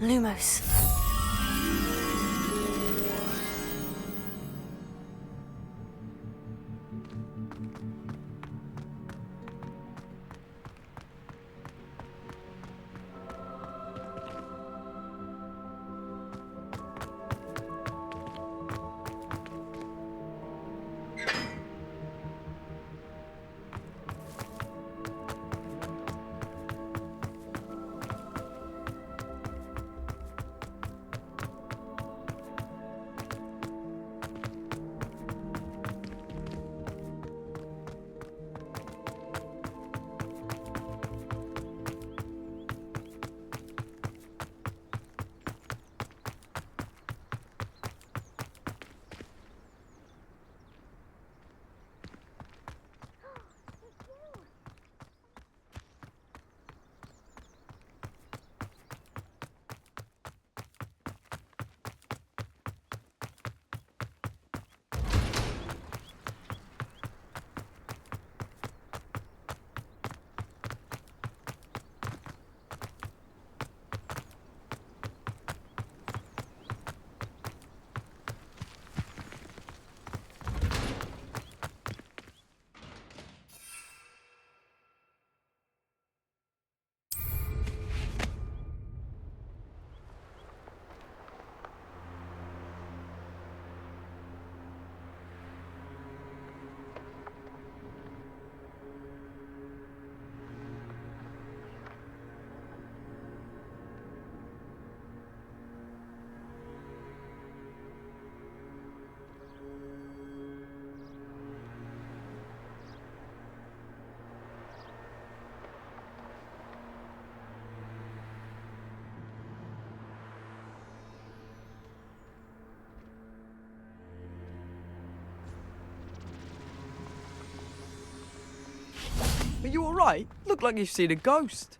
Lumos. Are you alright? Look like you've seen a ghost.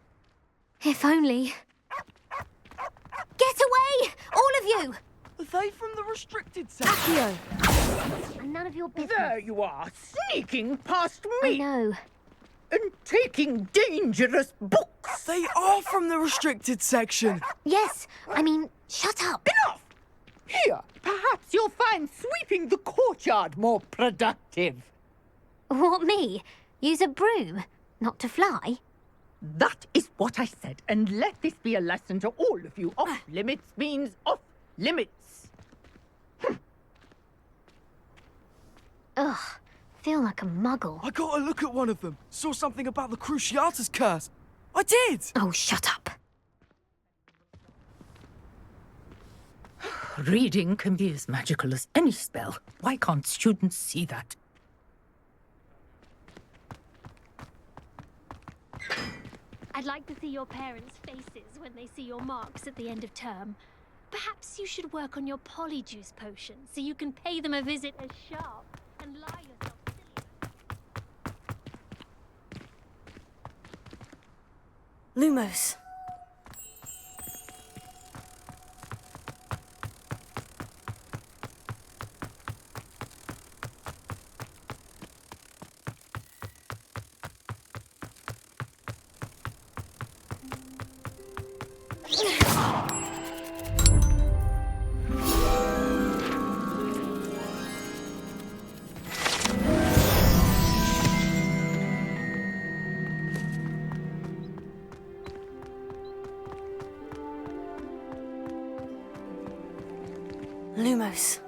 If only. Get away! All of you! Are they from the restricted section? Accio! And none of your business. There you are, sneaking past I me know. and taking dangerous books. They are from the restricted section. Yes, I mean, shut up. Enough! Here, perhaps you'll find sweeping the courtyard more productive. What, me? Use a broom? Not to fly? That is what I said, and let this be a lesson to all of you. Off limits means off limits. Ugh, feel like a muggle. I got a look at one of them. Saw something about the Cruciatus curse. I did! Oh, shut up. Reading can be as magical as any spell. Why can't students see that? I'd like to see your parents' faces when they see your marks at the end of term. Perhaps you should work on your polyjuice potion so you can pay them a visit as sharp and lie yourself silly. Lumos. Lumos.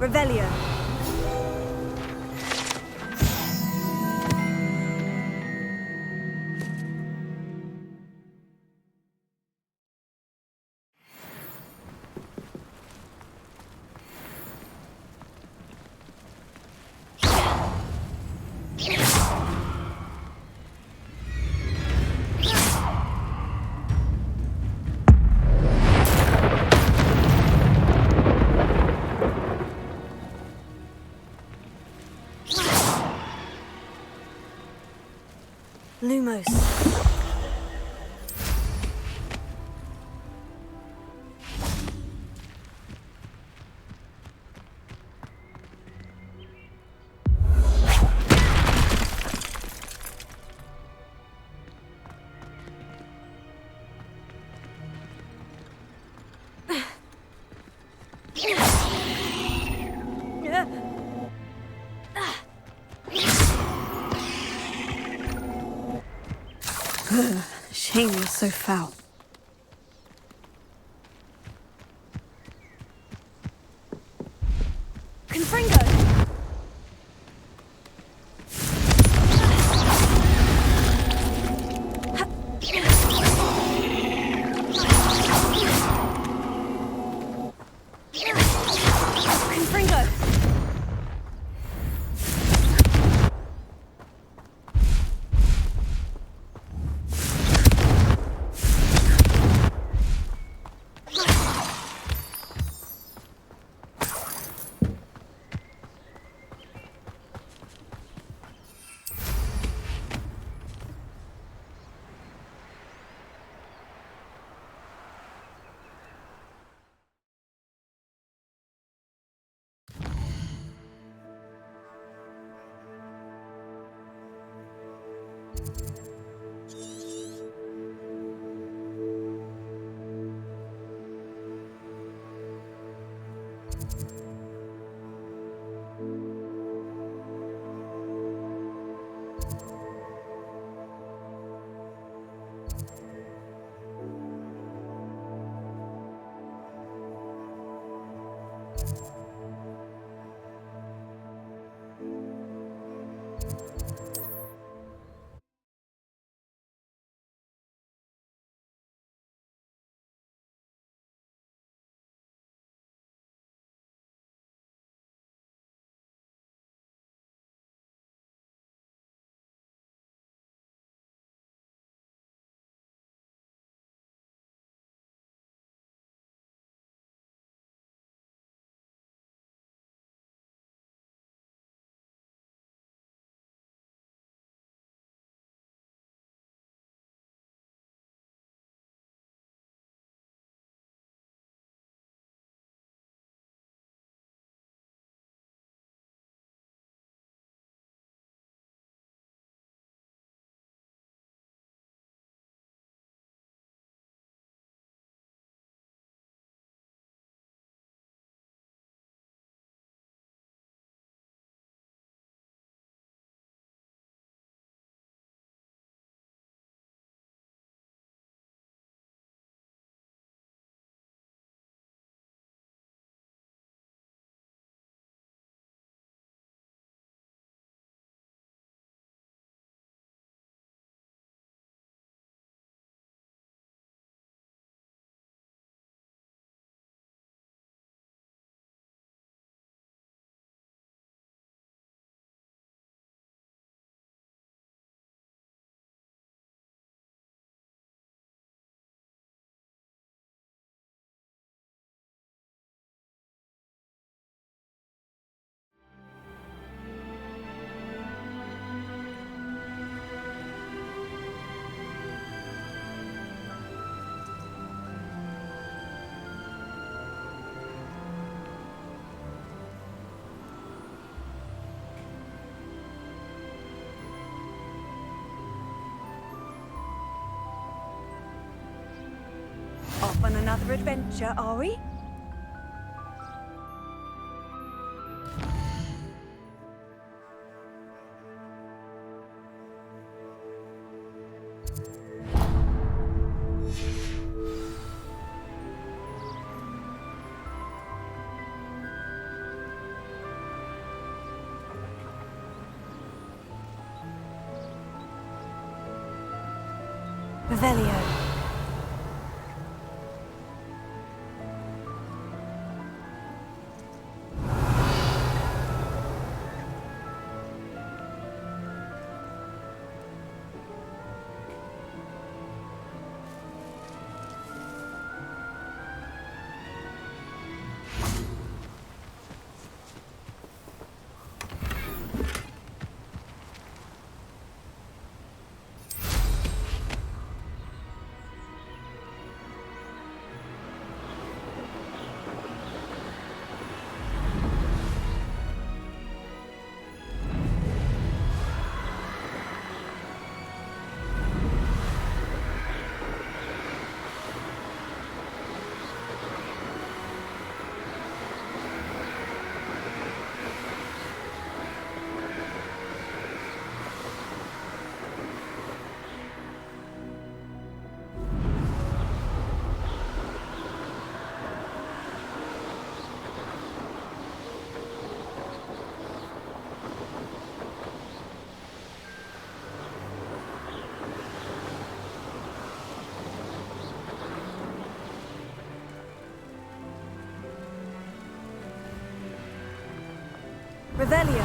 Revelio. Lumos. Shame you're so foul. Confringo! Confringo! Off on another adventure, are we? Revelio. Revelio.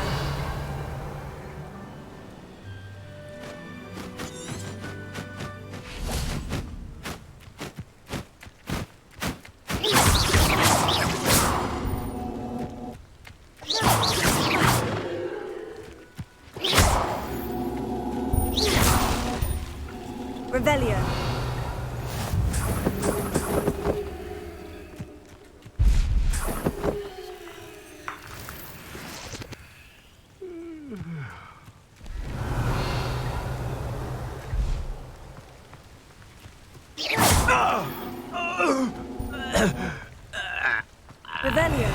Revelio. Revelio.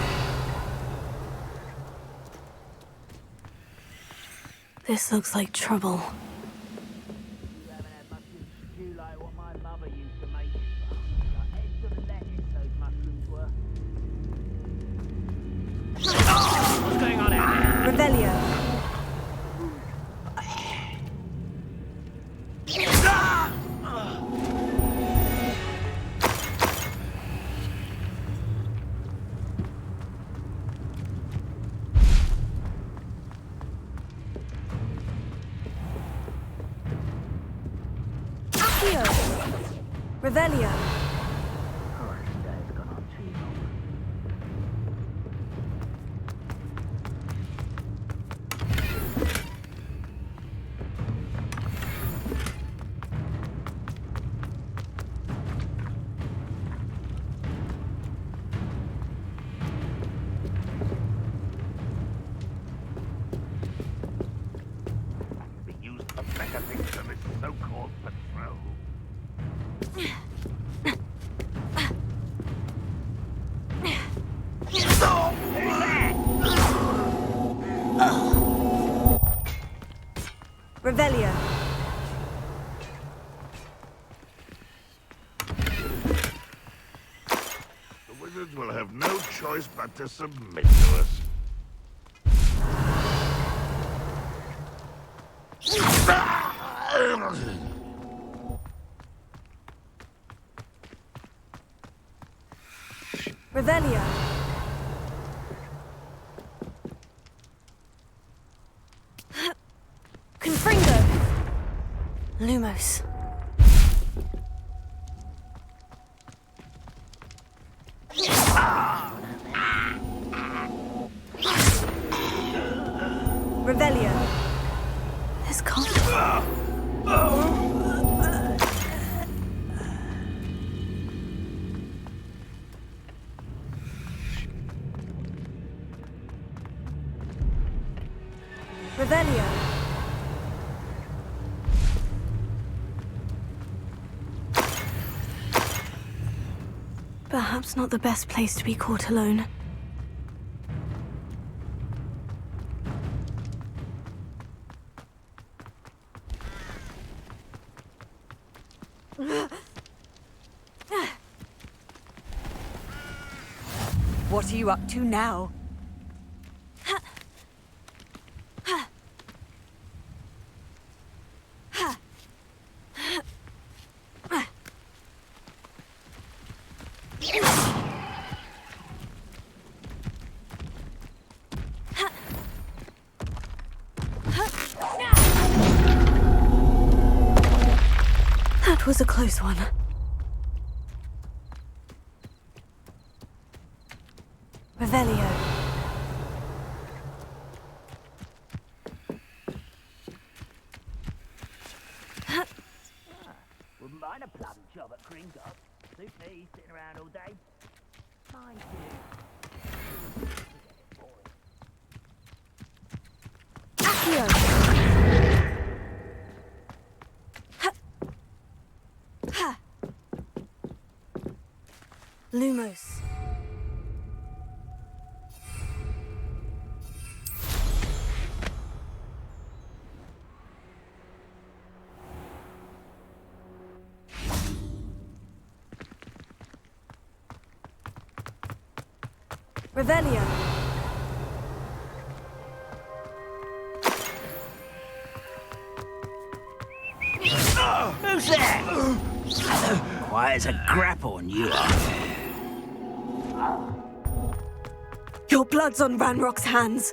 This looks like trouble. You haven't had much stew like what my mother used to make. Like heads of lettuce, those mushrooms were. What's going on out there? Revelio. Revelio. Oh, this day's gone on too long. Be used for better things than this so-called patrol. Revelio. The wizards will have no choice but to submit to us. Revelio. Confringo. Lumos. Revelio. This can't. Revelio. Perhaps not the best place to be caught alone. What are you up to now? That was a close one. Revelio. Wouldn't mind a plum job at Gringotts. Suit me, sitting around all day. Mind you. Accio. Ha. Lumos. Revelio. Who's that? Quiet as a grapple on you. Your blood's on Ranrock's hands.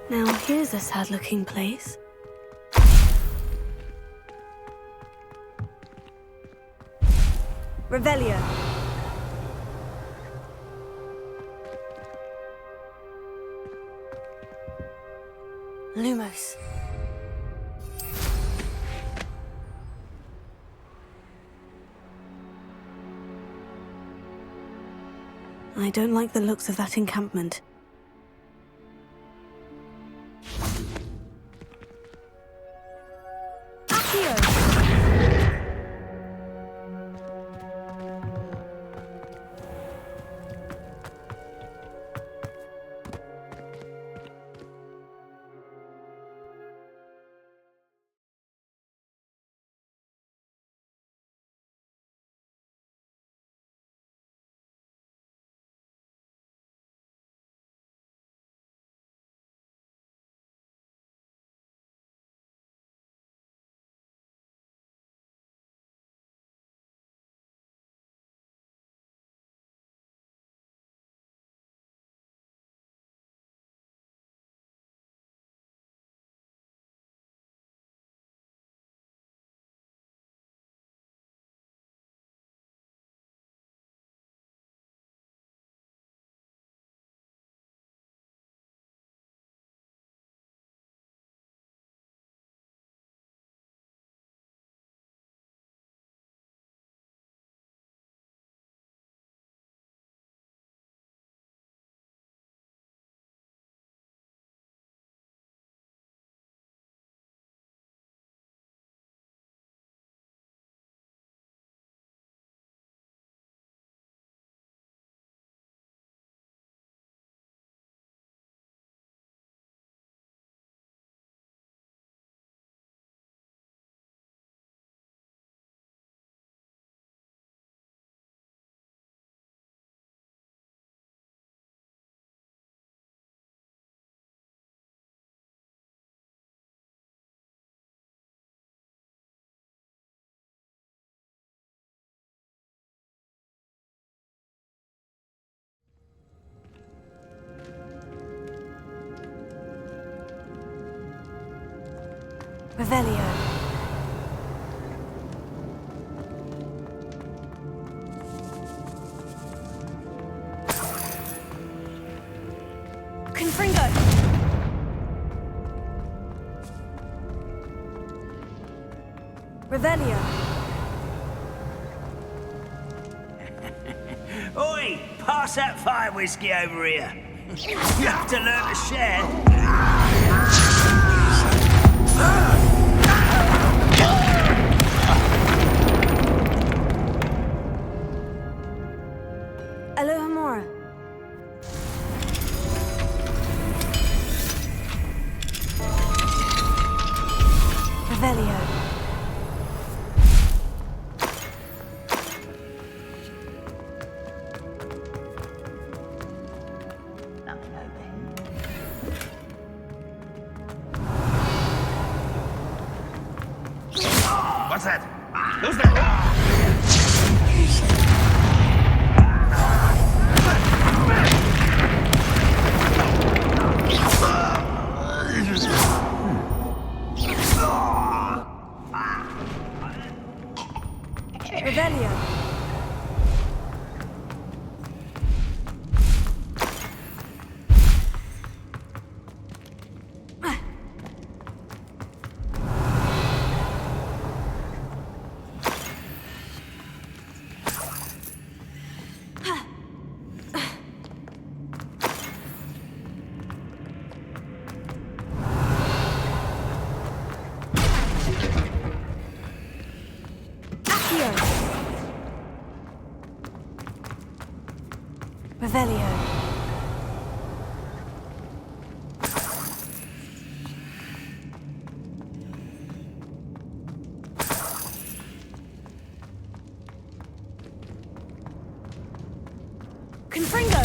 Now here's a sad-looking place. Revelio. Lumos. I don't like the looks of that encampment. Accio! Revelio. Confringo. Revelio. Oi! Pass that fire whiskey over here. You have to learn to share. Alohomora. Revelio. Nothing over here. What's that? Who's there? Revelio. Revelio. Confringo.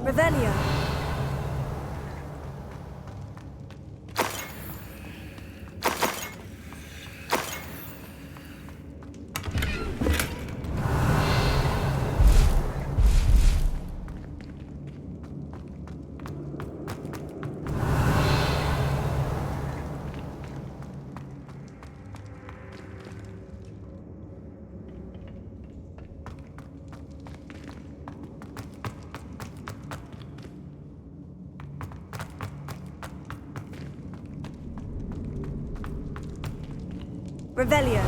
Revelio. Revelio.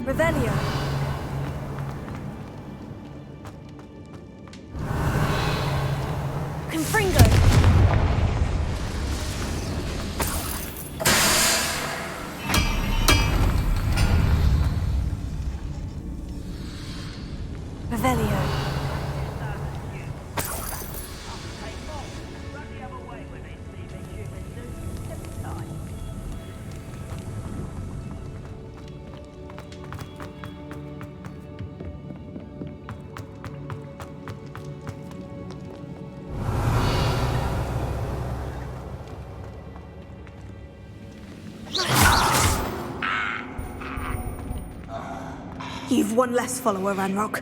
Revelio. Confringo. Revelio. Run the other way when they see me human do. Every time. You've one less follower, Ranrock.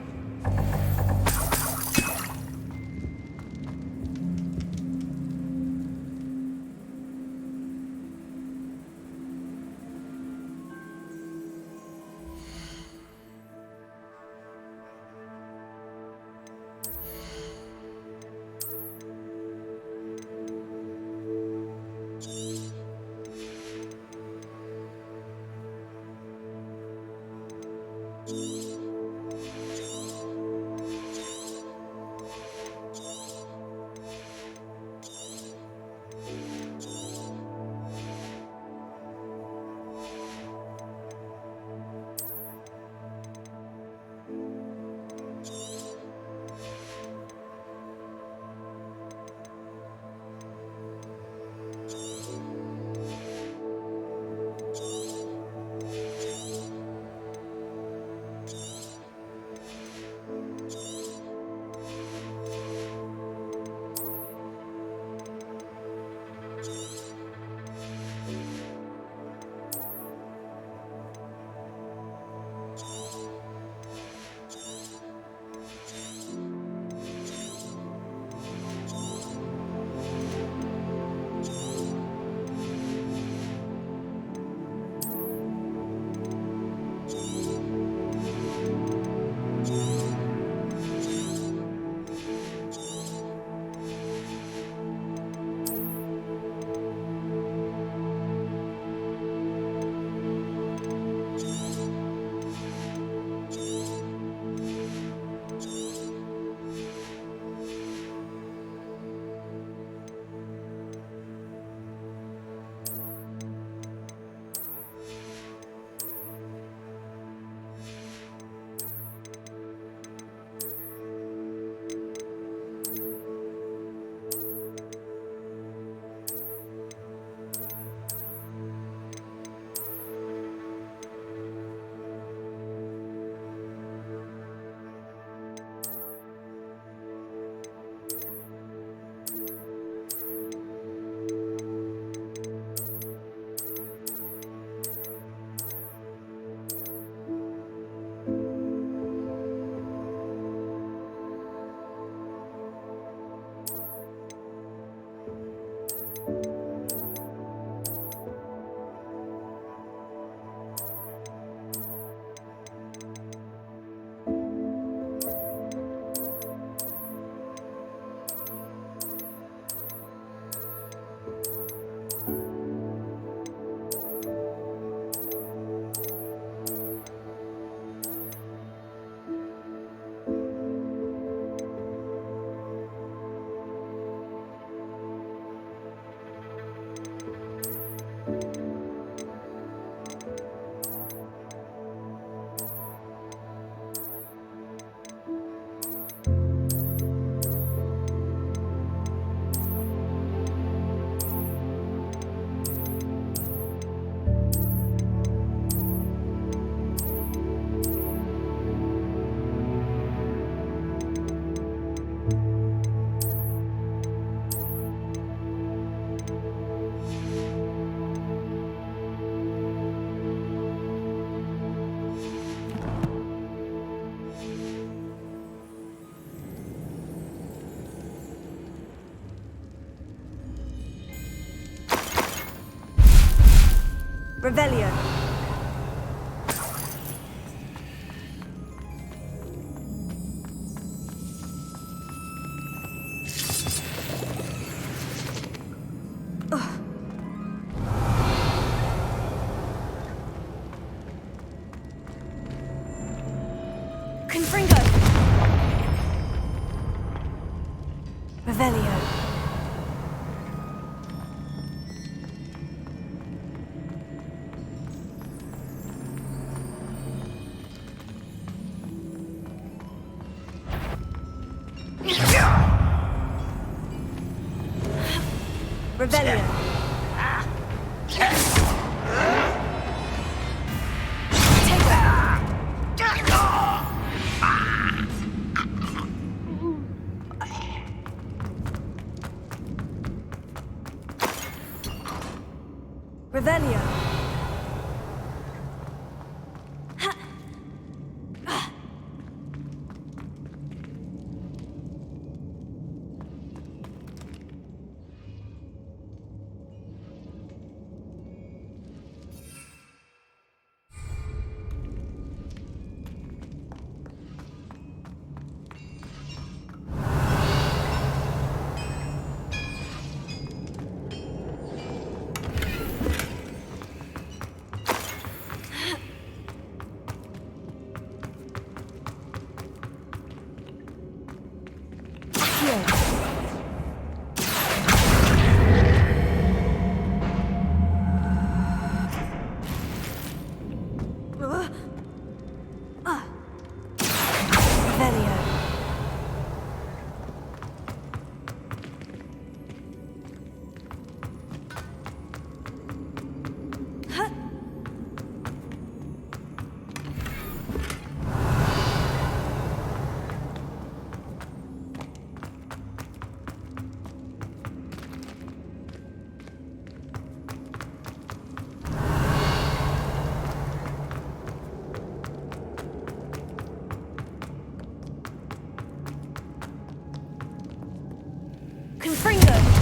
Revelio. Confringo. Revelio. Revelio. Revelio. Revelio. Confringo.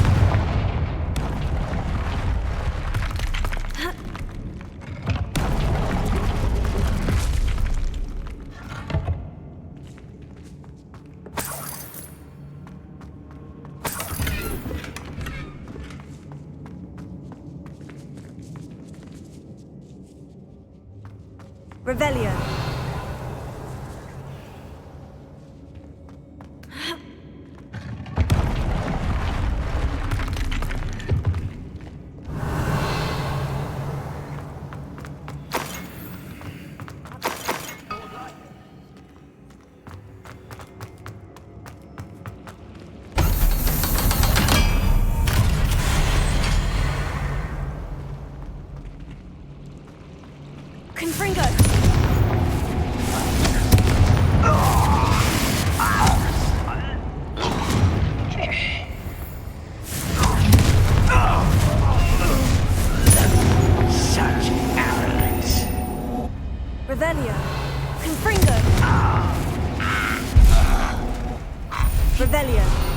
Revelio. Confringo. Such arrogance. Revelio. Confringo. Revelio.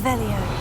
Revelio.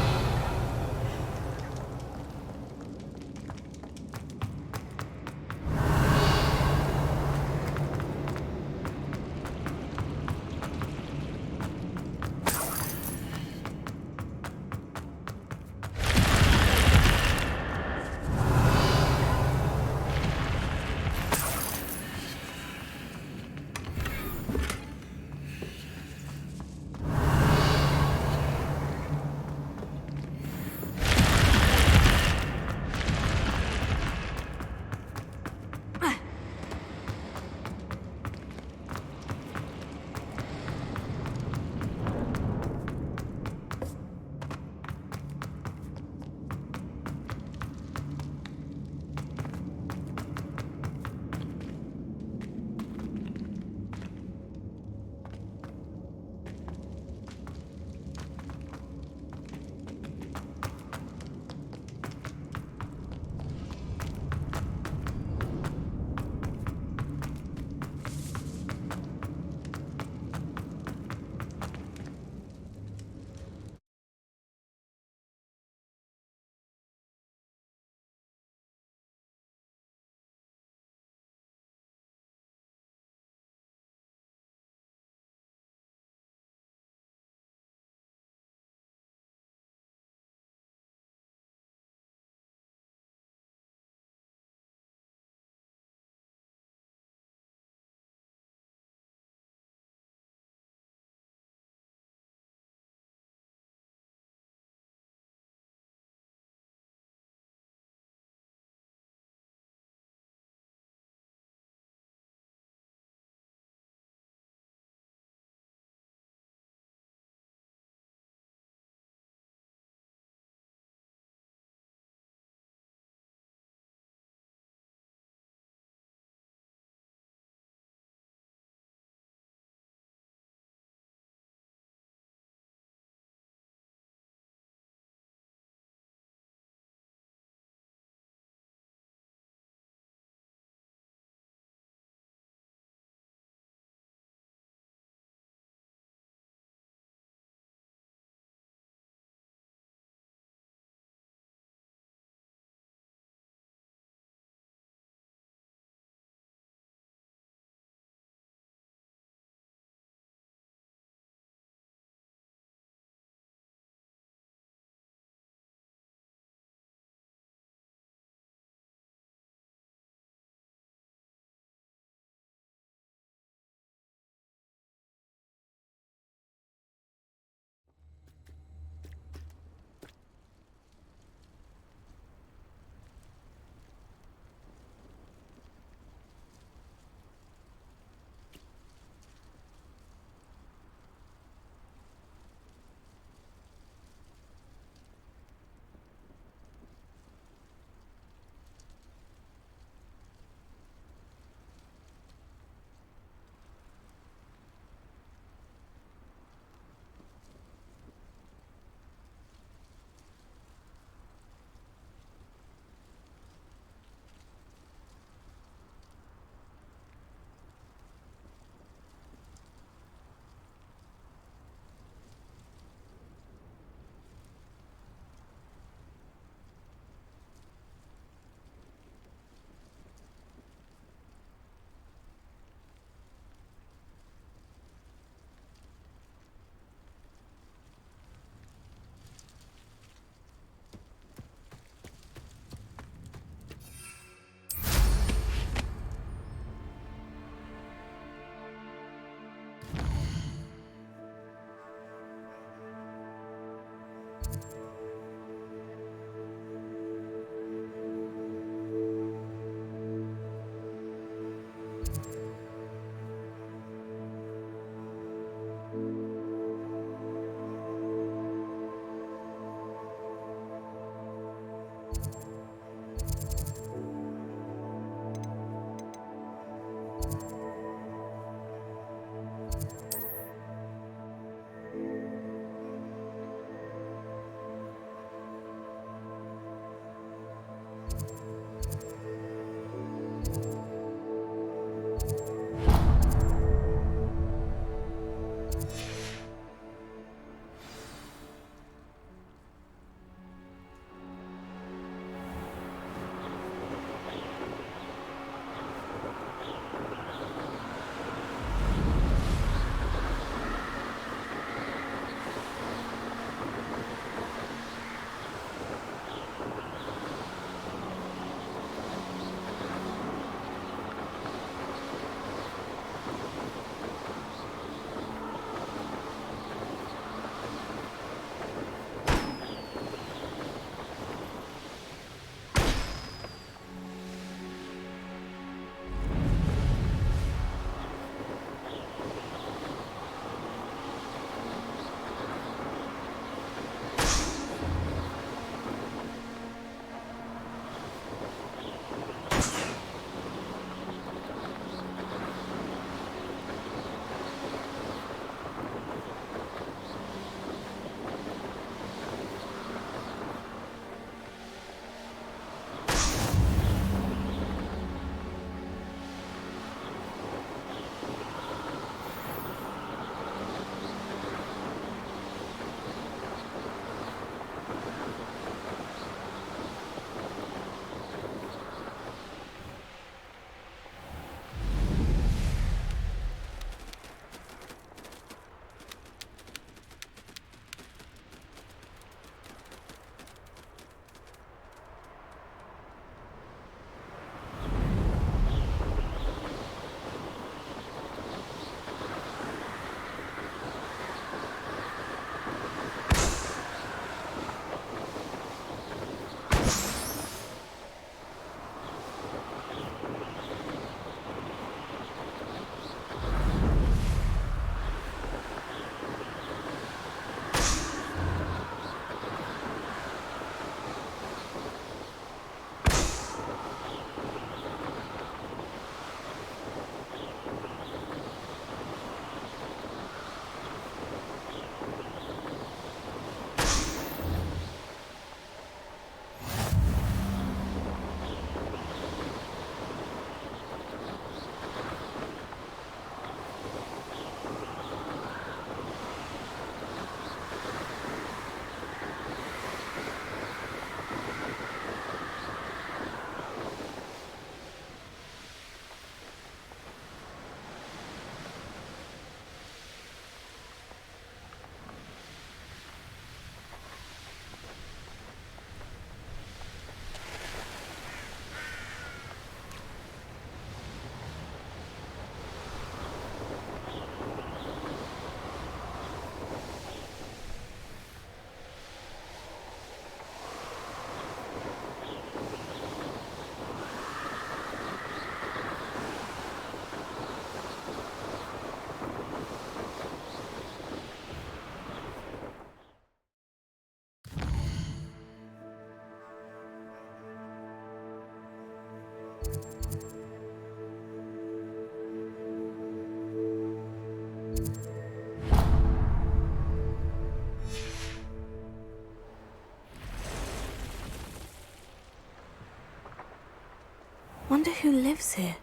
Wonder who lives here.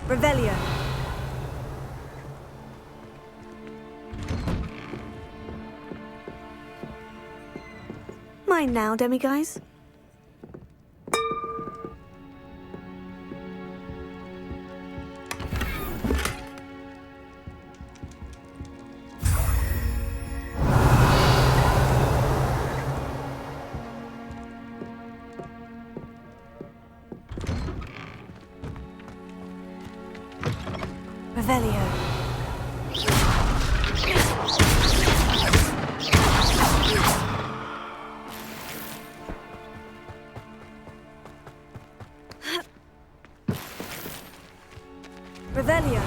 Revelio. Mine now, demiguise. Revelio. Revelio.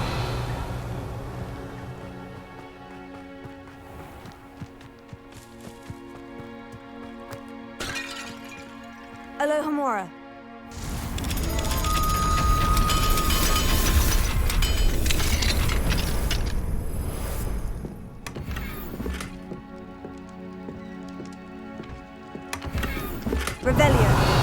Alohomora. Revelio.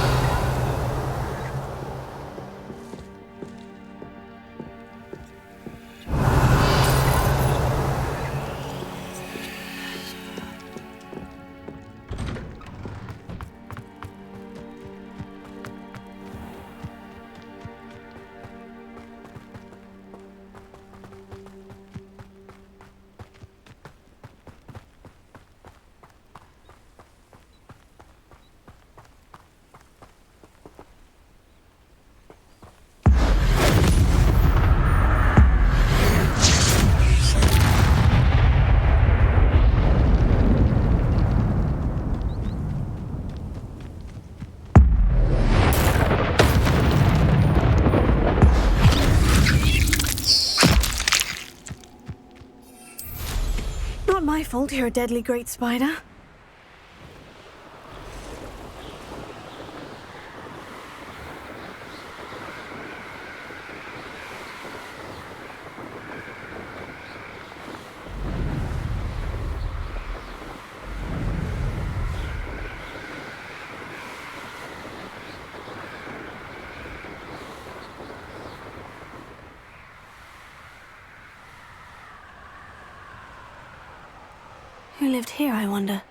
Not my fault you're a deadly great spider. Who lived here, I wonder?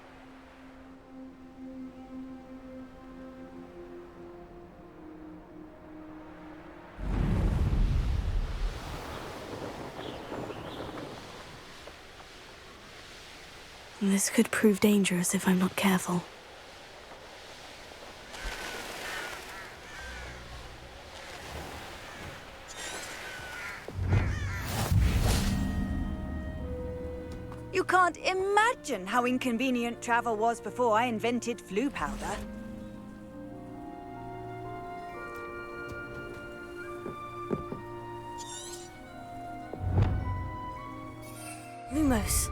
This could prove dangerous if I'm not careful. You can't imagine how inconvenient travel was before I invented flu powder. Lumos.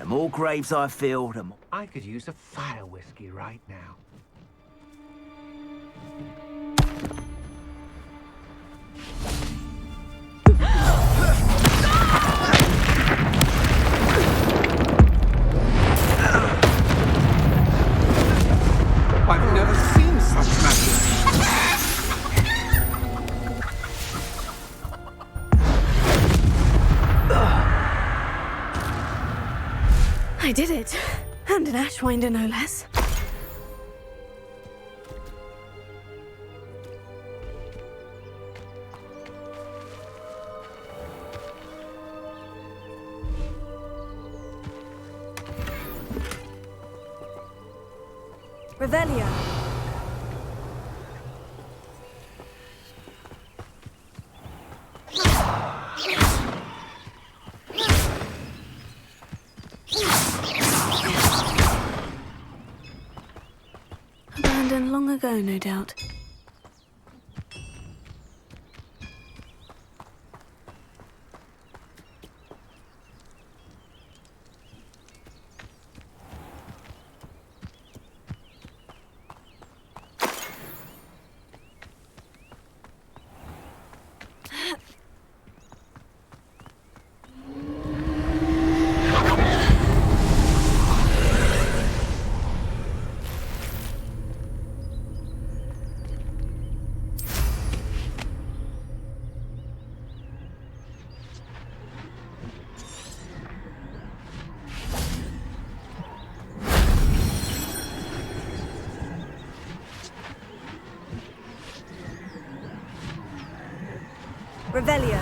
The more graves I fill, the more... I could use a fire whiskey right now. I've never seen such magic. I did it. And an Ashwinder, no less. Revelio. Abandoned long ago, no doubt. Revelio.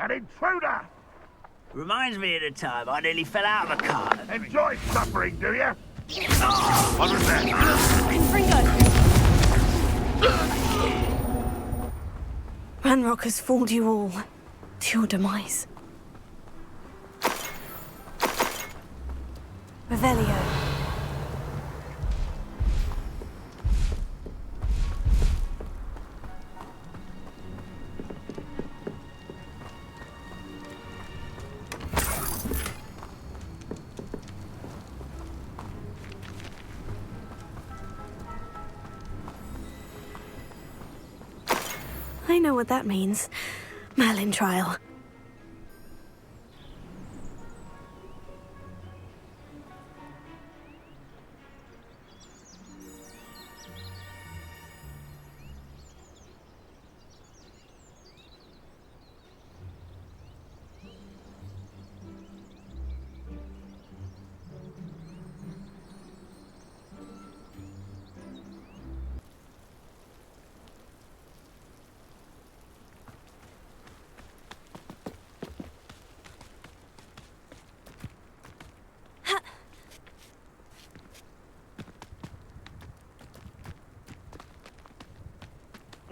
An intruder! Reminds me of the time I nearly fell out of the car. Enjoy suffering, do you? What was that? Ranrock has fooled you all. To your demise. Revelio. I know what that means. Merlin trial.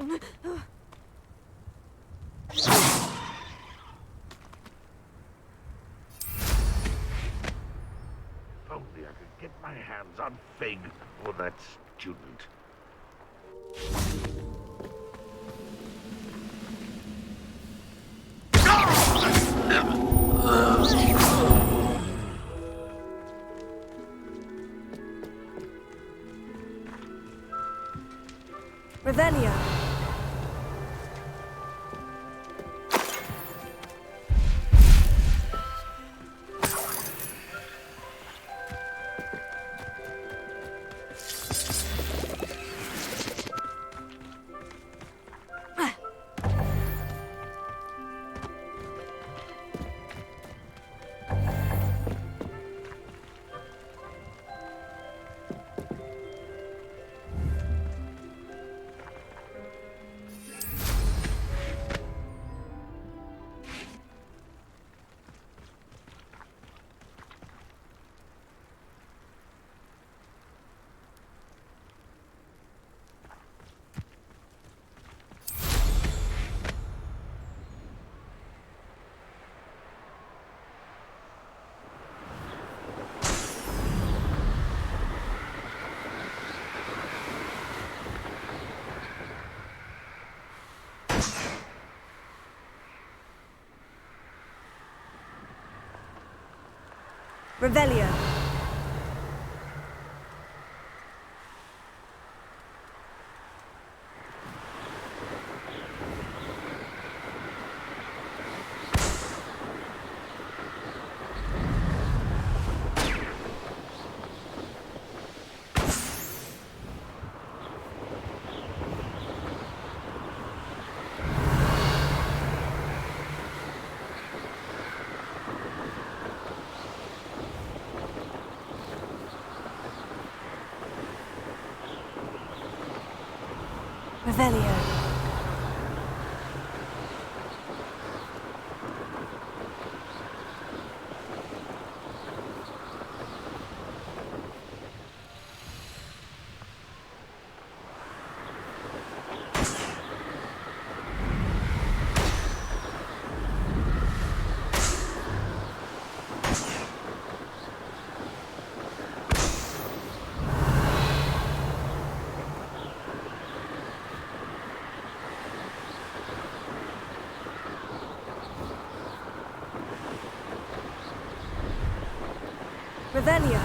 If only I could get my hands on Fig or that student. Revelio. Revelio. Revelio. Revelio.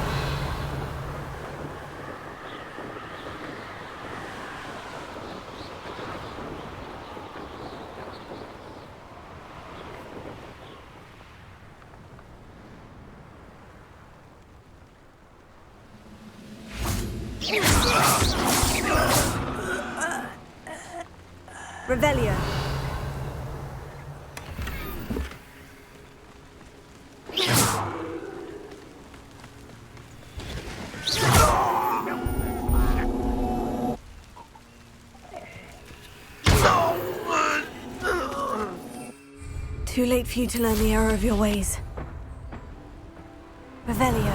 Revelio. Too late for you to learn the error of your ways. Revelio.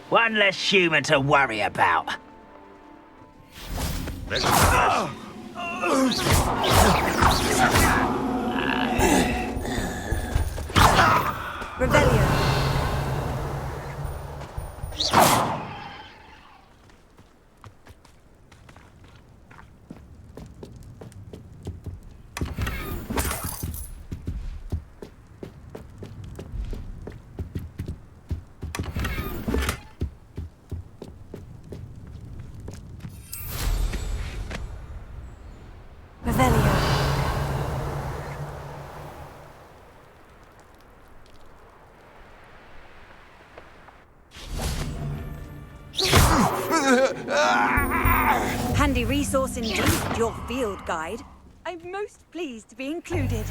One less human to worry about. Let's go. Revelio. Revelio. Handy resource indeed, your field guide. I'm most pleased to be included.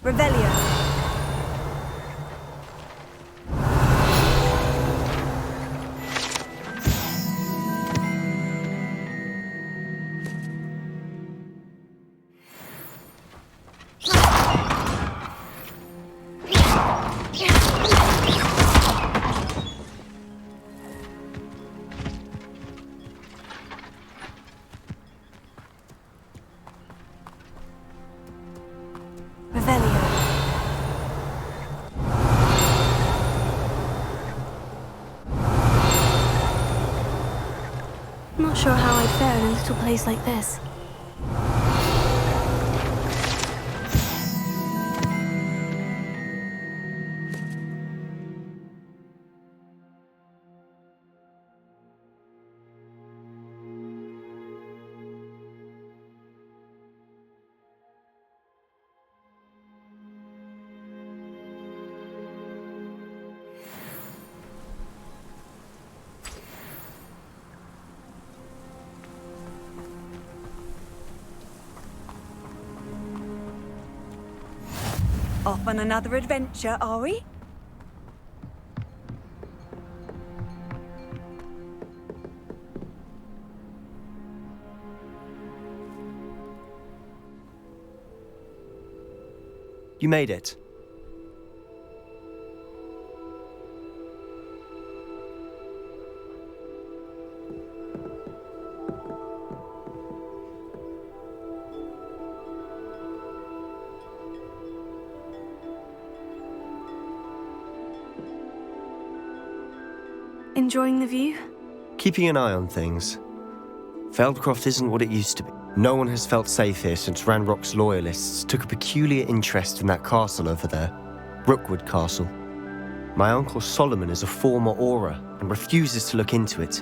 Revelio. not sure how I'd fare in a little place like this. Off on another adventure, are we? You made it. Enjoying the view? Keeping an eye on things. Feldcroft isn't what it used to be. No one has felt safe here since Ranrock's loyalists took a peculiar interest in that castle over there, Rookwood Castle. My uncle Solomon is a former Auror and refuses to look into it,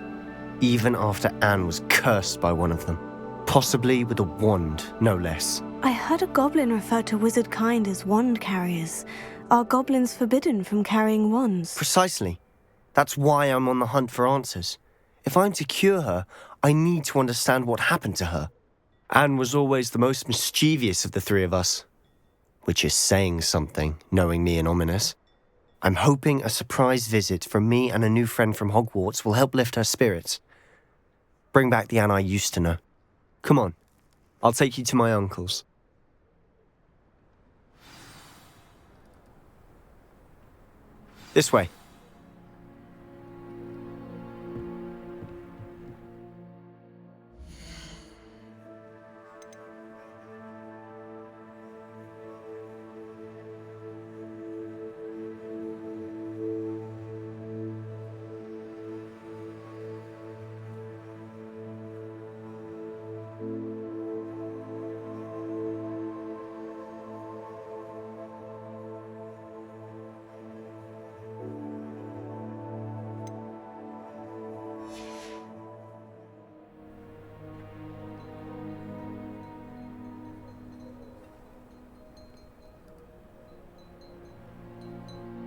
even after Anne was cursed by one of them. Possibly with a wand, no less. I heard a goblin refer to wizard kind as wand carriers. Are goblins forbidden from carrying wands? Precisely. That's why I'm on the hunt for answers. If I'm to cure her, I need to understand what happened to her. Anne was always the most mischievous of the three of us. Which is saying something, knowing me and Ominous. I'm hoping a surprise visit from me and a new friend from Hogwarts will help lift her spirits. Bring back the Anne I used to know. Come on, I'll take you to my uncle's. This way.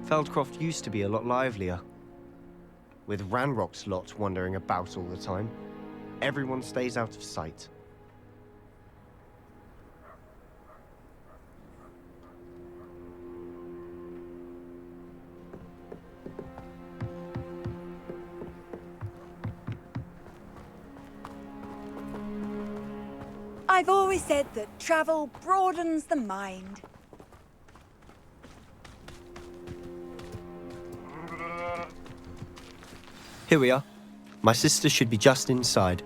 Feldcroft used to be a lot livelier. With Ranrock's lot wandering about all the time, everyone stays out of sight. I've always said that travel broadens the mind. Here we are. My sister should be just inside.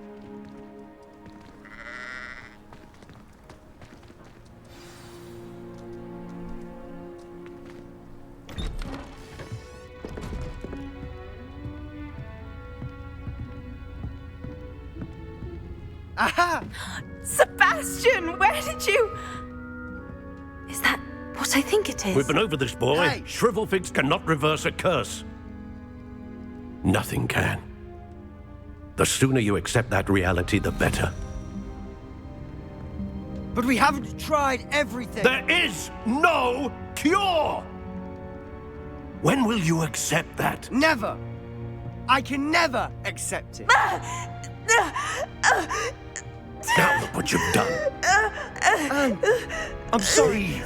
Aha! Sebastian, where did you... Is that what I think it is? We've been over this, boy. Hey. Shrivelfigs cannot reverse a curse. Nothing can. The sooner you accept that reality, the better. But we haven't tried everything. There is no cure! When will you accept that? Never. I can never accept it. Now look what you've done. Anne, I'm sorry.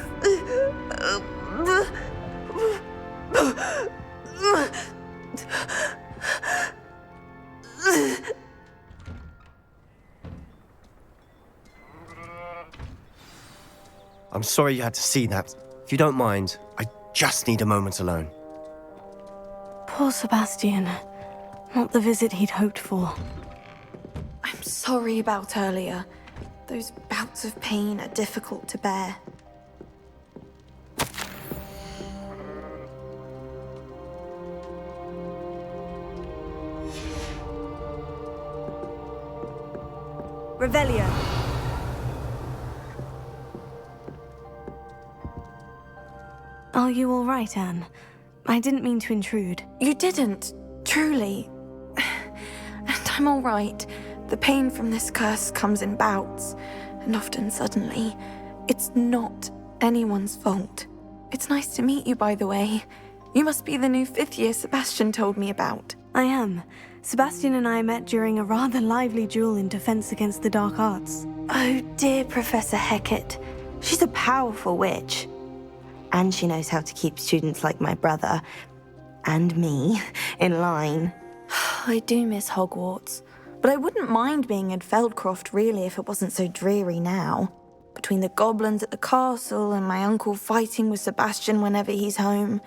I'm sorry you had to see that. If you don't mind, I just need a moment alone. Poor Sebastian. Not the visit he'd hoped for. I'm sorry about earlier. Those bouts of pain are difficult to bear. Revelio. Are you all right, Anne? I didn't mean to intrude. You didn't, truly. And I'm all right. The pain from this curse comes in bouts, and often suddenly. It's not anyone's fault. It's nice to meet you, by the way. You must be the new 5th year Sebastian told me about. I am. Sebastian and I met during a rather lively duel in defense against the dark arts. Oh, dear Professor Hecat. She's a powerful witch. And she knows how to keep students like my brother, and me, in line. I do miss Hogwarts, but I wouldn't mind being in Feldcroft really if it wasn't so dreary now. Between the goblins at the castle and my uncle fighting with Sebastian whenever he's home,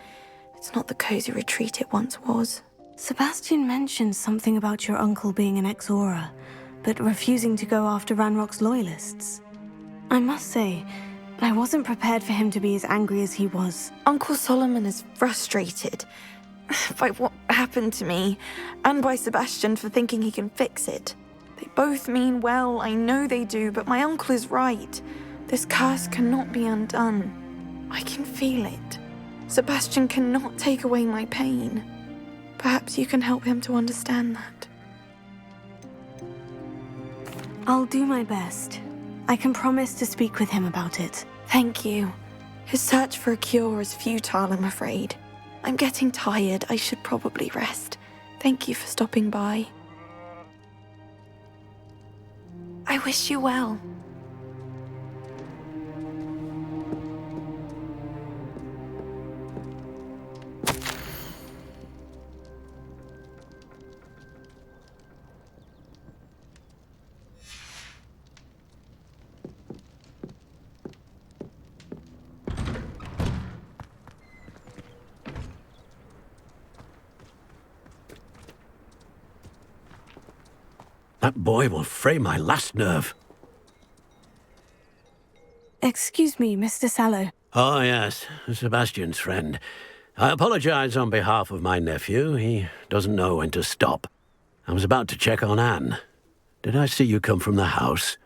it's not the cozy retreat it once was. Sebastian mentioned something about your uncle being an ex-Auror, but refusing to go after Ranrock's loyalists. I must say, I wasn't prepared for him to be as angry as he was. Uncle Solomon is frustrated by what happened to me, and by Sebastian for thinking he can fix it. They both mean well, I know they do, but my uncle is right. This curse cannot be undone. I can feel it. Sebastian cannot take away my pain. Perhaps you can help him to understand that. I'll do my best. I can promise to speak with him about it. Thank you. His search for a cure is futile, I'm afraid. I'm getting tired. I should probably rest. Thank you for stopping by. I wish you well. That boy will fray my last nerve. Excuse me, Mr. Sallow. Oh, yes, Sebastian's friend. I apologize on behalf of my nephew. He doesn't know when to stop. I was about to check on Anne. Did I see you come from the house?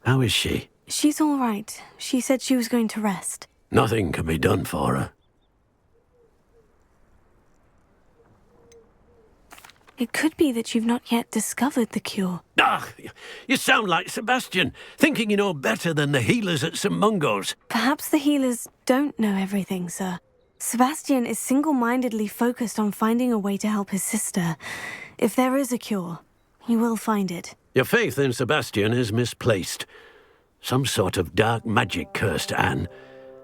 How is she? She's all right. She said she was going to rest. Nothing can be done for her. It could be that you've not yet discovered the cure. Ah, you sound like Sebastian, thinking you know better than the healers at St. Mungo's. Perhaps the healers don't know everything, sir. Sebastian is single-mindedly focused on finding a way to help his sister. If there is a cure, he will find it. Your faith in Sebastian is misplaced. Some sort of dark magic cursed Anne,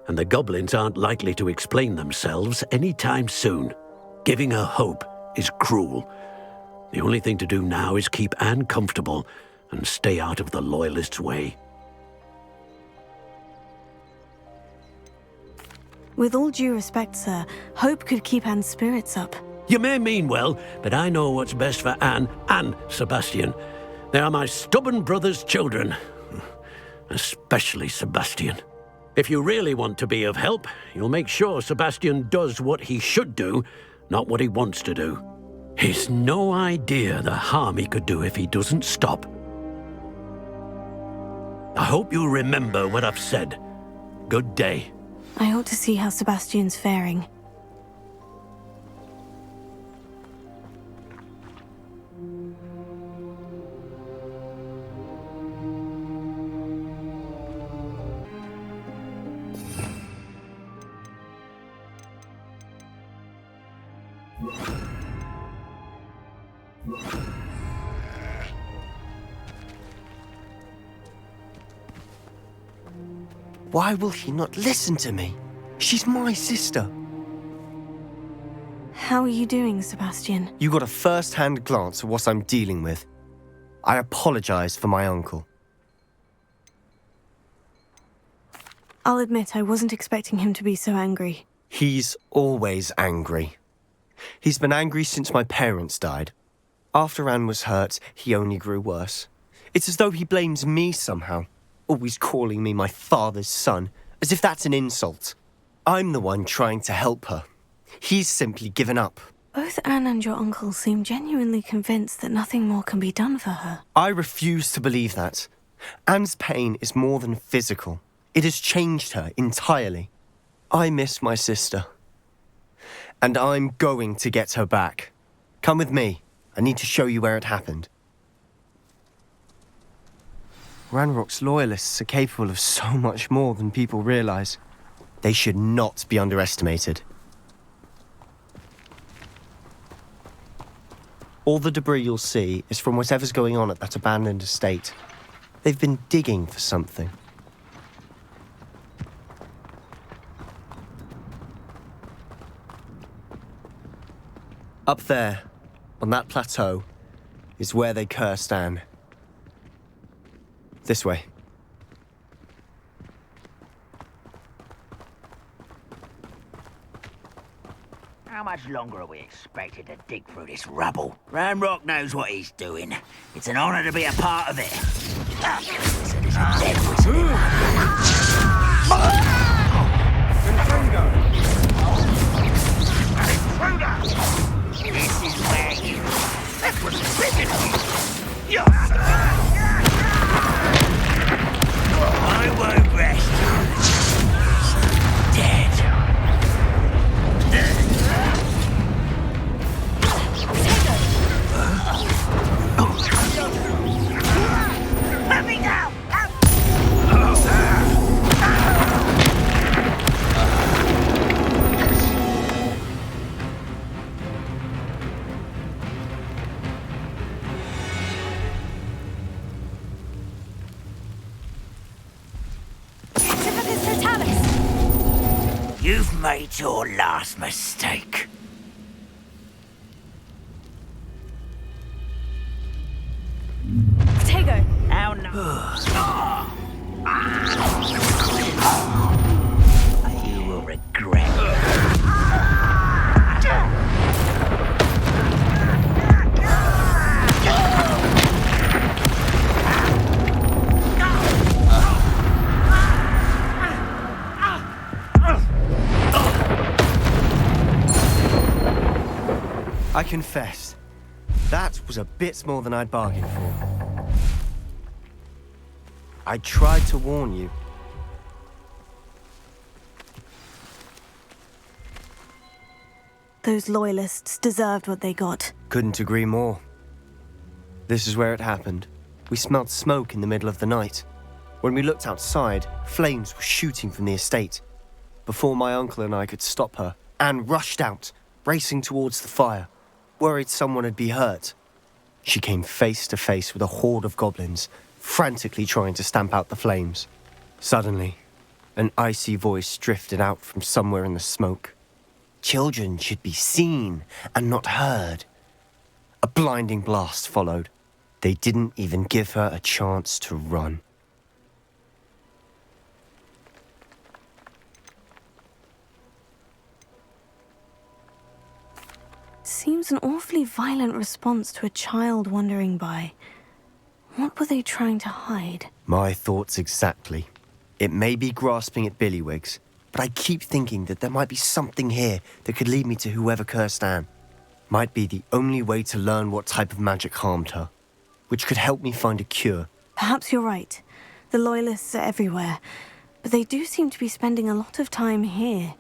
and the goblins aren't likely to explain themselves anytime soon. Giving her hope is cruel. The only thing to do now is keep Anne comfortable and stay out of the Loyalists' way. With all due respect, sir, hope could keep Anne's spirits up. You may mean well, but I know what's best for Anne and Sebastian. They are my stubborn brother's children. Especially Sebastian. If you really want to be of help, you'll make sure Sebastian does what he should do, not what he wants to do. He's no idea the harm he could do if he doesn't stop. I hope you'll remember what I've said. Good day. I ought to see how Sebastian's faring. Why will he not listen to me? She's my sister. How are you doing, Sebastian? You got a first-hand glance at what I'm dealing with. I apologize for my uncle. I'll admit I wasn't expecting him to be so angry. He's always angry. He's been angry since my parents died. After Anne was hurt, he only grew worse. It's as though he blames me somehow, always calling me my father's son, as if that's an insult. I'm the one trying to help her. He's simply given up. Both Anne and your uncle seem genuinely convinced that nothing more can be done for her. I refuse to believe that. Anne's pain is more than physical. It has changed her entirely. I miss my sister. And I'm going to get her back. Come with me. I need to show you where it happened. Ranrock's loyalists are capable of so much more than people realize. They should not be underestimated. All the debris you'll see is from whatever's going on at that abandoned estate. They've been digging for something. Up there, on that plateau, is where they cursed Anne. This way. How much longer are we expected to dig through this rubble? Ranrock knows what he's doing. It's an honor to be a part of it. So there's a dead wizard in This is where you... That was prison! I won't rest. Dead. Let me go! You've made your last mistake. Tego! How no? You will regret it. I confess, that was a bit more than I'd bargained for. I tried to warn you. Those loyalists deserved what they got. Couldn't agree more. This is where it happened. We smelled smoke in the middle of the night. When we looked outside, flames were shooting from the estate. Before my uncle and I could stop her, Anne rushed out, racing towards the fire, worried someone had been hurt. She came face to face with a horde of goblins, frantically trying to stamp out the flames. Suddenly, an icy voice drifted out from somewhere in the smoke. Children should be seen and not heard. A blinding blast followed. They didn't even give her a chance to run. Seems an awfully violent response to a child wandering by. What were they trying to hide? My thoughts exactly. It may be grasping at Billywigs, but I keep thinking that there might be something here that could lead me to whoever cursed Anne. Might be the only way to learn what type of magic harmed her, which could help me find a cure. Perhaps you're right. The Loyalists are everywhere, but they do seem to be spending a lot of time here,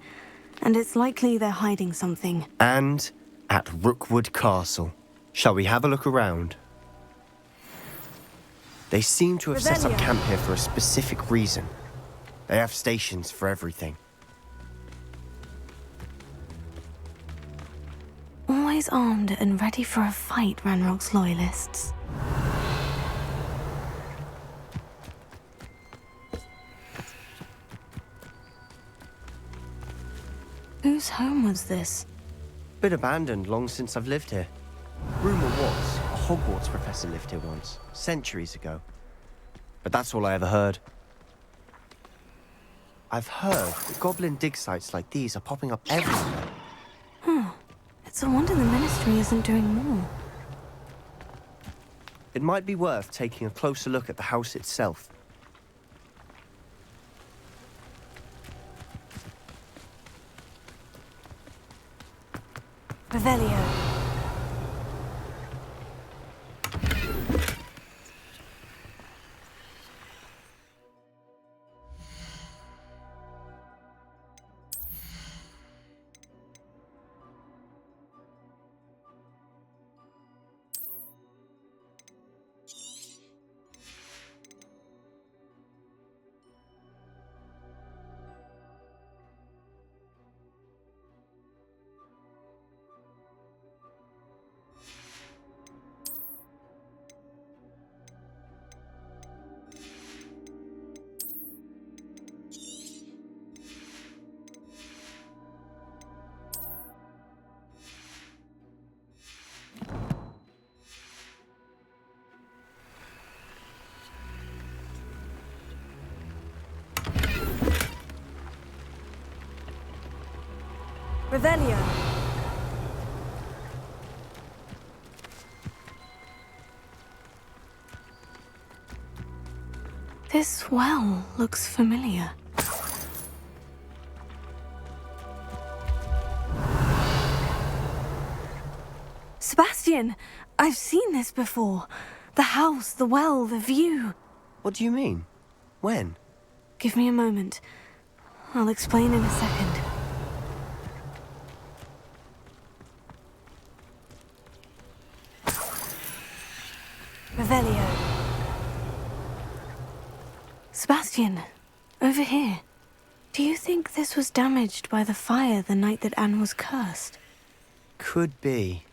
and it's likely they're hiding something. And at Rookwood Castle. Shall we have a look around? They seem to have set up camp here for a specific reason. They have stations for everything. Always armed and ready for a fight, Ranrock's Loyalists. Whose home was this? Been abandoned long since I've lived here. Rumour was a Hogwarts professor lived here once, centuries ago. But that's all I ever heard. I've heard that goblin dig sites like these are popping up everywhere. It's a wonder the Ministry isn't doing more. It might be worth taking a closer look at the house itself. Revelio. Revelio. This well looks familiar. Sebastian! I've seen this before. The house, the well, the view. What do you mean? When? Give me a moment. I'll explain in a second. Revelio. Sebastian, over here. Do you think this was damaged by the fire the night that Anne was cursed? Could be.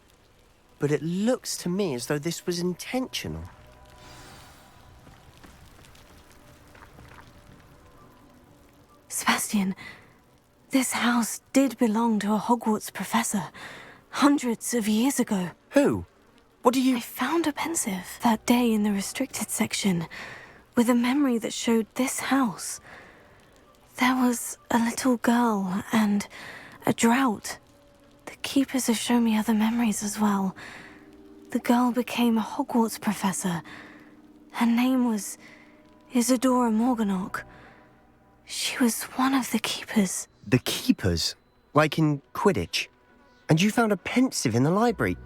But it looks to me as though this was intentional. Sebastian, this house did belong to a Hogwarts professor, hundreds of years ago. Who? What do you... I found a pensive that day in the restricted section, with a memory that showed this house. There was a little girl and a drought. The keepers have shown me other memories as well. The girl became a Hogwarts professor. Her name was Isadora Morganach. She was one of the keepers. The keepers? Like in Quidditch? And you found a pensive in the library?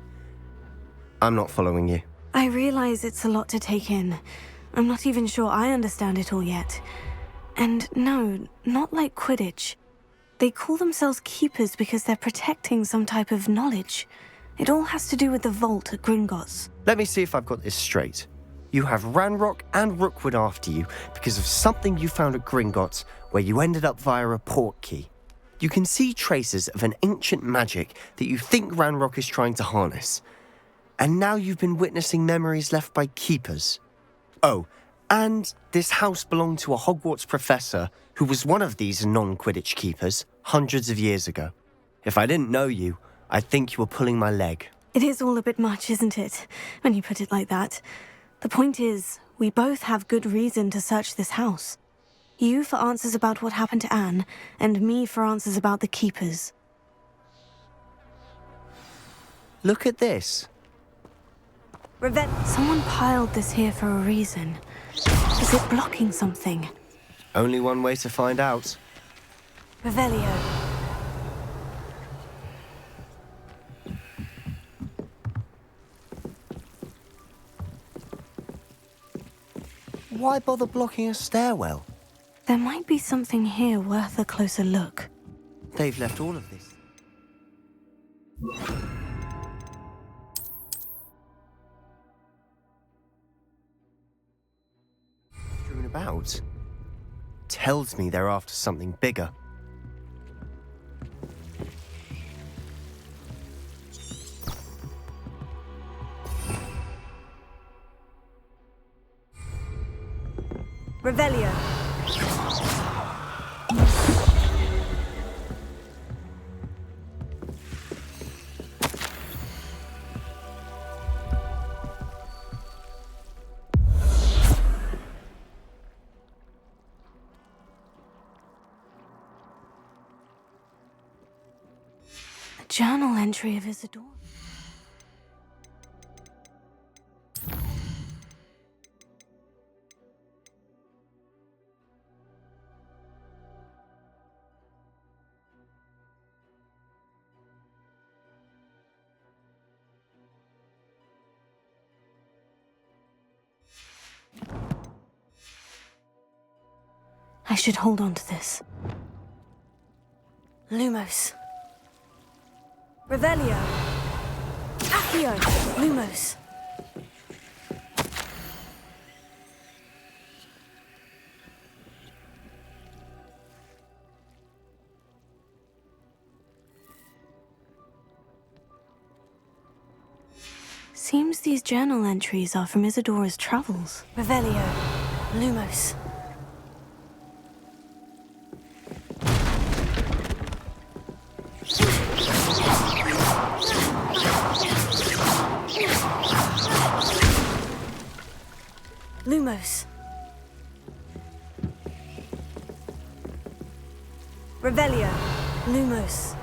I'm not following you. I realize it's a lot to take in. I'm not even sure I understand it all yet. And no, not like Quidditch. They call themselves keepers because they're protecting some type of knowledge. It all has to do with the vault at Gringotts. Let me see if I've got this straight. You have Ranrock and Rookwood after you because of something you found at Gringotts where you ended up via a portkey. You can see traces of an ancient magic that you think Ranrock is trying to harness. And now you've been witnessing memories left by keepers. Oh, and this house belonged to a Hogwarts professor who was one of these non-Quidditch keepers hundreds of years ago. If I didn't know you, I'd think you were pulling my leg. It is all a bit much, isn't it, when you put it like that? The point is, we both have good reason to search this house. You for answers about what happened to Anne, and me for answers about the keepers. Look at this. Someone piled this here for a reason. Is it blocking something? Only one way to find out. Revelio. Why bother blocking a stairwell? There might be something here worth a closer look. They've left all of this. Strewn about. Tells me they're after something bigger. Revelio. A journal entry of Isadora. I should hold on to this. Lumos. Revelio. Accio. Lumos. Seems these journal entries are from Isadora's travels. Revelio. Lumos. Lumos. Revelio. Lumos.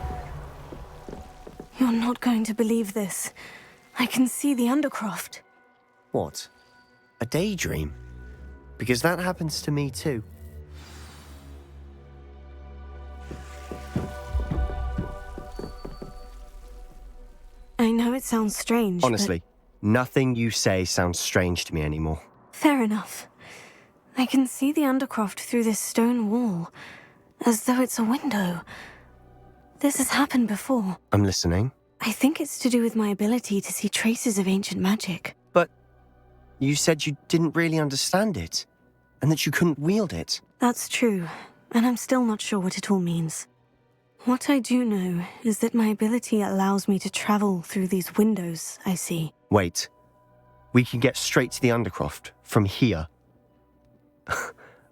You're not going to believe this. I can see the Undercroft. What? A daydream? Because that happens to me too. I know it sounds strange, Honestly, nothing you say sounds strange to me anymore. Fair enough. I can see the Undercroft through this stone wall, as though it's a window. This has happened before. I'm listening. I think it's to do with my ability to see traces of ancient magic. But you said you didn't really understand it, and that you couldn't wield it. That's true, and I'm still not sure what it all means. What I do know is that my ability allows me to travel through these windows I see. Wait. We can get straight to the Undercroft from here.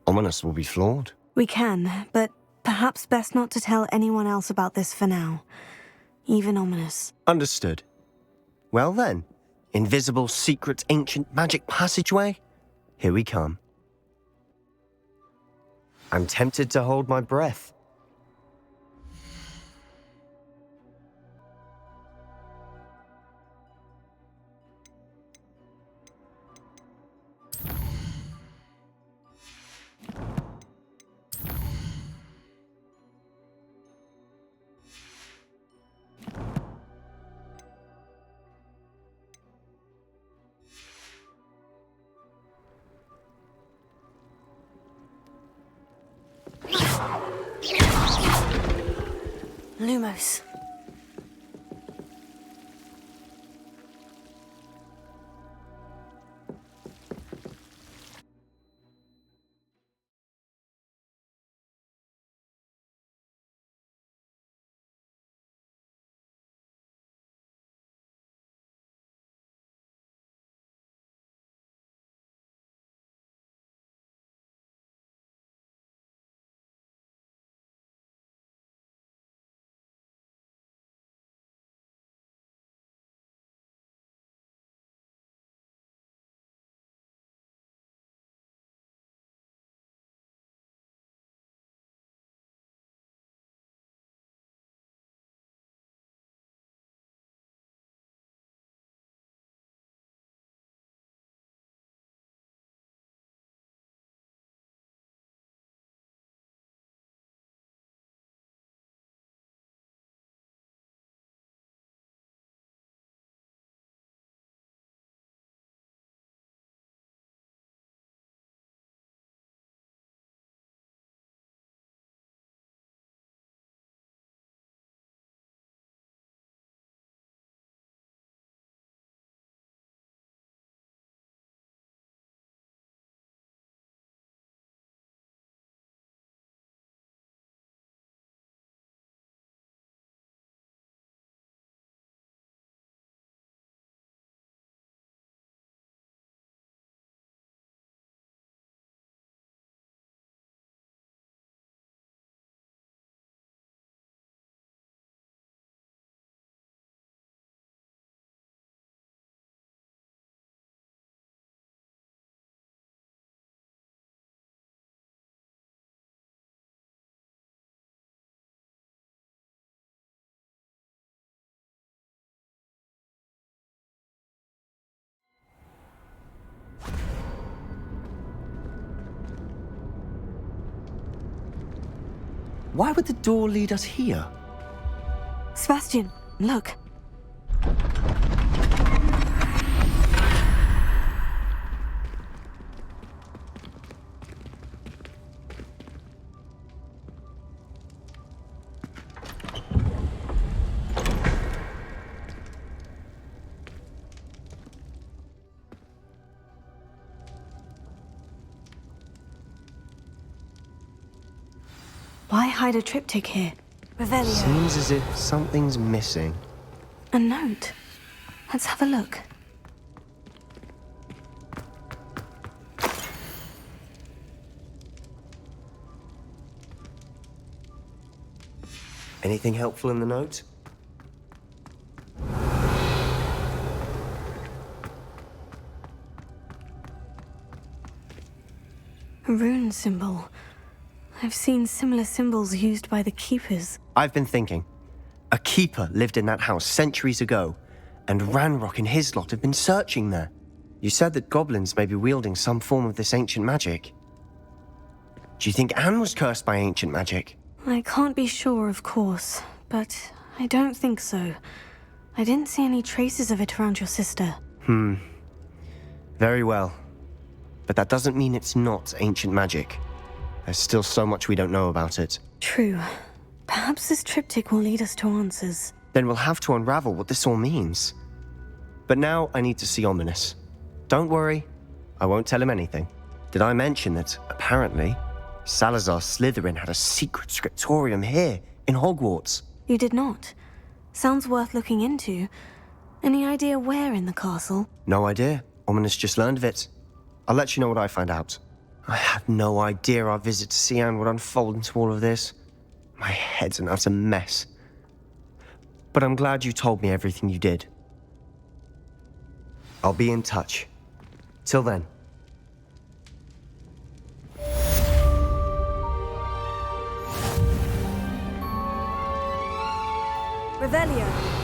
Ominous will be floored. We can, but perhaps best not to tell anyone else about this for now. Even Ominous. Understood. Well then, invisible, secret, ancient magic passageway? Here we come. I'm tempted to hold my breath. Lumos. Why would the door lead us here? Sebastian, look. hide a triptych here. Revelio. Seems as if something's missing. A note. Let's have a look. Anything helpful in the note? A rune symbol. I've seen similar symbols used by the Keepers. I've been thinking. A keeper lived in that house centuries ago, and Ranrock and his lot have been searching there. You said that goblins may be wielding some form of this ancient magic. Do you think Anne was cursed by ancient magic? I can't be sure, of course, but I don't think so. I didn't see any traces of it around your sister. Very well. But that doesn't mean it's not ancient magic. There's still so much we don't know about it. True. Perhaps this triptych will lead us to answers. Then we'll have to unravel what this all means. But now I need to see Ominous. Don't worry, I won't tell him anything. Did I mention that, apparently, Salazar Slytherin had a secret scriptorium here, in Hogwarts? You did not. Sounds worth looking into. Any idea where in the castle? No idea. Ominous just learned of it. I'll let you know what I find out. I had no idea our visit to Cian would unfold into all of this. My head's an utter mess. But I'm glad you told me everything you did. I'll be in touch. Till then. Revelio.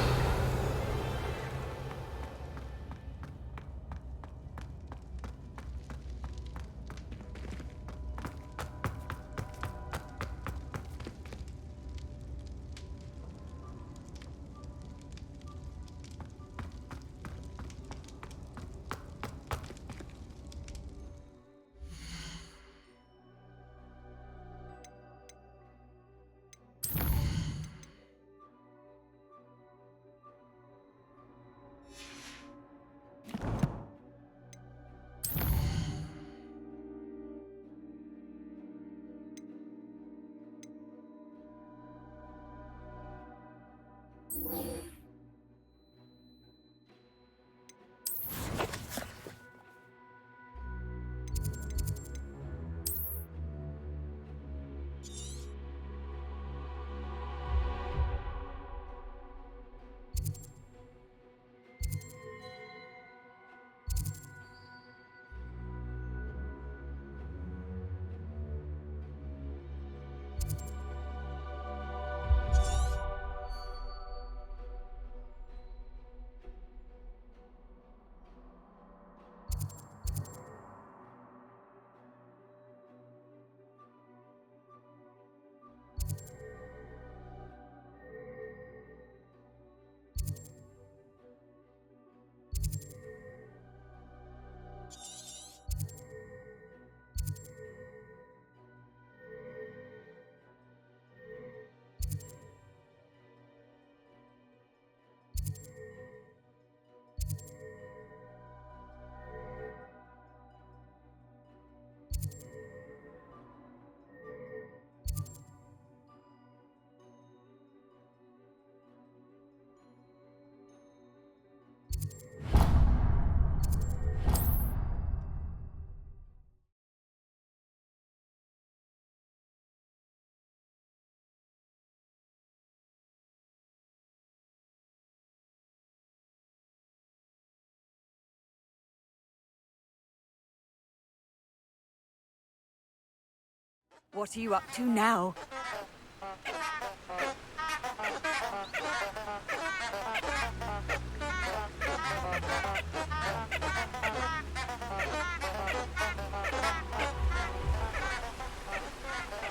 What are you up to now?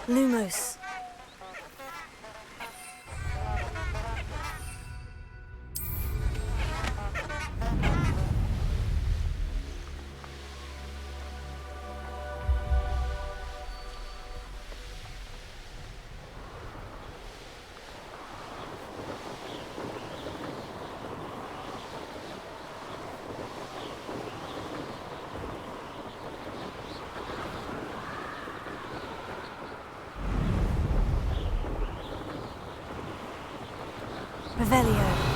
Lumos. Revelio.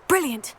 Brilliant!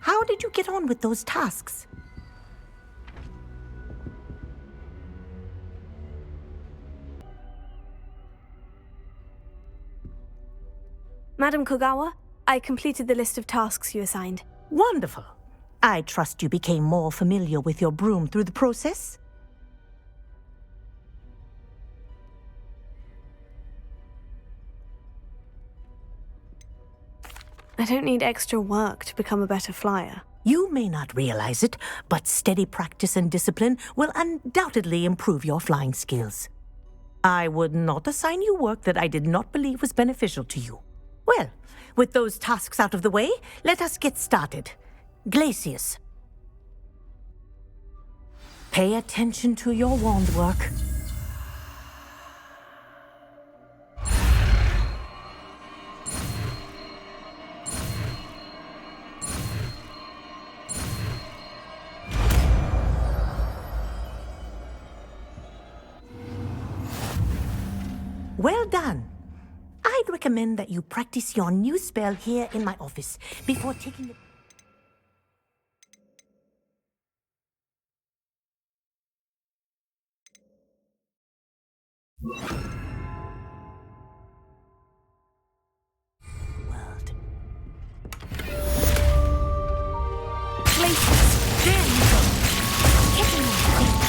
How did you get on with those tasks? Madam Kogawa, I completed the list of tasks you assigned. Wonderful. I trust you became more familiar with your broom through the process? I don't need extra work to become a better flyer. You may not realize it, but steady practice and discipline will undoubtedly improve your flying skills. I would not assign you work that I did not believe was beneficial to you. Well, with those tasks out of the way, let us get started. Glacius. Pay attention to your wand work. Well done. I'd recommend that you practice your new spell here in my office before taking it. World. Glacius! There you go! Hitting me!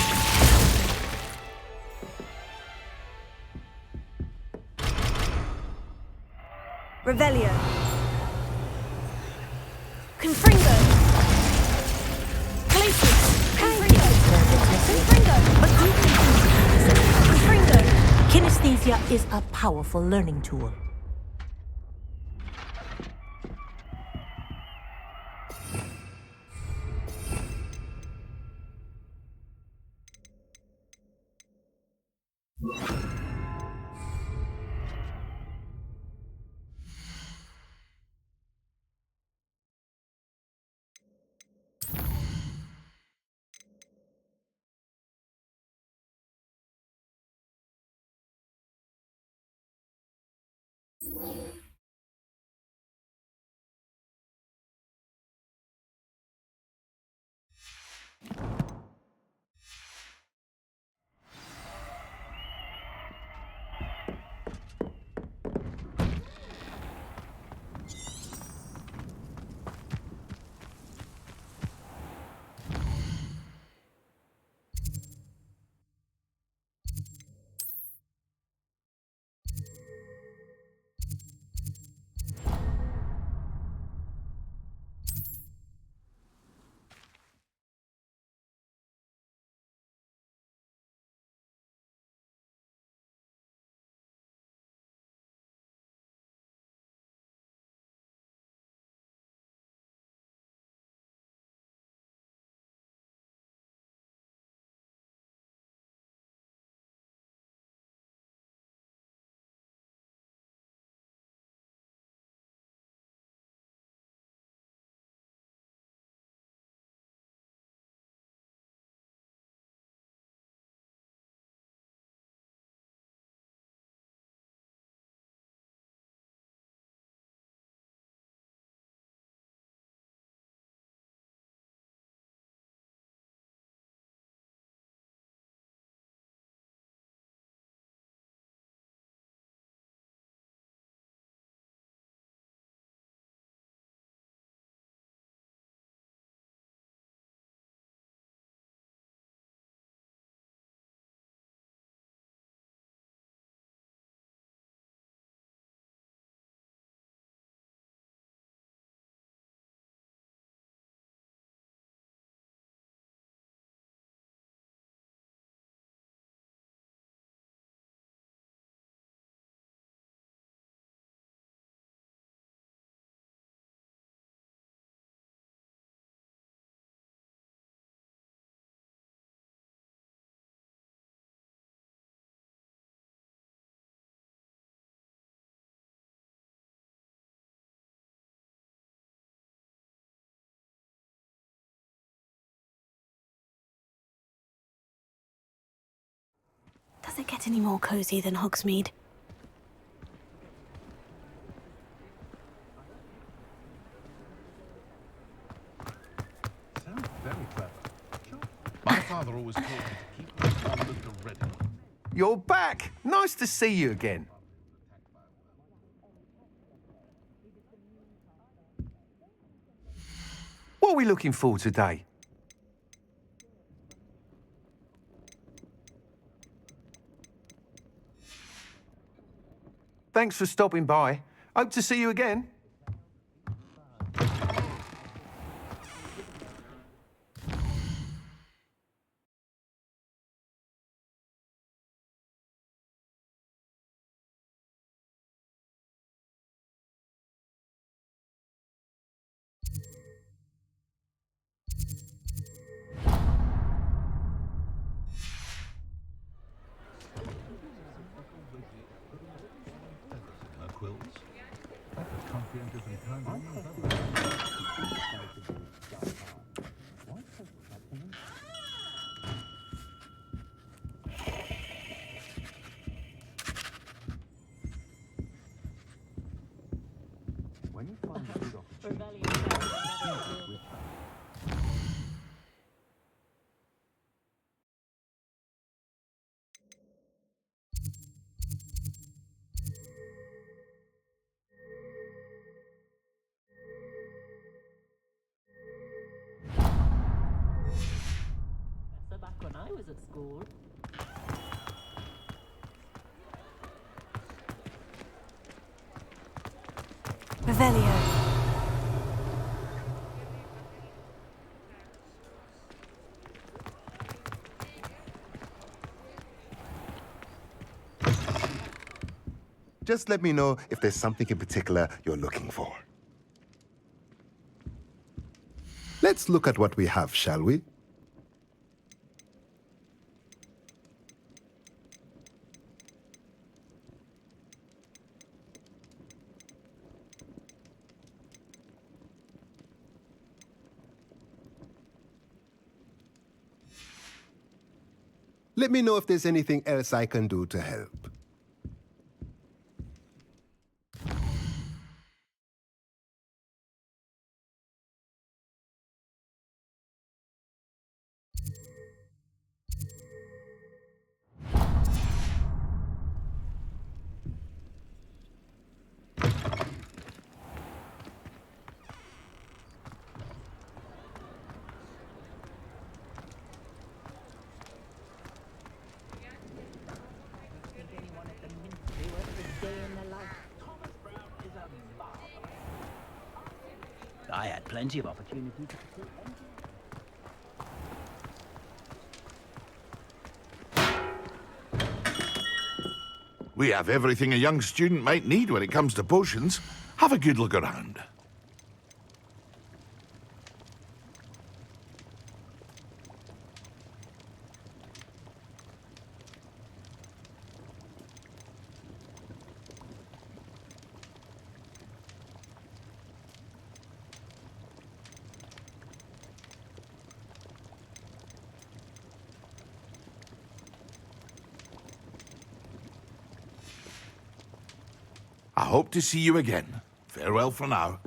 Revelio. Confringo. Glacius. Confringo. Confringo. Kinesthesia is a powerful learning tool. Does it get any more cozy than Hogsmeade? Sounds very clever. My father always told me to keep my father at the ready. You're back! Nice to see you again. What are we looking for today? Thanks for stopping by. Hope to see you again. Quills. Comprehensive and when you find a good opportunity, back when I was at school. Revelio. Just let me know if there's something in particular you're looking for. Let's look at what we have, shall we? Let me know if there's anything else I can do to help. I had plenty of opportunity to We have everything a young student might need when it comes to potions. Have a good look around. I hope to see you again. Farewell for now.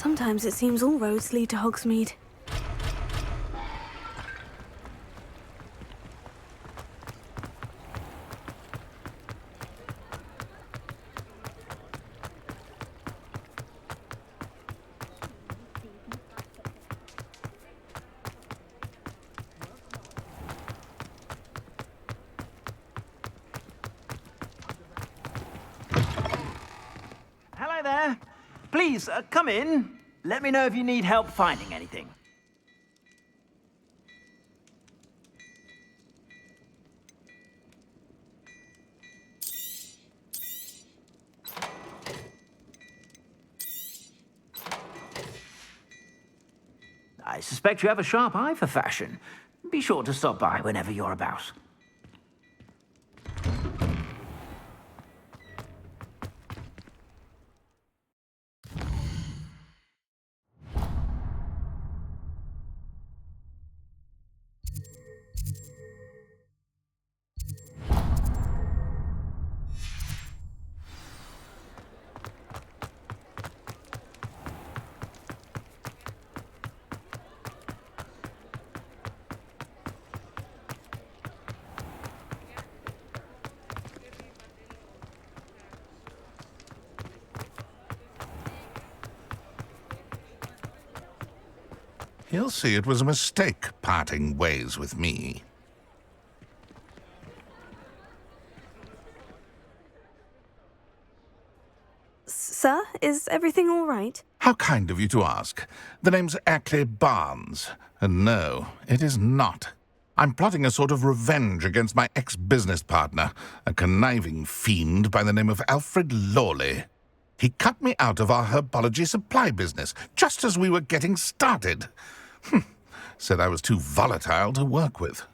Sometimes it seems all roads lead to Hogsmeade. Hello there. Please, come in. Let me know if you need help finding anything. I suspect you have a sharp eye for fashion. Be sure to stop by whenever you're about. He'll see it was a mistake parting ways with me. Sir, is everything all right? How kind of you to ask. The name's Ackley Barnes. And no, it is not. I'm plotting a sort of revenge against my ex-business partner, a conniving fiend by the name of Alfred Lawley. He cut me out of our herbology supply business just as we were getting started. Said I was too volatile to work with.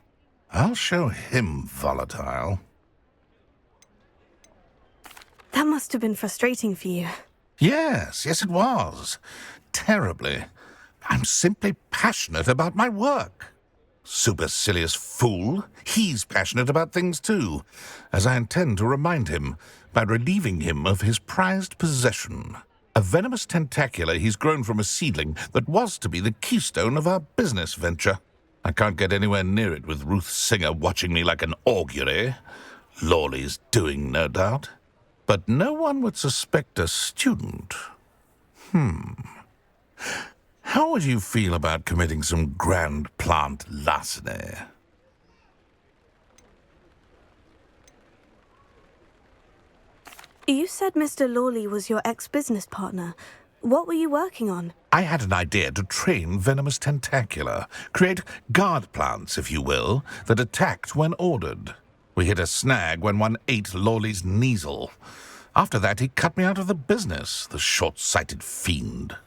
I'll show him volatile. That must have been frustrating for you. Yes, it was. Terribly. I'm simply passionate about my work. Supercilious fool. He's passionate about things too, as I intend to remind him by relieving him of his prized possession. A venomous tentacula he's grown from a seedling that was to be the keystone of our business venture. I can't get anywhere near it with Ruth Singer watching me like an augury. Lawley's doing, no doubt. But no one would suspect a student. How would you feel about committing some grand plant larceny? You said Mr. Lawley was your ex-business partner. What were you working on? I had an idea to train venomous tentacula, create guard plants, if you will, that attacked when ordered. We hit a snag when one ate Lawley's Kneasel. After that, he cut me out of the business, the short-sighted fiend.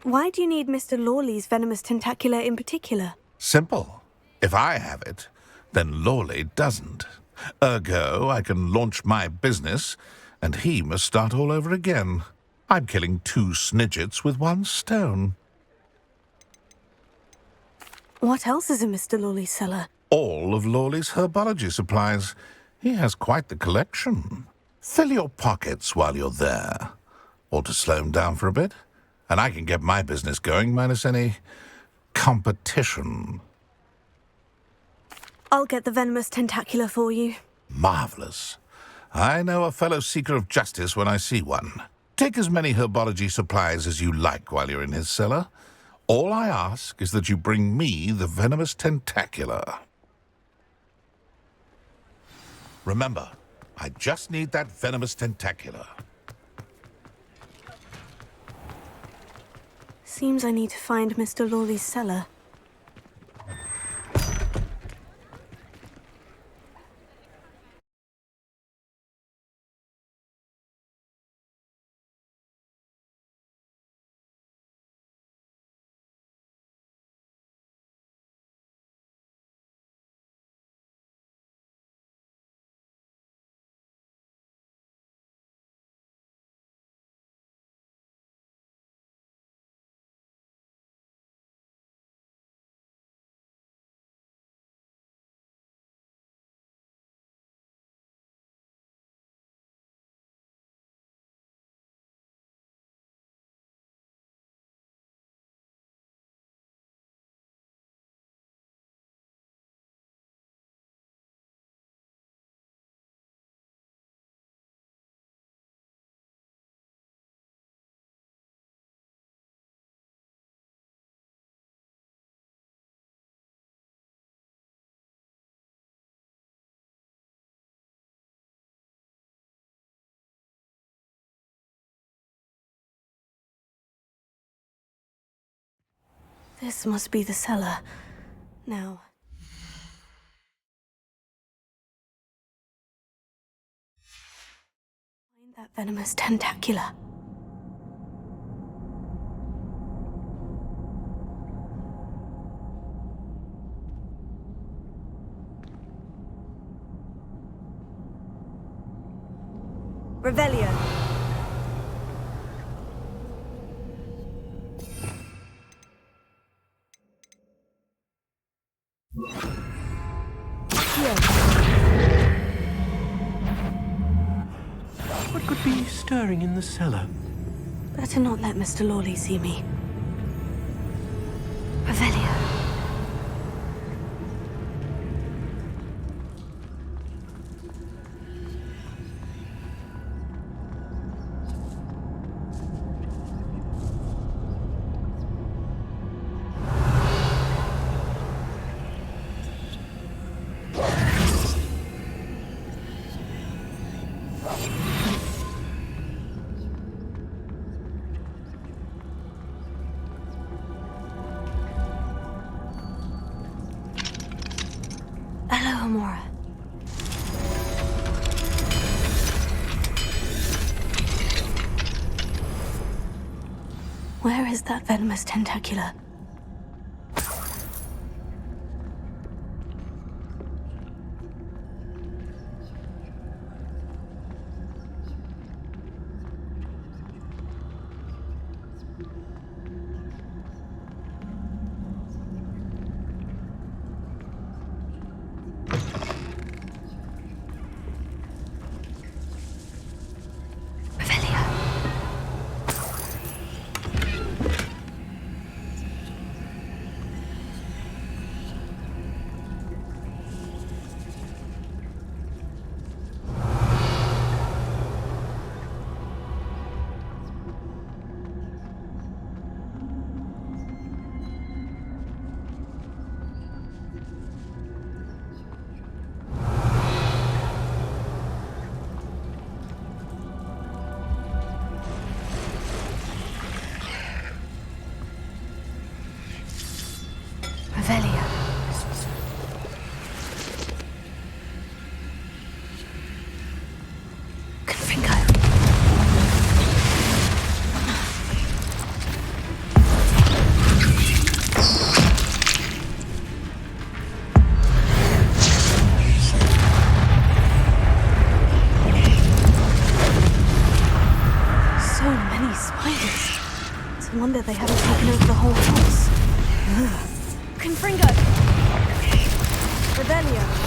Why do you need Mr. Lawley's venomous tentacula in particular? Simple. If I have it, then Lawley doesn't. Ergo, I can launch my business, and he must start all over again. I'm killing two snidgets with one stone. What else is in Mr. Lawley's cellar? All of Lawley's herbology supplies. He has quite the collection. Fill your pockets while you're there. Or to slow him down for a bit, and I can get my business going minus any competition. I'll get the venomous tentacula for you. Marvelous. I know a fellow seeker of justice when I see one. Take as many herbology supplies as you like while you're in his cellar. All I ask is that you bring me the venomous tentacula. Remember, I just need that venomous tentacula. Seems I need to find Mr. Lawley's cellar. This must be the cellar. Now... find that venomous tentacula. Revelio. What could be stirring in the cellar? Better not let Mr. Lawley see me. Revelio. Hello, Amora. Where is that venomous tentacula? Wonder they haven't taken over the whole house. Confringo! Revelio!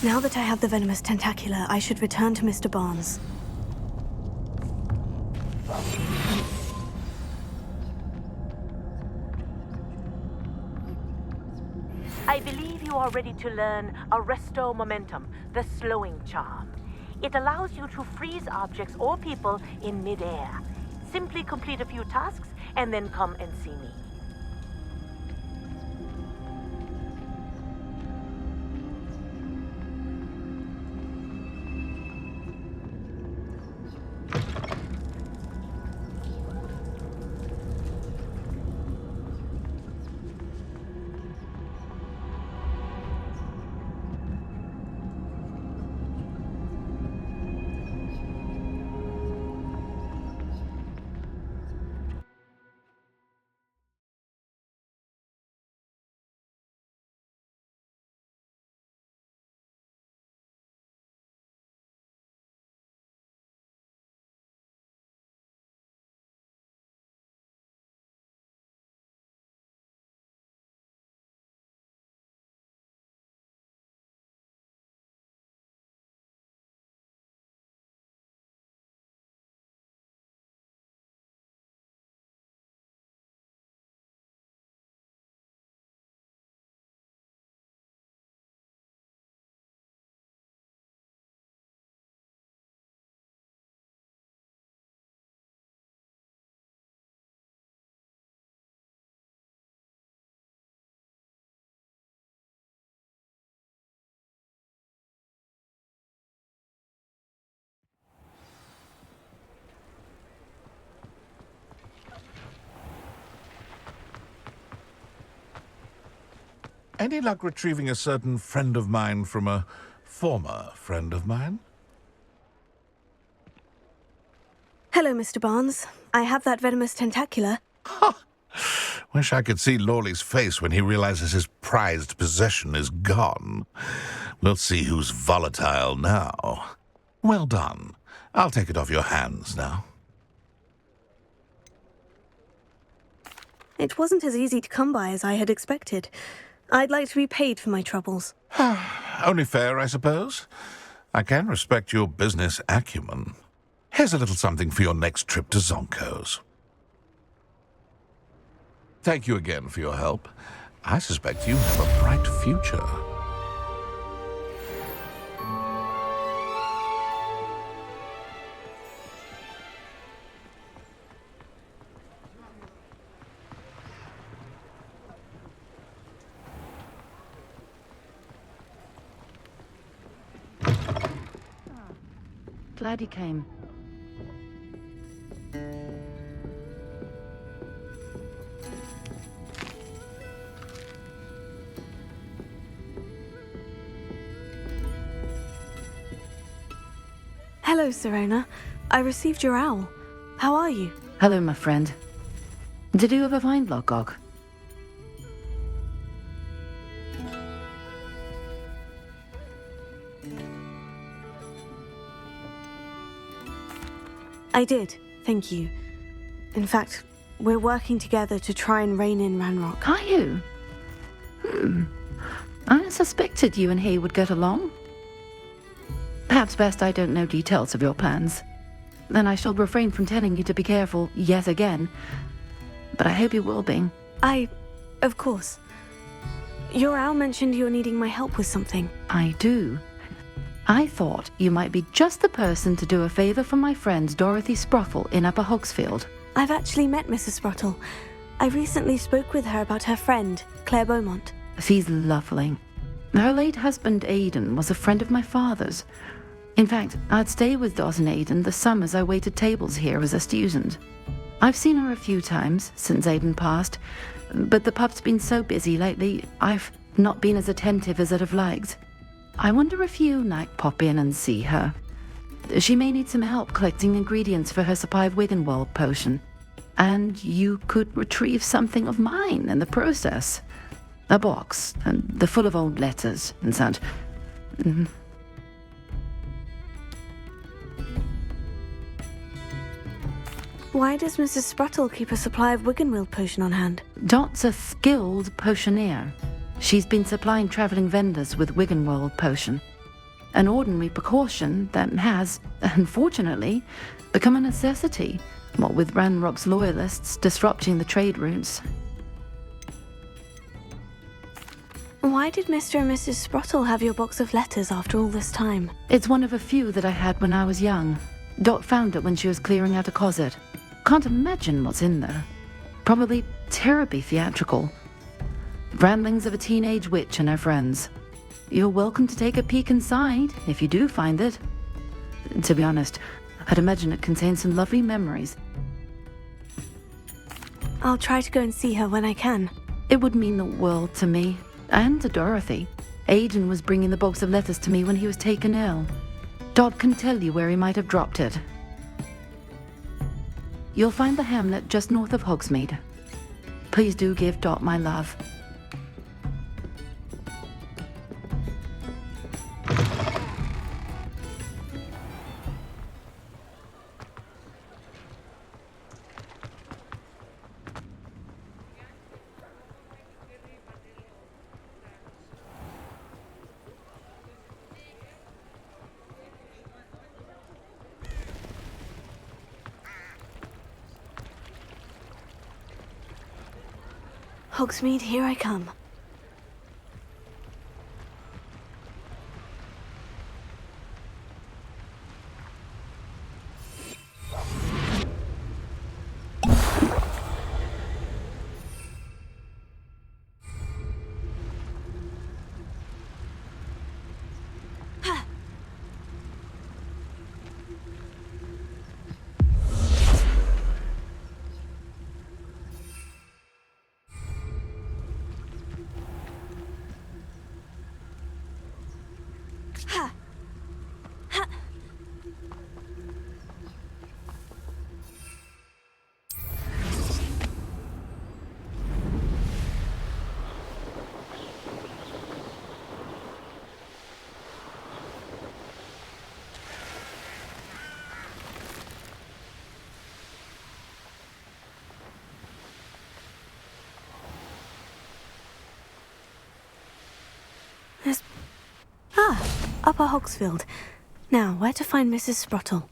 Now that I have the venomous tentacula, I should return to Mr. Barnes. I believe you are ready to learn Arresto Momentum, the slowing charm. It allows you to freeze objects or people in midair. Simply complete a few tasks and then come and see me. Any luck retrieving a certain friend of mine from a former friend of mine? Hello, Mr. Barnes. I have that venomous tentacula. Wish I could see Lawley's face when he realizes his prized possession is gone. We'll see who's volatile now. Well done. I'll take it off your hands now. It wasn't as easy to come by as I had expected. I'd like to be paid for my troubles. Only fair, I suppose. I can respect your business acumen. Here's a little something for your next trip to Zonko's. Thank you again for your help. I suspect you have a bright future. Glad you came. Hello, Serena. I received your owl. How are you? Hello, my friend. Did you ever find Logog? I did, thank you. In fact, we're working together to try and rein in Ranrock. Are you? I suspected you and he would get along. Perhaps best I don't know details of your plans. Then I shall refrain from telling you to be careful yet again. But I hope you will be. Of course. Your owl mentioned you're needing my help with something. I do. I thought you might be just the person to do a favor for my friend Dorothy Sproffle in Upper Hogsfield. I've actually met Mrs. Sprottle. I recently spoke with her about her friend, Claire Beaumont. She's lovely. Her late husband Aidan was a friend of my father's. In fact, I'd stay with Dawson Aidan the summers I waited tables here as a student. I've seen her a few times since Aidan passed, but the pub's been so busy lately, I've not been as attentive as I'd have liked. I wonder if you might pop in and see her. She may need some help collecting ingredients for her supply of Wiggenwald potion. And you could retrieve something of mine in the process. A box, and the full of old letters and such. Why does Mrs. Sprottle keep a supply of Wiggenweld potion on hand? Dot's a skilled potioneer. She's been supplying traveling vendors with Wiggenwald potion. An ordinary precaution that has, unfortunately, become a necessity, what with Ranrock's loyalists disrupting the trade routes. Why did Mr. and Mrs. Sprottle have your box of letters after all this time? It's one of a few that I had when I was young. Dot found it when she was clearing out a closet. Can't imagine what's in there. Probably terribly theatrical. Ramblings of a teenage witch and her friends. You're welcome to take a peek inside, if you do find it. To be honest, I'd imagine it contains some lovely memories. I'll try to go and see her when I can. It would mean the world to me, and to Dorothy. Aiden was bringing the box of letters to me when he was taken ill. Dot can tell you where he might have dropped it. You'll find the hamlet just north of Hogsmeade. Please do give Dot my love. Hogsmeade, here I come. Upper Hogsfield. Now, where to find Mrs. Sprottle?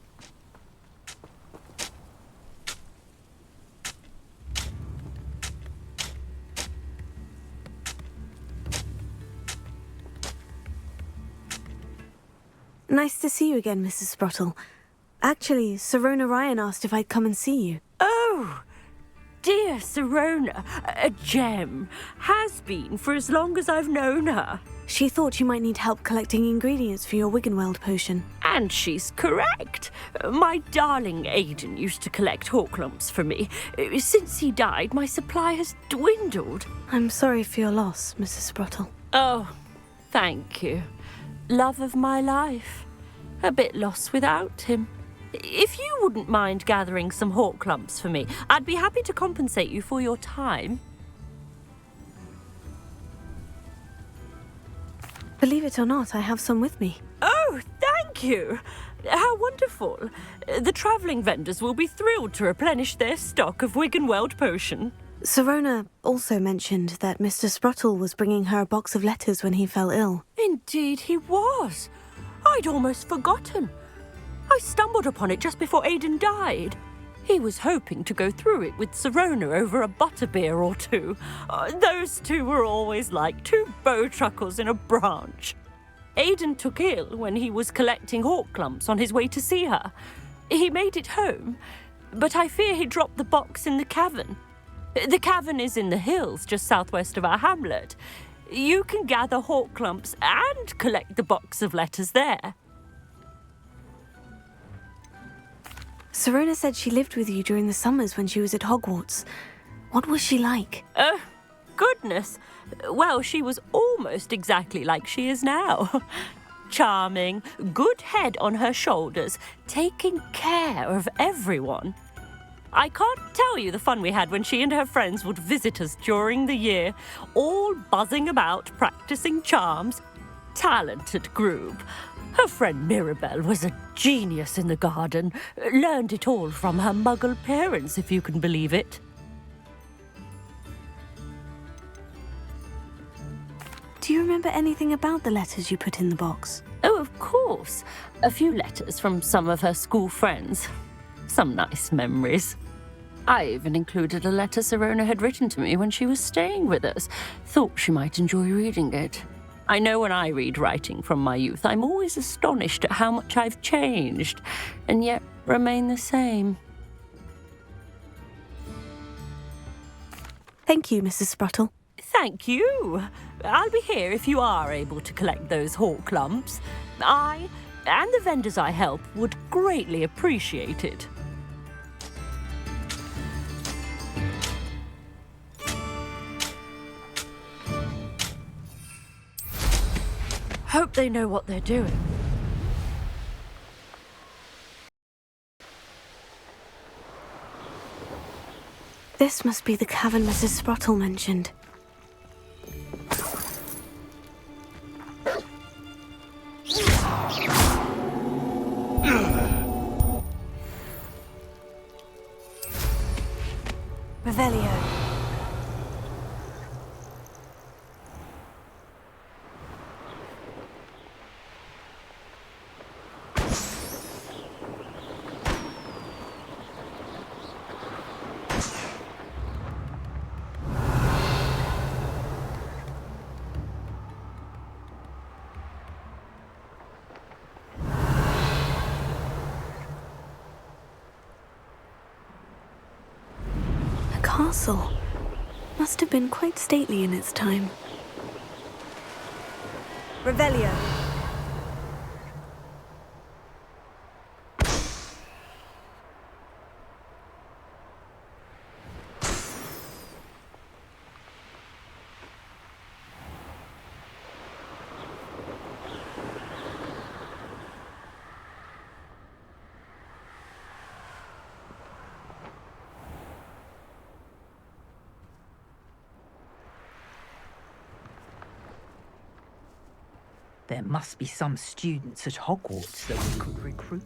Nice to see you again, Mrs. Sprottle. Actually, Sirona Ryan asked if I'd come and see you. Oh, dear Sirona, a gem. Has been for as long as I've known her. She thought you might need help collecting ingredients for your Wiggenweld potion. And she's correct. My darling Aiden used to collect Horklumps for me. Since he died, my supply has dwindled. I'm sorry for your loss, Mrs. Sprottle. Oh, thank you. Love of my life. A bit lost without him. If you wouldn't mind gathering some Horklumps for me, I'd be happy to compensate you for your time. Believe it or not, I have some with me. Oh, thank you! How wonderful. The travelling vendors will be thrilled to replenish their stock of Wiggenweld potion. Sirona also mentioned that Mr. Sprottle was bringing her a box of letters when he fell ill. Indeed he was. I'd almost forgotten. I stumbled upon it just before Aiden died. He was hoping to go through it with Sirona over a butterbeer or two. Those two were always like two bowtruckles in a branch. Aiden took ill when he was collecting Horklumps on his way to see her. He made it home, but I fear he dropped the box in the cavern. The cavern is in the hills just southwest of our hamlet. You can gather Horklumps and collect the box of letters there. Sirona said she lived with you during the summers when she was at Hogwarts. What was she like? Oh, goodness. Well, she was almost exactly like she is now. Charming, good head on her shoulders, taking care of everyone. I can't tell you the fun we had when she and her friends would visit us during the year, all buzzing about, practicing charms. Talented group. Her friend Mirabelle was a genius in the garden. Learned it all from her muggle parents, if you can believe it. Do you remember anything about the letters you put in the box? Oh, of course. A few letters from some of her school friends. Some nice memories. I even included a letter Sirona had written to me when she was staying with us. Thought she might enjoy reading it. I know when I read writing from my youth, I'm always astonished at how much I've changed, and yet remain the same. Thank you, Mrs. Spruttle. Thank you. I'll be here if you are able to collect those hawk lumps. I, and the vendors I help, would greatly appreciate it. Hope they know what they're doing. This must be the cavern Mrs. Spruttle mentioned. Revelio. Castle. Must have been quite stately in its time. Revelio. There must be some students at Hogwarts that we could recruit.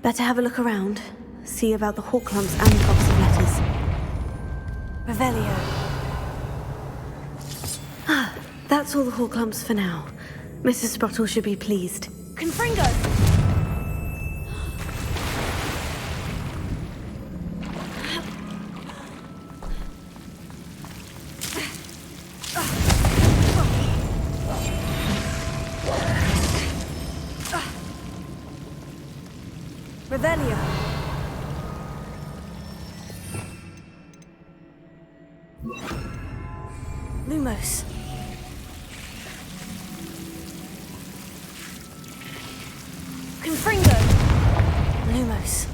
Better have a look around. See about the hawk lumps and the box of letters. Revelio. Ah, that's all the hawk lumps for now. Mrs. Spruttle should be pleased. Confringo! Revelio. Lumos. Confringo. Lumos.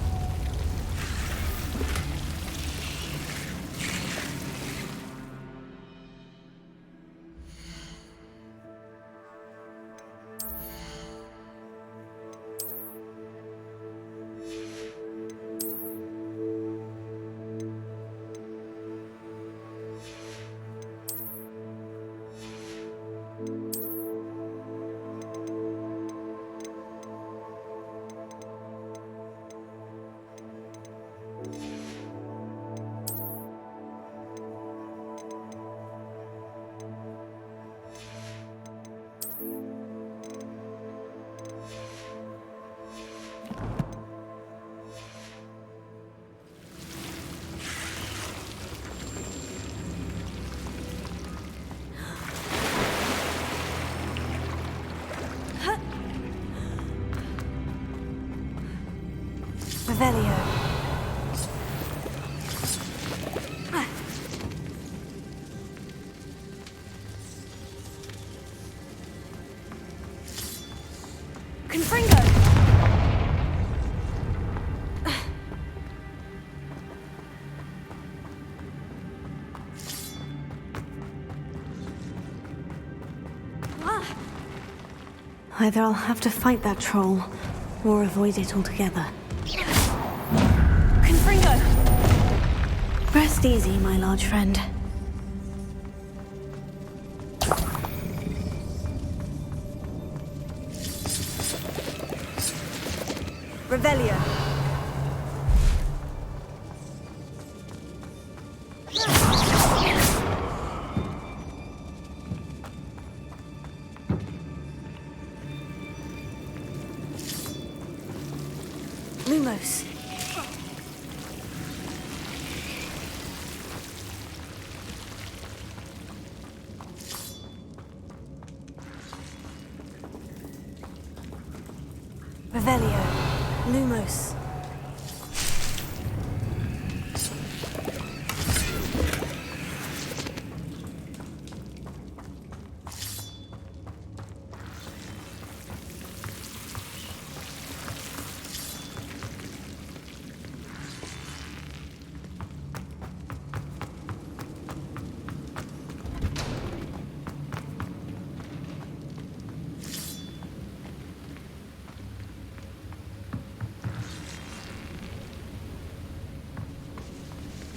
Revelio. Confringo! Either I'll have to fight that troll, or avoid it altogether. Confringo! Rest easy, my large friend. Revelio. Lumos. Revelio. Lumos.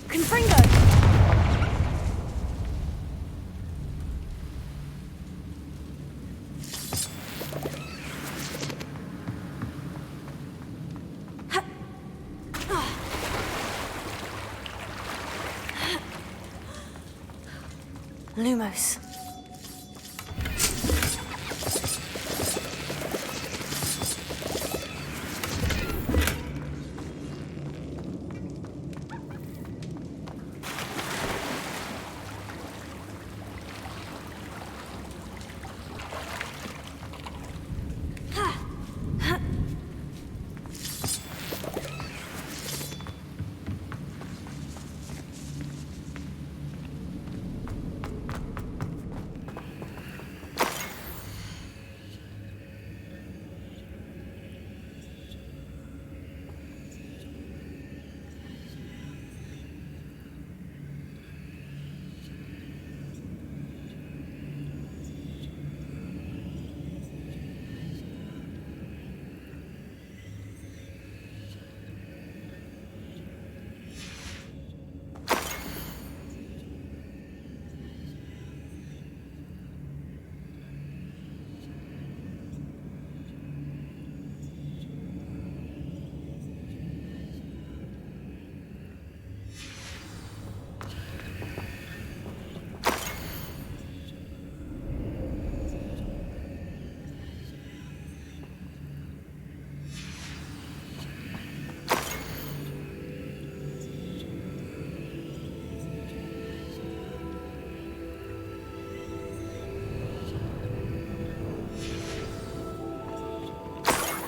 Confringo! Lumos.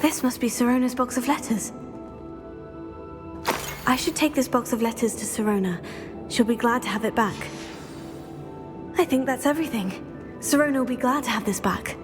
This must be Sirona's box of letters. I should take this box of letters to Sirona. She'll be glad to have it back. I think that's everything. Sirona will be glad to have this back.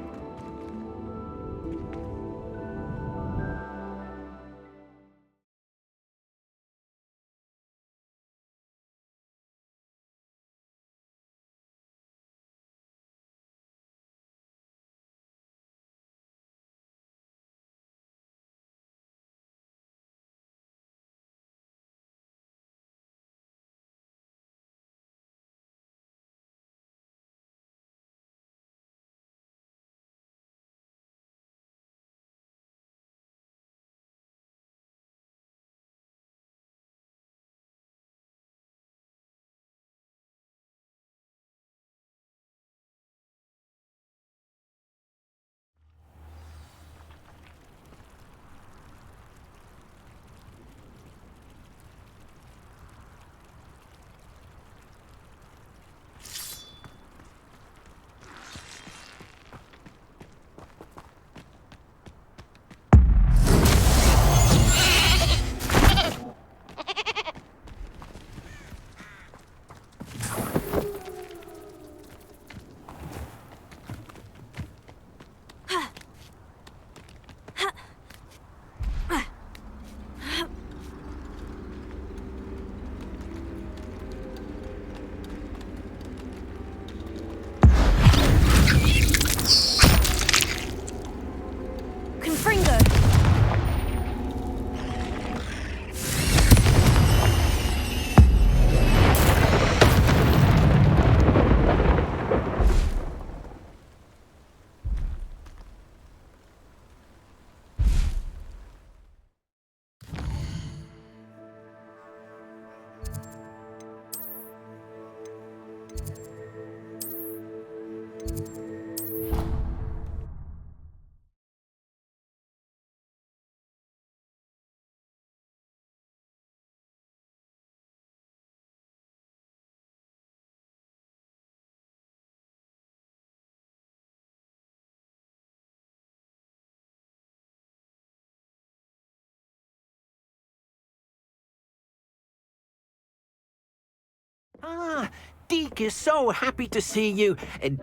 Ah, Deke is so happy to see you.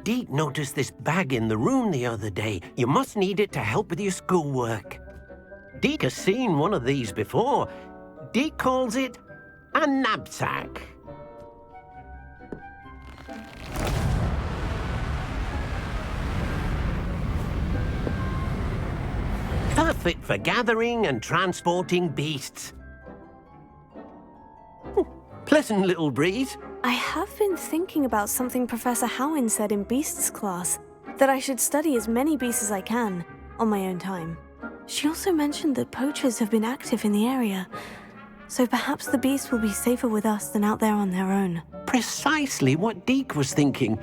Deke noticed this bag in the room the other day. You must need it to help with your schoolwork. Deke has seen one of these before. Deke calls it a knapsack. Perfect for gathering and transporting beasts. Pleasant little breeze. I have been thinking about something Professor Howin said in Beasts class, that I should study as many beasts as I can, on my own time. She also mentioned that poachers have been active in the area, so perhaps the beasts will be safer with us than out there on their own. Precisely what Deke was thinking.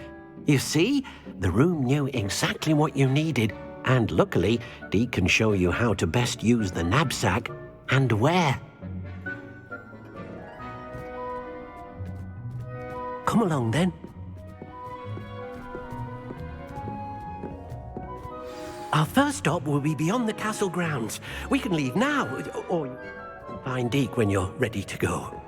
You see, the room knew exactly what you needed, and luckily, Deke can show you how to best use the knapsack and where. Come along then. Our first stop will be beyond the castle grounds. We can leave now, or find Deke when you're ready to go.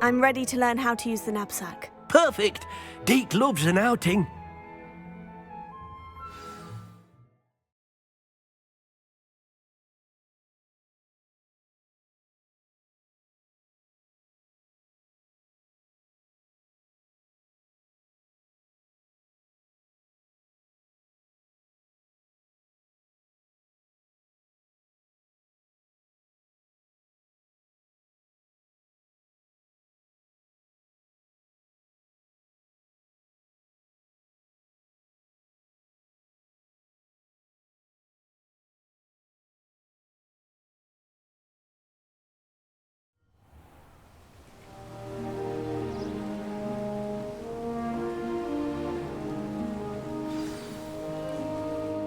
I'm ready to learn how to use the knapsack. Perfect. Deke loves an outing.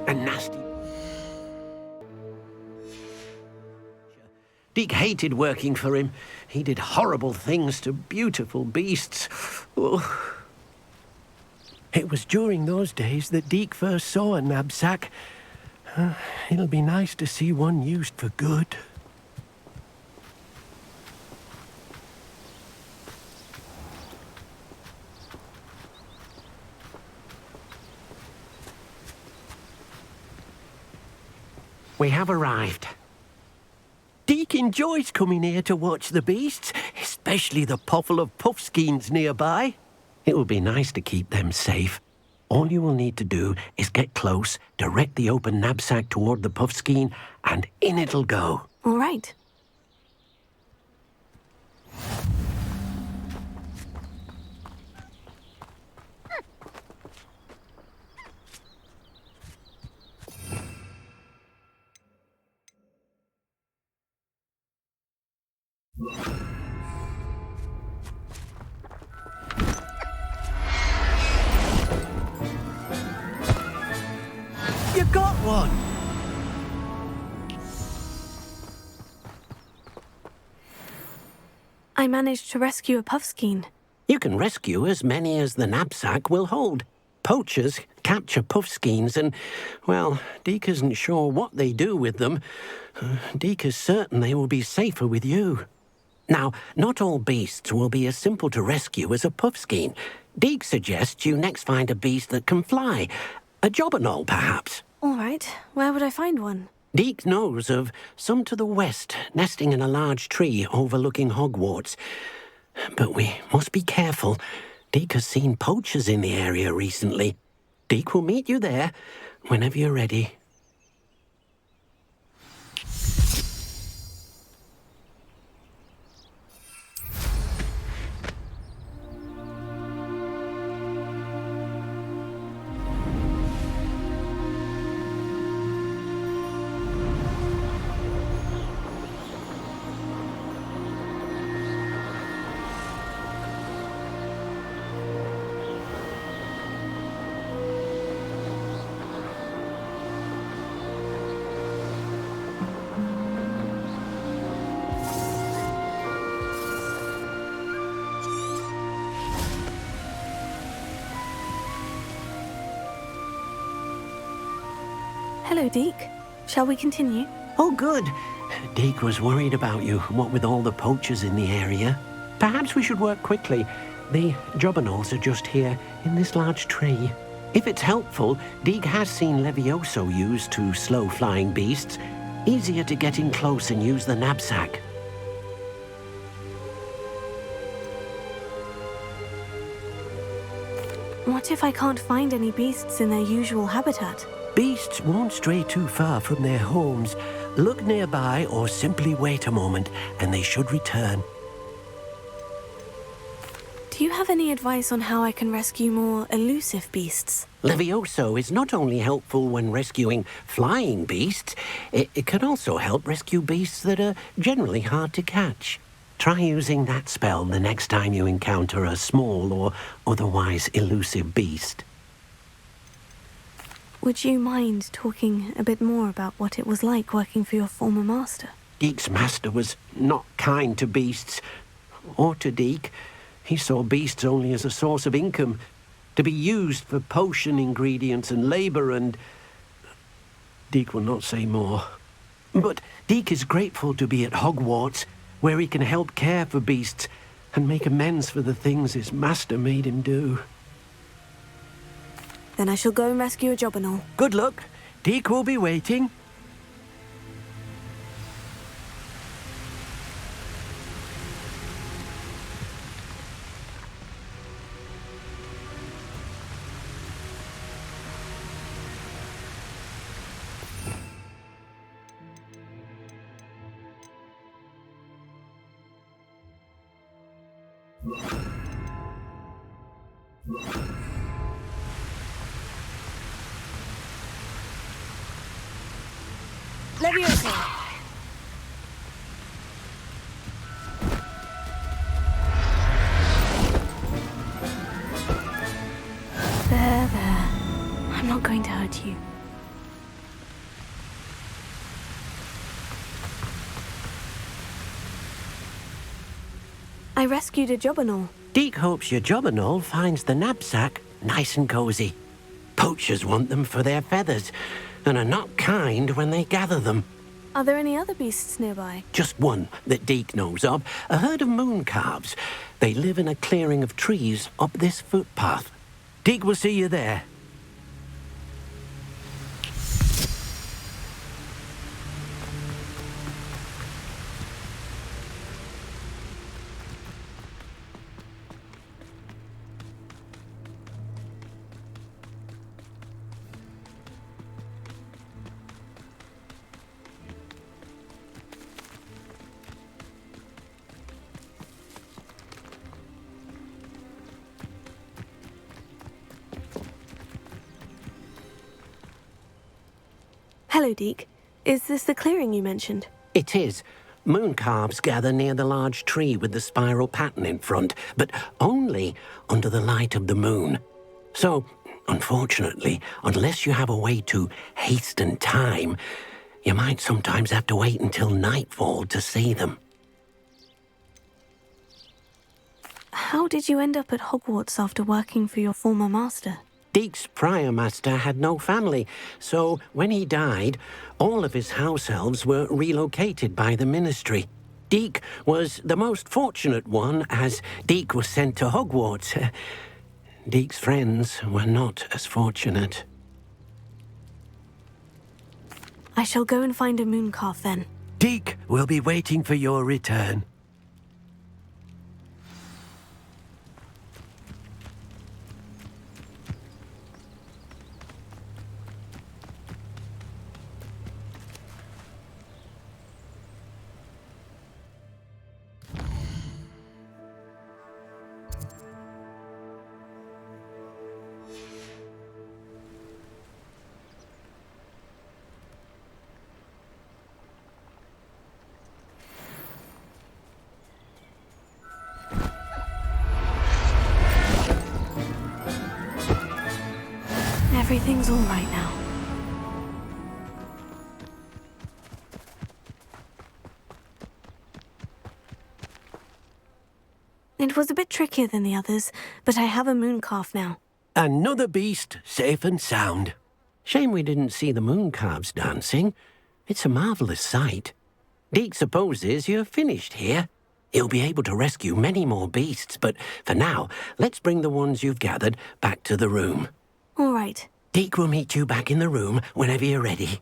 A nasty... Deke hated working for him. He did horrible things to beautiful beasts. Oh. It was during those days that Deke first saw a knapsack. It'll be nice to see one used for good. We have arrived. Deke enjoys coming here to watch the beasts, especially the potful of puffskeins nearby. It will be nice to keep them safe. All you will need to do is get close, direct the open knapsack toward the puffskein, and in it'll go. All right. You got one! I managed to rescue a puffskein. You can rescue as many as the knapsack will hold. Poachers capture puffskeins and, well, Deke isn't sure what they do with them. Deke is certain they will be safer with you. Now, not all beasts will be as simple to rescue as a puffskein. Deke suggests you next find a beast that can fly. A jobberknoll, perhaps. All right. Where would I find one? Deke knows of some to the west, nesting in a large tree overlooking Hogwarts. But we must be careful. Deke has seen poachers in the area recently. Deke will meet you there whenever you're ready. Hello, Deke. Shall we continue? Oh, good. Deke was worried about you, what with all the poachers in the area. Perhaps we should work quickly. The jobberknolls are just here, in this large tree. If it's helpful, Deke has seen Levioso used to slow flying beasts. Easier to get in close and use the knapsack. What if I can't find any beasts in their usual habitat? Beasts won't stray too far from their homes. Look nearby or simply wait a moment, and they should return. Do you have any advice on how I can rescue more elusive beasts? Levioso is not only helpful when rescuing flying beasts, it can also help rescue beasts that are generally hard to catch. Try using that spell the next time you encounter a small or otherwise elusive beast. Would you mind talking a bit more about what it was like working for your former master? Deke's master was not kind to beasts, or to Deke. He saw beasts only as a source of income, to be used for potion ingredients and labour, and... Deke will not say more. But Deke is grateful to be at Hogwarts, where he can help care for beasts and make amends for the things his master made him do. Then I shall go and rescue a jobberknoll. Good luck. Deke will be waiting. Leviosa! There. I'm not going to hurt you. I rescued a jobberknoll. Deke hopes your jobberknoll finds the knapsack nice and cozy. Poachers want them for their feathers, and are not kind when they gather them. Are there any other beasts nearby? Just one that Deke knows of, a herd of moon calves. They live in a clearing of trees up this footpath. Deke will see you there. Hello, Deke. Is this the clearing you mentioned? It is. Moon calves gather near the large tree with the spiral pattern in front, but only under the light of the moon. So, unfortunately, unless you have a way to hasten time, you might sometimes have to wait until nightfall to see them. How did you end up at Hogwarts after working for your former master? Deke's prior master had no family, so when he died, all of his house elves were relocated by the ministry. Deke was the most fortunate one, as Deke was sent to Hogwarts. Deke's friends were not as fortunate. I shall go and find a mooncalf then. Deke will be waiting for your return. Everything's all right now. It was a bit trickier than the others, but I have a mooncalf now. Another beast safe and sound. Shame we didn't see the moon calves dancing. It's a marvellous sight. Deke supposes you're finished here. He'll be able to rescue many more beasts, but for now, let's bring the ones you've gathered back to the room. All right. Deke will meet you back in the room whenever you're ready.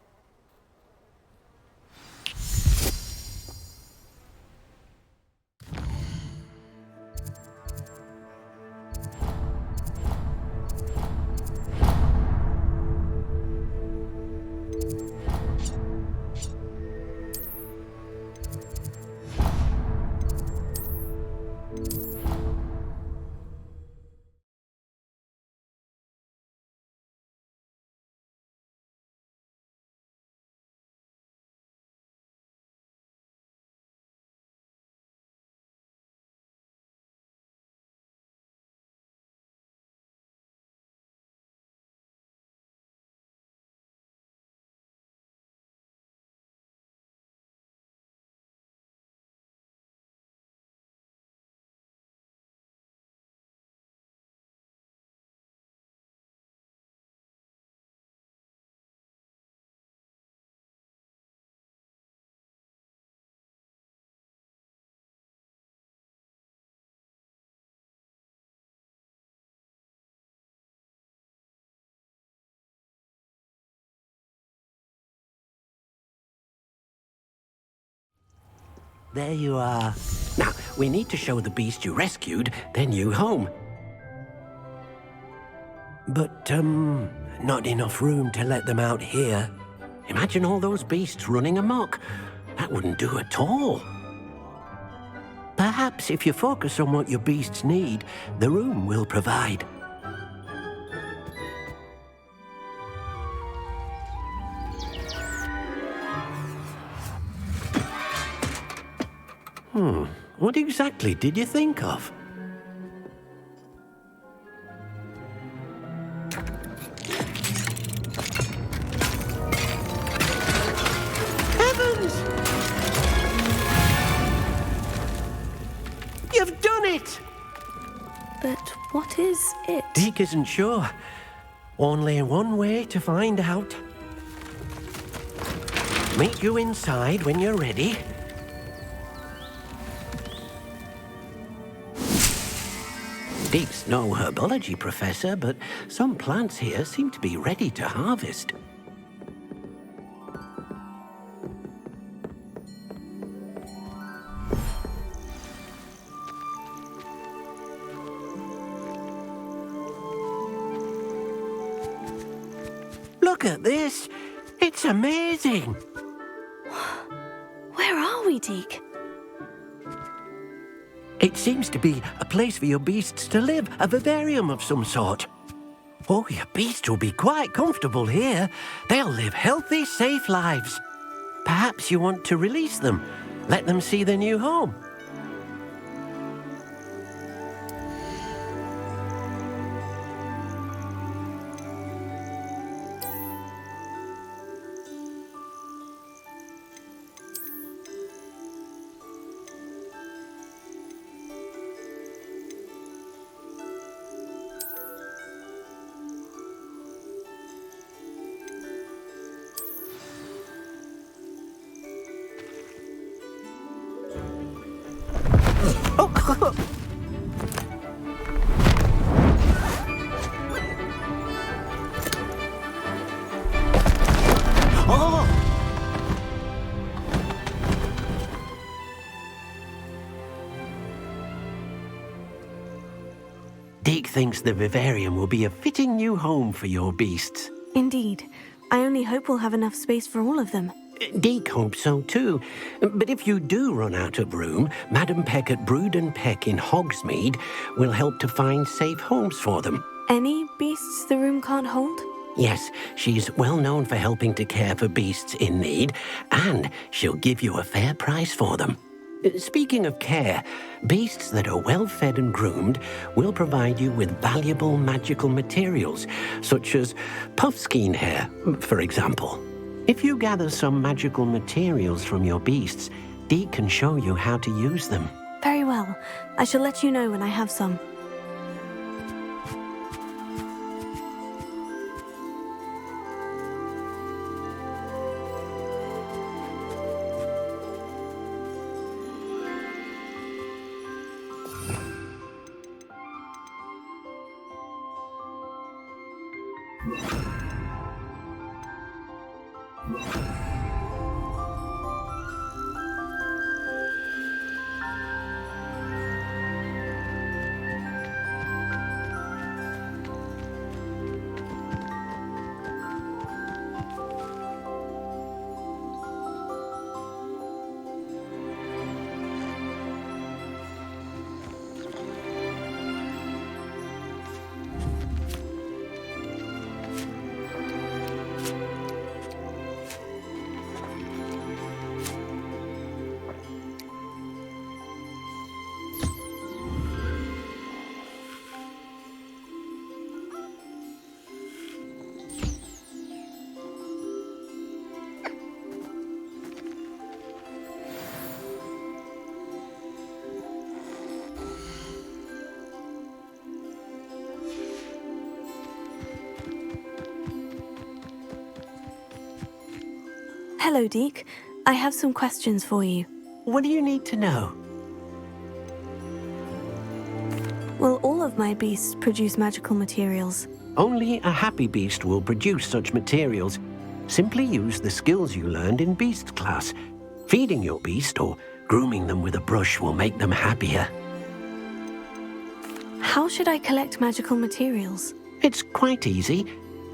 There you are. Now, we need to show the beast you rescued their new home. But, not enough room to let them out here. Imagine all those beasts running amok. That wouldn't do at all. Perhaps if you focus on what your beasts need, the room will provide. What exactly did you think of? Heavens! You've done but what is it? Deke isn't sure. Only one way to find out. Meet you inside when you're ready. Deke's no herbology professor, but some plants here seem to be ready to harvest. Look at this! It's amazing! Where are we, Deke? It seems to be a place for your beasts to live, a vivarium of some sort. Oh, your beasts will be quite comfortable here. They'll live healthy, safe lives. Perhaps you want to release them, let them see their new home. Deke thinks the vivarium will be a fitting new home for your beasts. Indeed. I only hope we'll have enough space for all of them. Deke hopes so too. But if you do run out of room, Madam Peck at Brood and Peck in Hogsmeade will help to find safe homes for them. Any beasts the room can't hold? Yes, she's well known for helping to care for beasts in need, and she'll give you a fair price for them. Speaking of care, beasts that are well fed and groomed will provide you with valuable magical materials, such as puffskein hair, for example. If you gather some magical materials from your beasts, Deke can show you how to use them. Very well. I shall let you know when I have some. Hello, Deke. I have some questions for you. What do you need to know? Will all of my beasts produce magical materials? Only a happy beast will produce such materials. Simply use the skills you learned in Beast class. Feeding your beast or grooming them with a brush will make them happier. How should I collect magical materials? It's quite easy.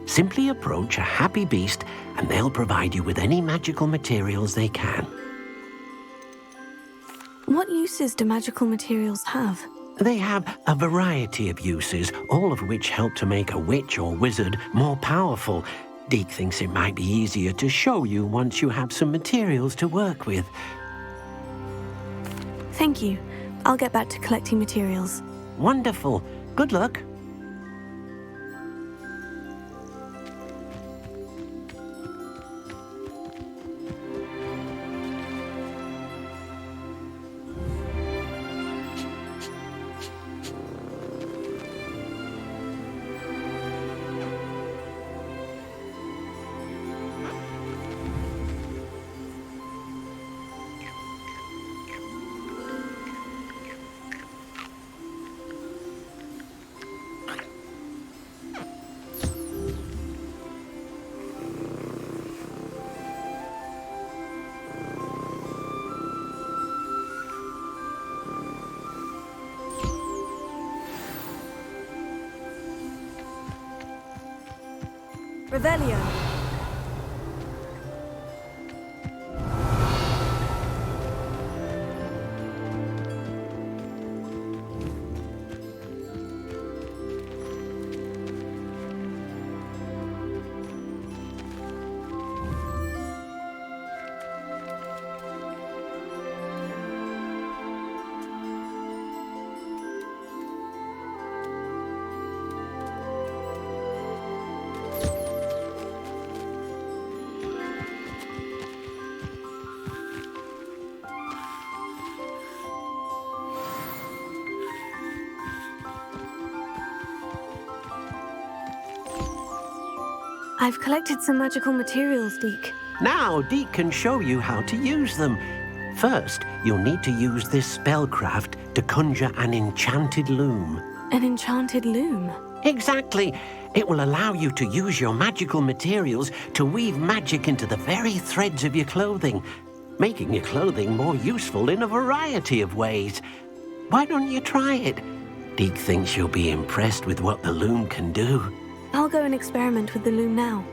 Simply approach a happy beast and they'll provide you with any magical materials they can. What uses do magical materials have? They have a variety of uses, all of which help to make a witch or wizard more powerful. Deke thinks it might be easier to show you once you have some materials to work with. Thank you. I'll get back to collecting materials. Wonderful. Good luck. Revelio. I've collected some magical materials, Deke. Now, Deke can show you how to use them. First, you'll need to use this spellcraft to conjure an enchanted loom. An enchanted loom? Exactly. It will allow you to use your magical materials to weave magic into the very threads of your clothing, making your clothing more useful in a variety of ways. Why don't you try it? Deke thinks you'll be impressed with what the loom can do. I'll go and experiment with the loom now.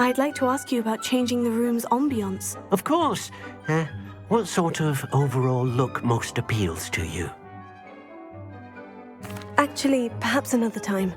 I'd like to ask you about changing the room's ambiance. Of course. What sort of overall look most appeals to you? Actually, perhaps another time.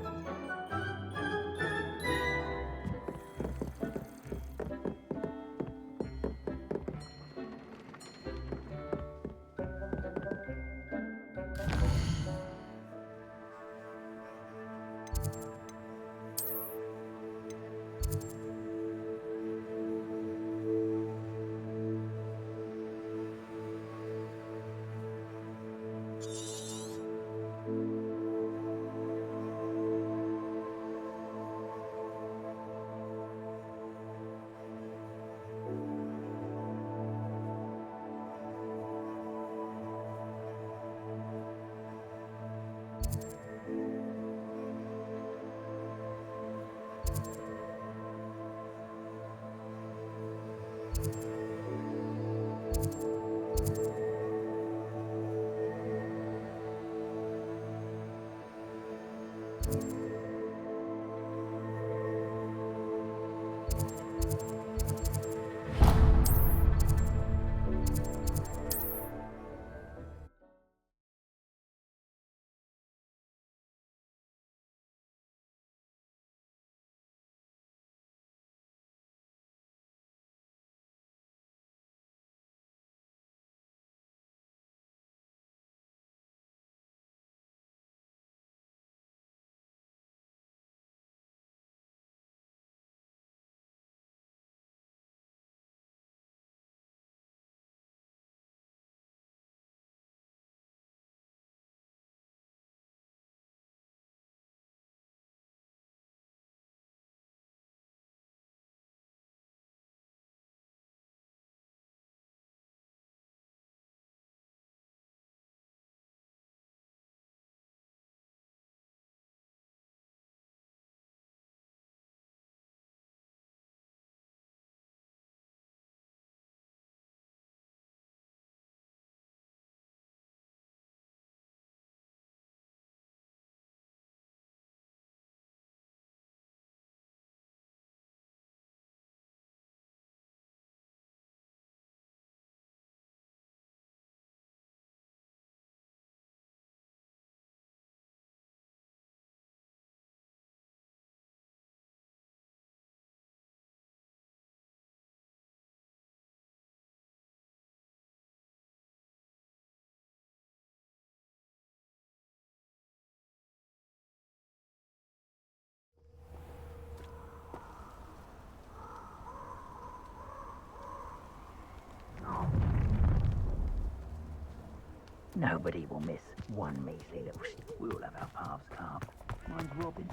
Nobody will miss one measly little we all have our paths carved. Mine's Robin.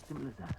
Simple as that.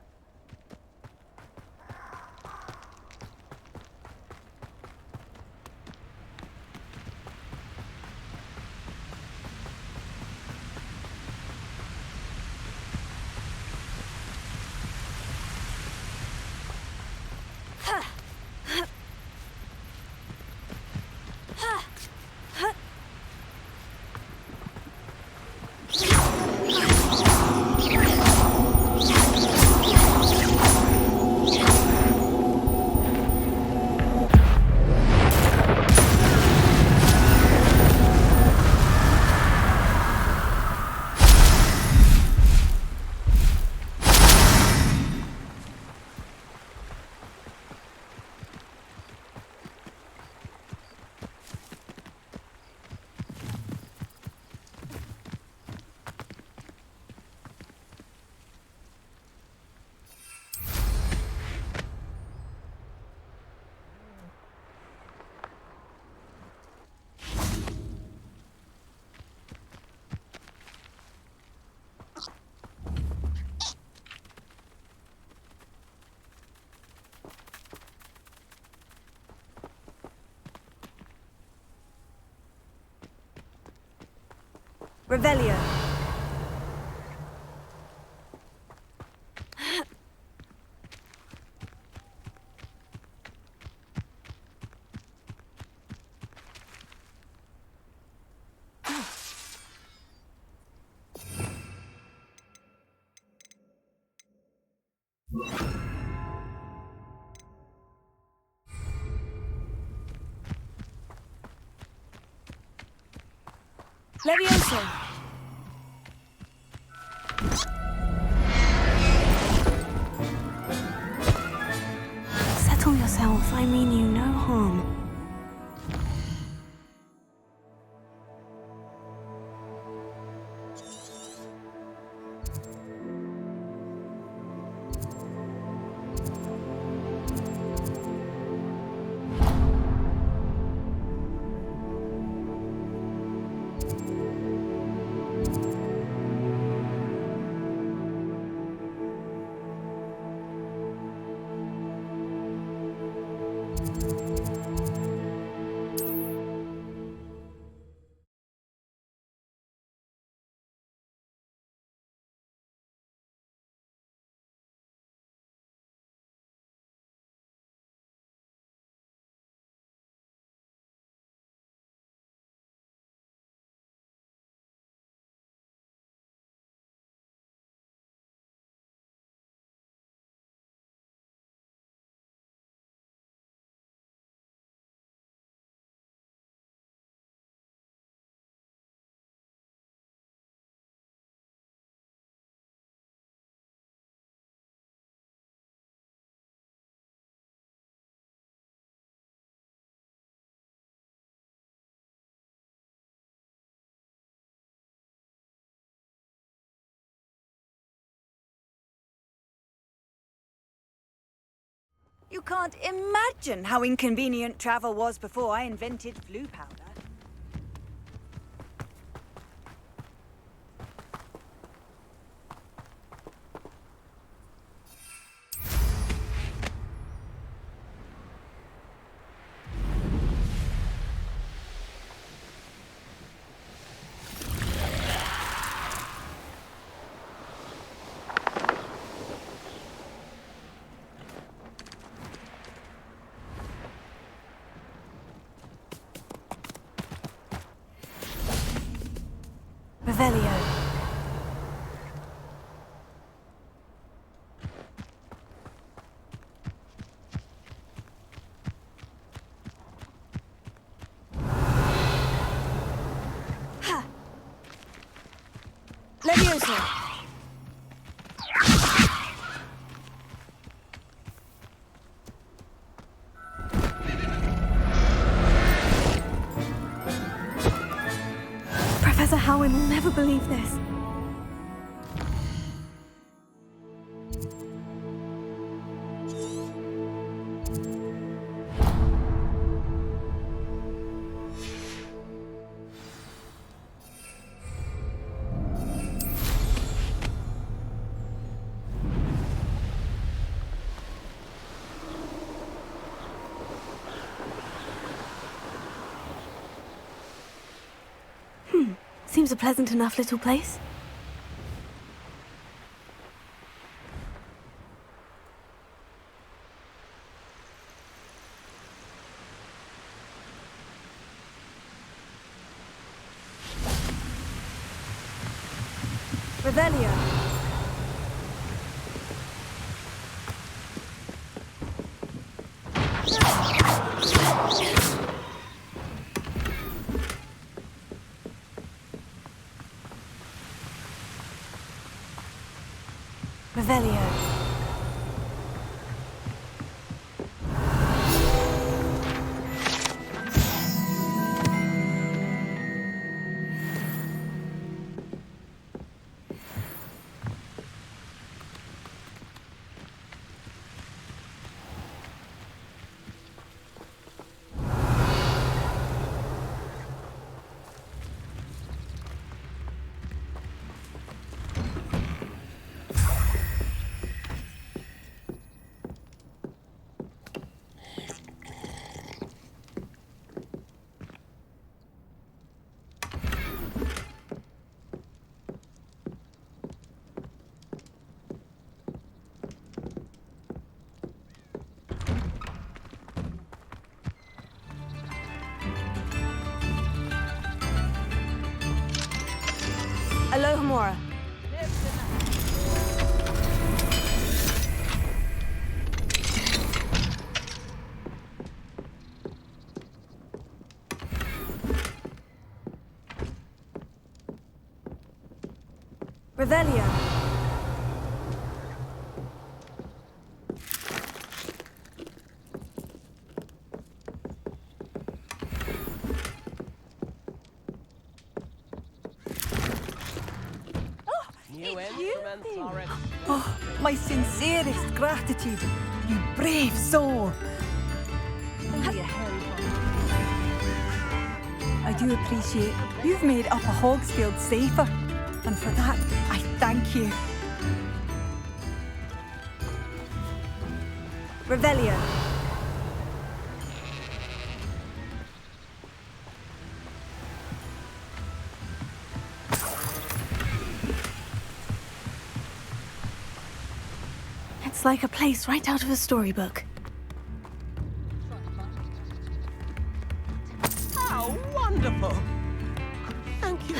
Revelio. Levioso! Settle yourself. I mean you no harm. You can't imagine how inconvenient travel was before I invented flu powder. Revelio. Ha! Levioso! Professor Howin will never believe this. Seems a pleasant enough little place. Revelio! Revelio. Alohomora. Revelio. Oh, my sincerest gratitude, you brave soul. I do appreciate you've made Upper Hogsfield safer, and for that, I thank you. Revelio. It's like a place right out of a storybook. How wonderful! Thank you.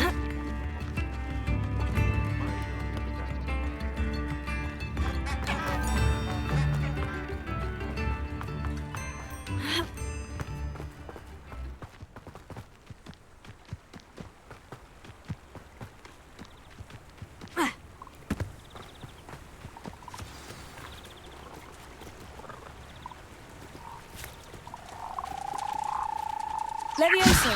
Levioso.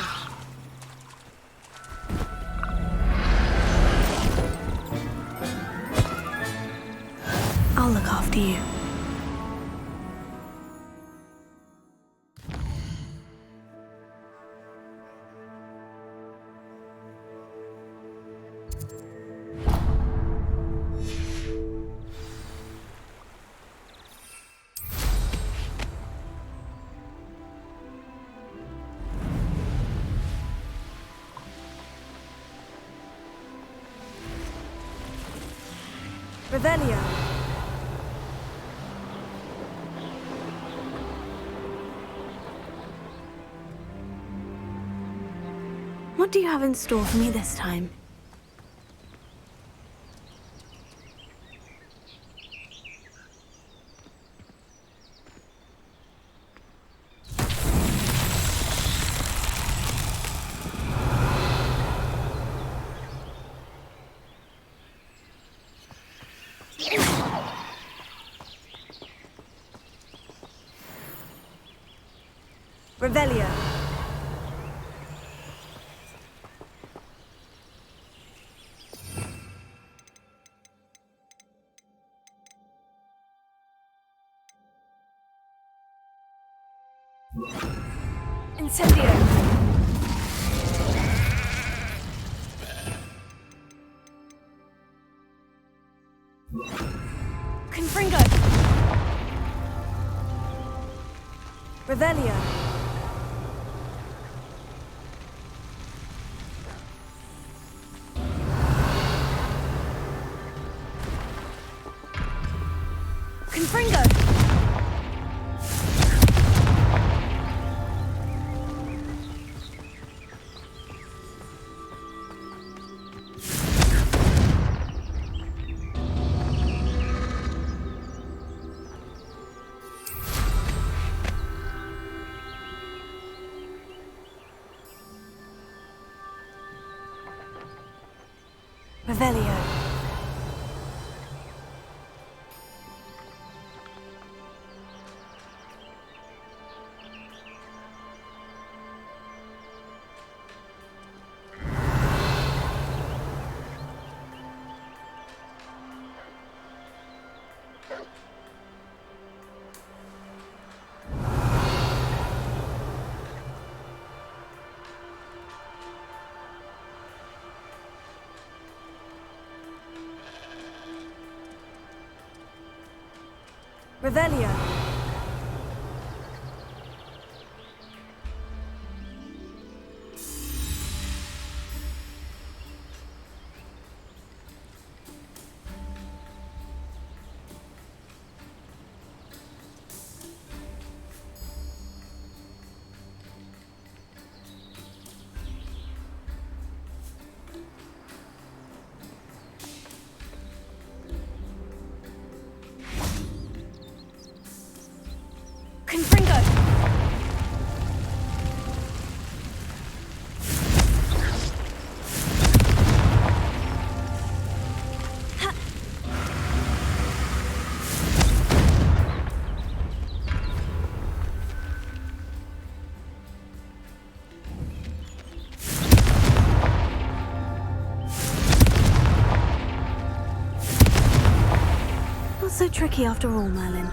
I'll look after you. Revelio. What do you have in store for me this time? Revelio. Incendio. Confringo. Revelio. Confringo. Revelio. Revelio. so tricky after all, Merlin?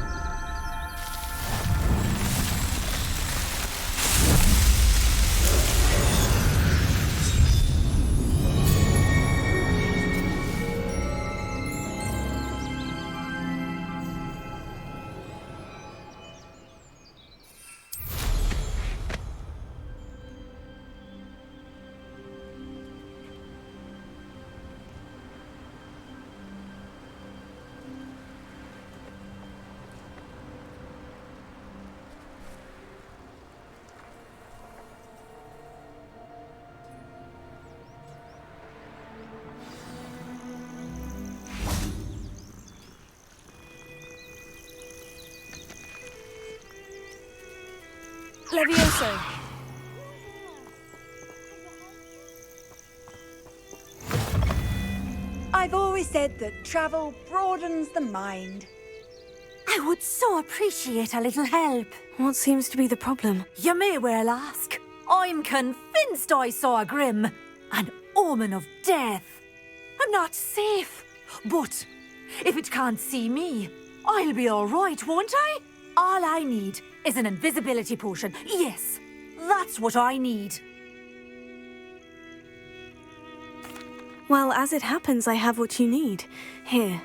Levioso. I've always said that travel broadens the mind. I would so appreciate a little help. What seems to be the problem? You may well ask. I'm convinced I saw a grim, an omen of death. I'm not safe, but if it can't see me, I'll be all right, won't I? All I need is an invisibility potion. Yes, that's what I need. Well, as it happens, I have what you need. Here.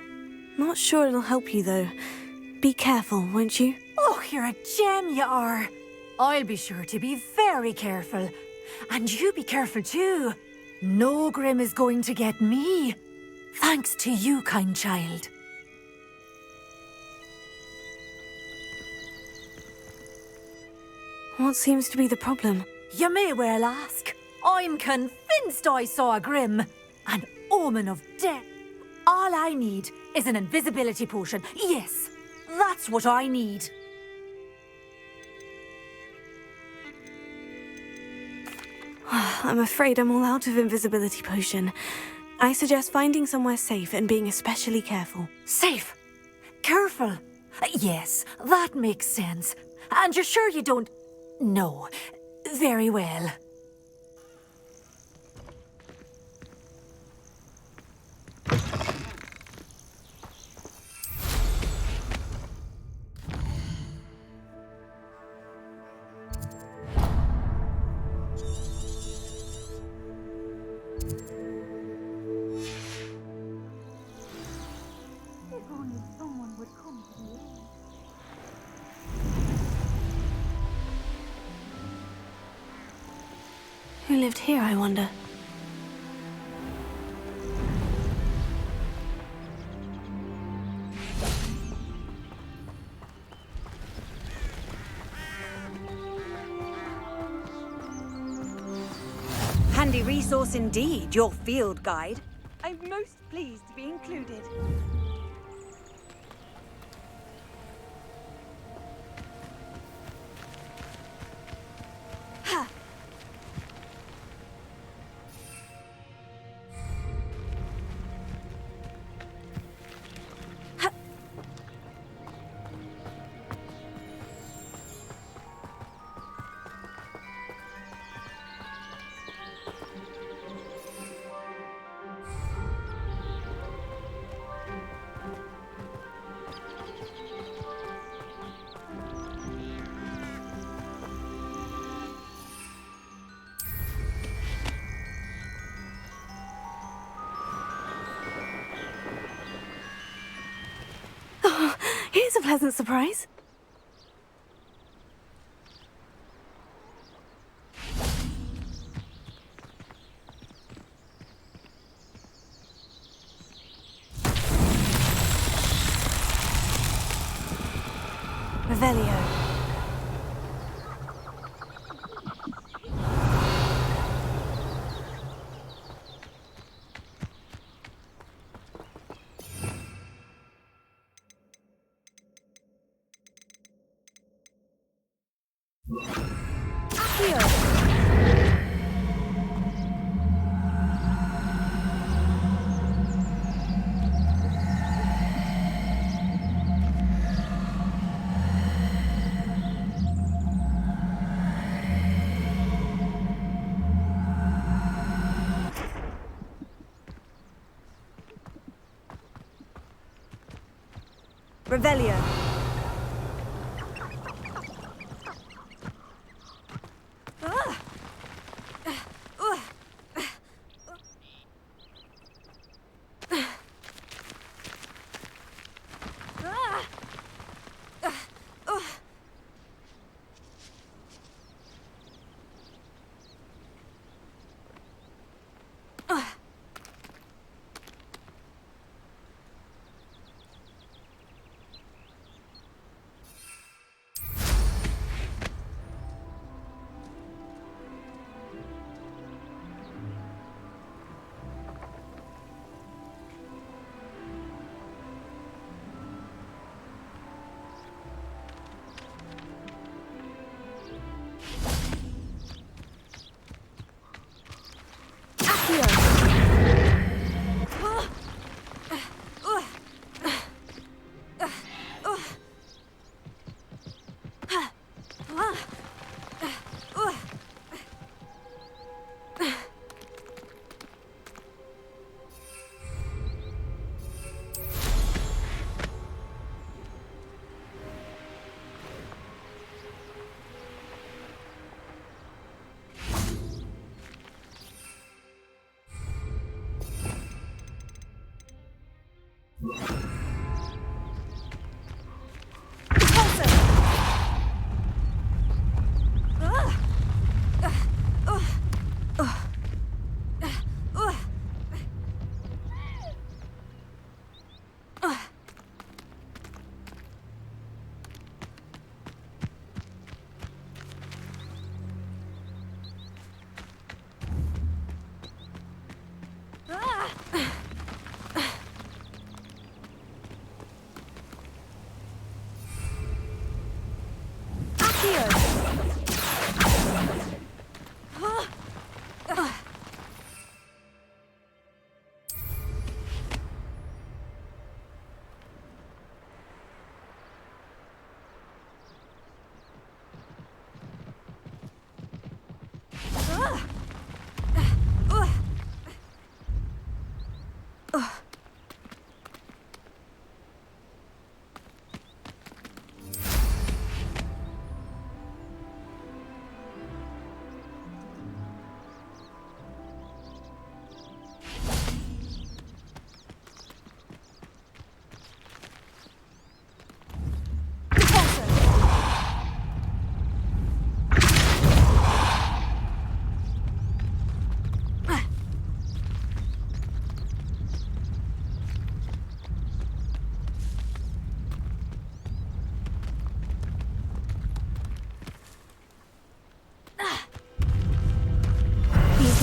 Not sure it'll help you, though. Be careful, won't you? Oh, you're a gem, you are. I'll be sure to be very careful. And you be careful, too. No grim is going to get me. Thanks to you, kind child. What seems to be the problem? You may well ask. I'm convinced I saw a grim, an omen of death. All I need is an invisibility potion. Yes, that's what I need. I'm afraid I'm all out of invisibility potion. I suggest finding somewhere safe and being especially careful. Safe? Careful? Yes, that makes sense. And you're sure you don't... No. Very well. Who lived here, I wonder? Handy resource indeed, your field guide. I'm most pleased to be included. Here's a pleasant surprise. Revelio. Revelio.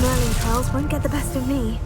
Merlin trials won't get the best of me.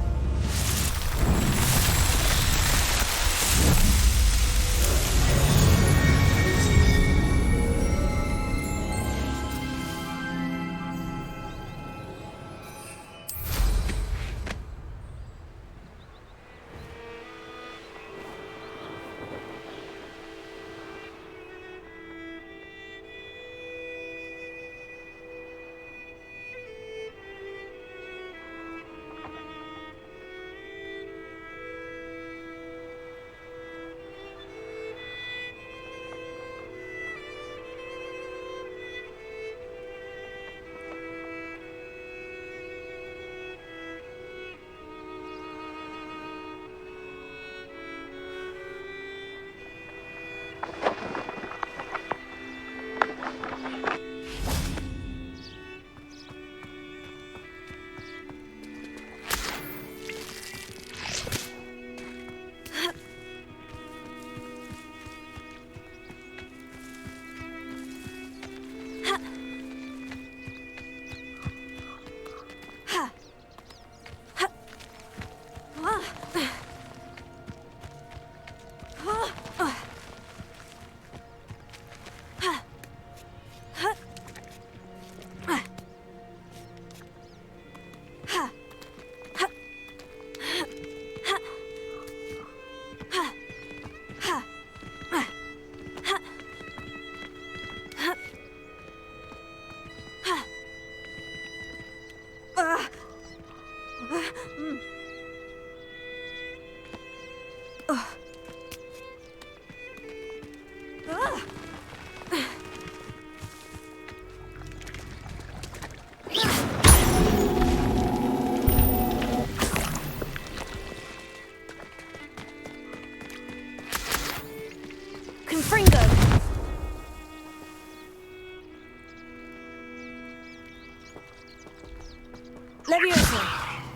Leviosa!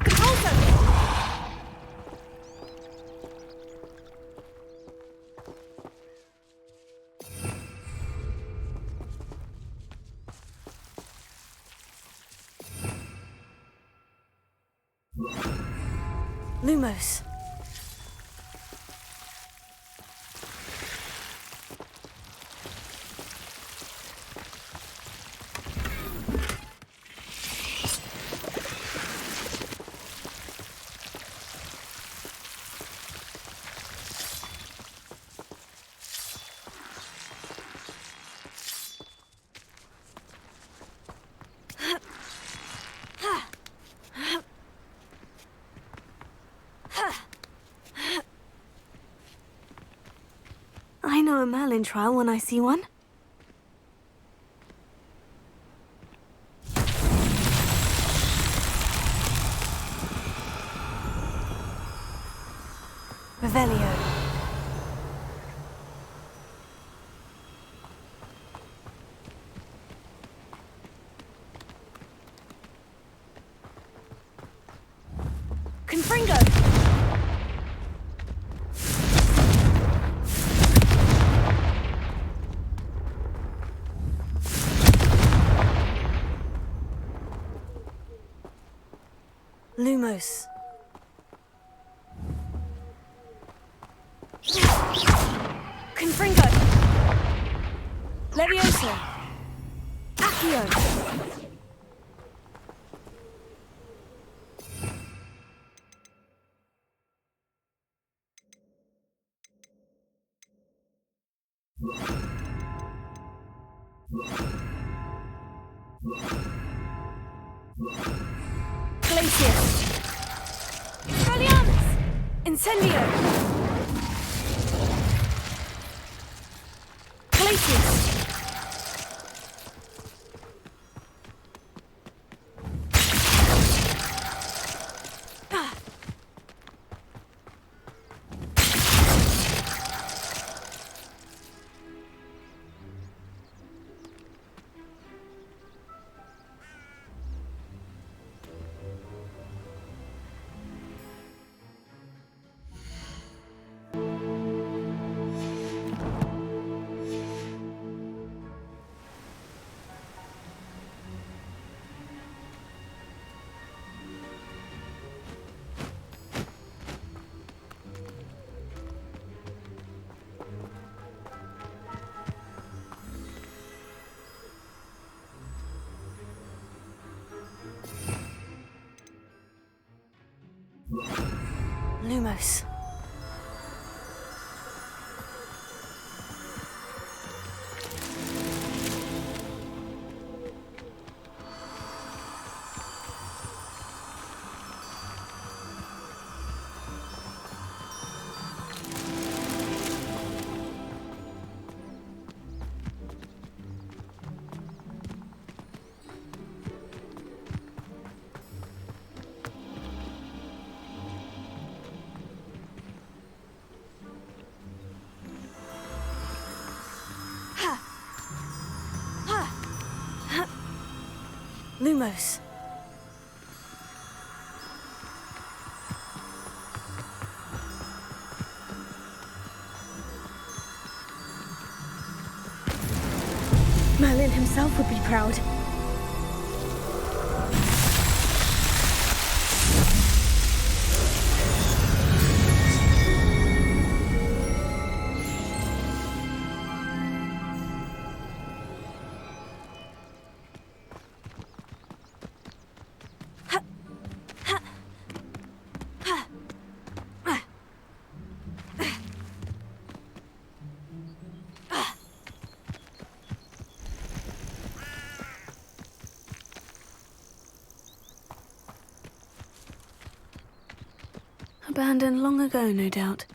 Repulsor! Lumos. I know a Merlin trial when I see one. Revelio. Confringo! Lumos. Confringo. Leviosa. Accio. Glacius. Expelliarmus! Incendio! Glacius! Lumos. Lumos. Merlin himself would be proud. Abandoned long ago, no doubt.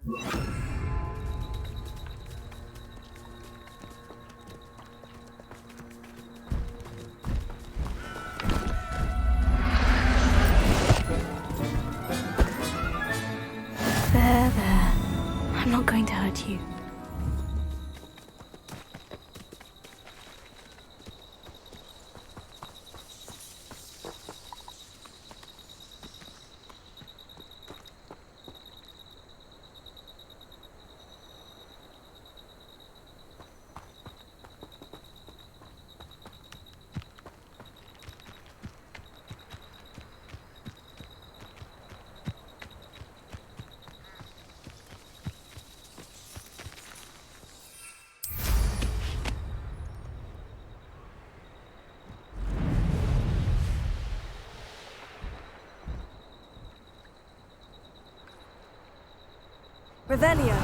There. I'm not going to hurt you. Revelio.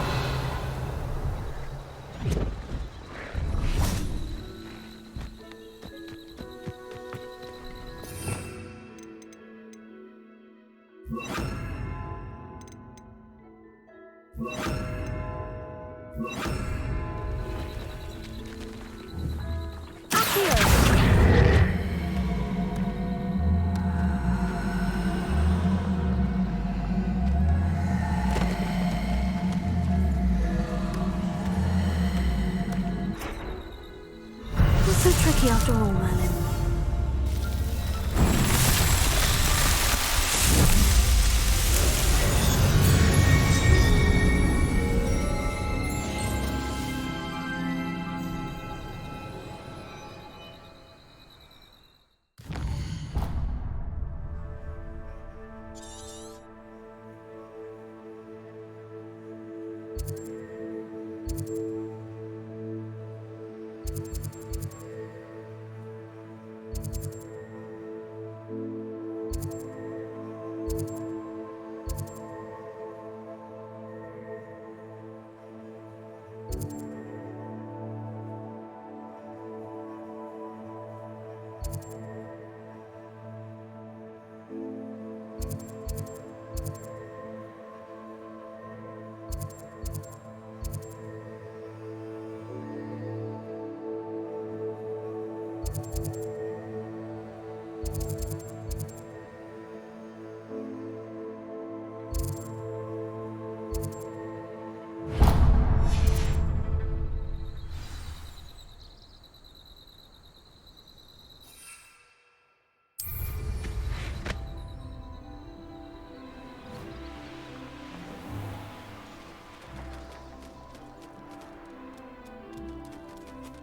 So tricky after all, Merlin.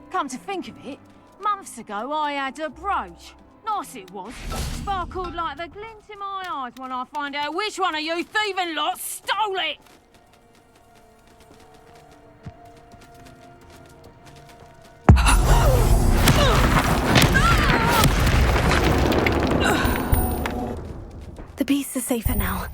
Come to think of it, months ago I had a brooch. Nice it was. Sparkled like the glint in my eyes when I find out which one of you thieving lot stole it! The beasts are safer now.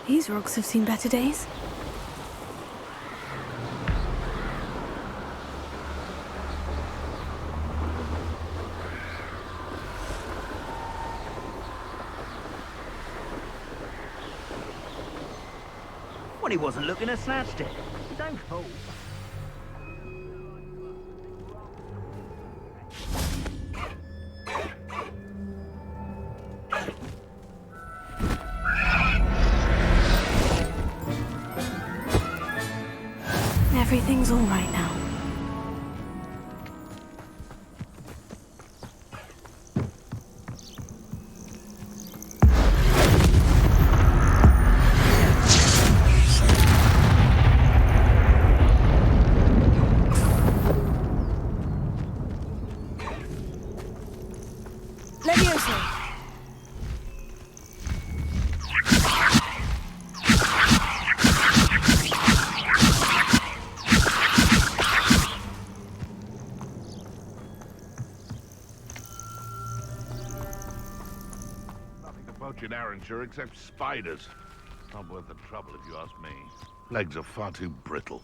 These rocks have seen better days. Well, he wasn't looking to snatched it. Don't fool. Everything's all right now. see. Nothing about you in Arranshire except spiders. Not worth the trouble if you ask me. Legs are far too brittle.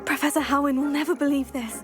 Professor Howin will never believe this.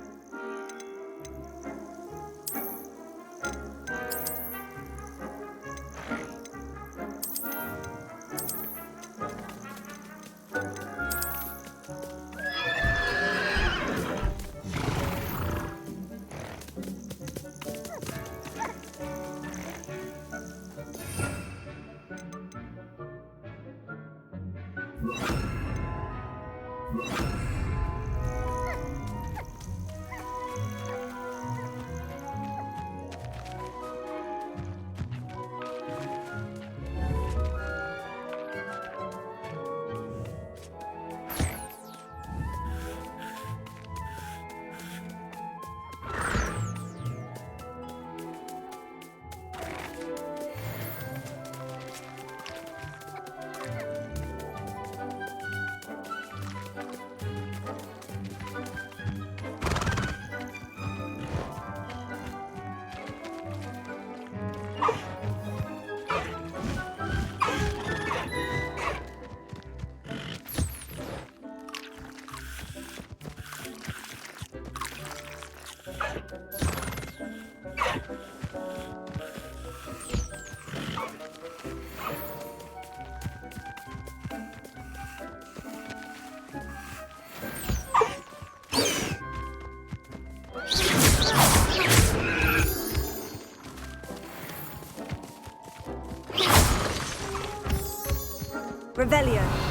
Revelio.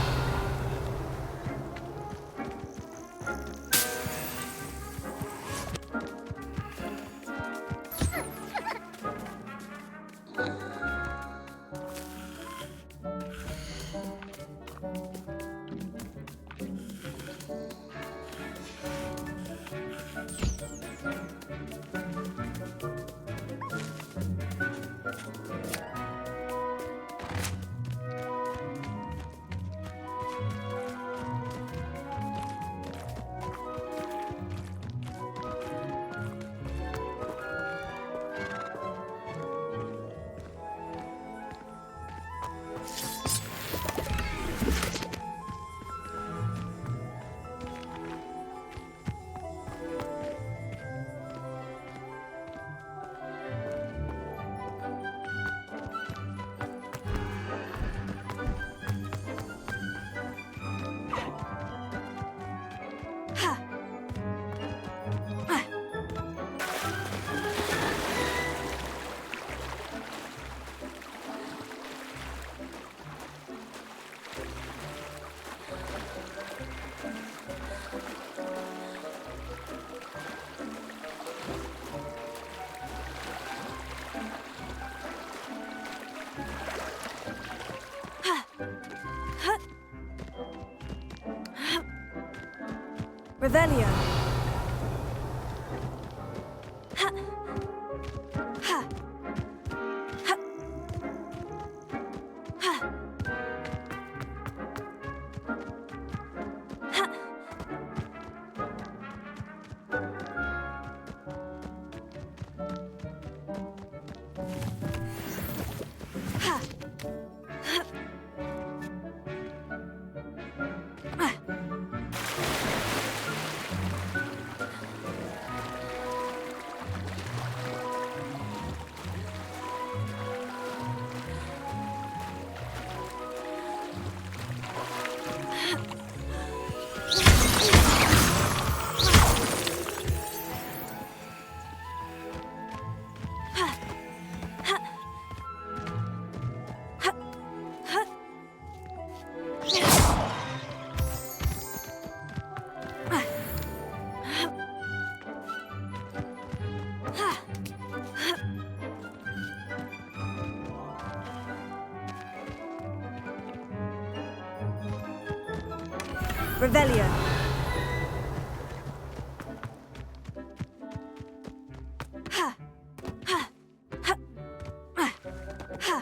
Revelio. Ha. Ha. Ha. Ha. Ha. Ha. Revelio. Ha. Ha. Ha. Ha. Ha.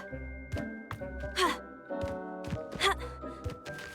Ha. Ha. Ha. Ha.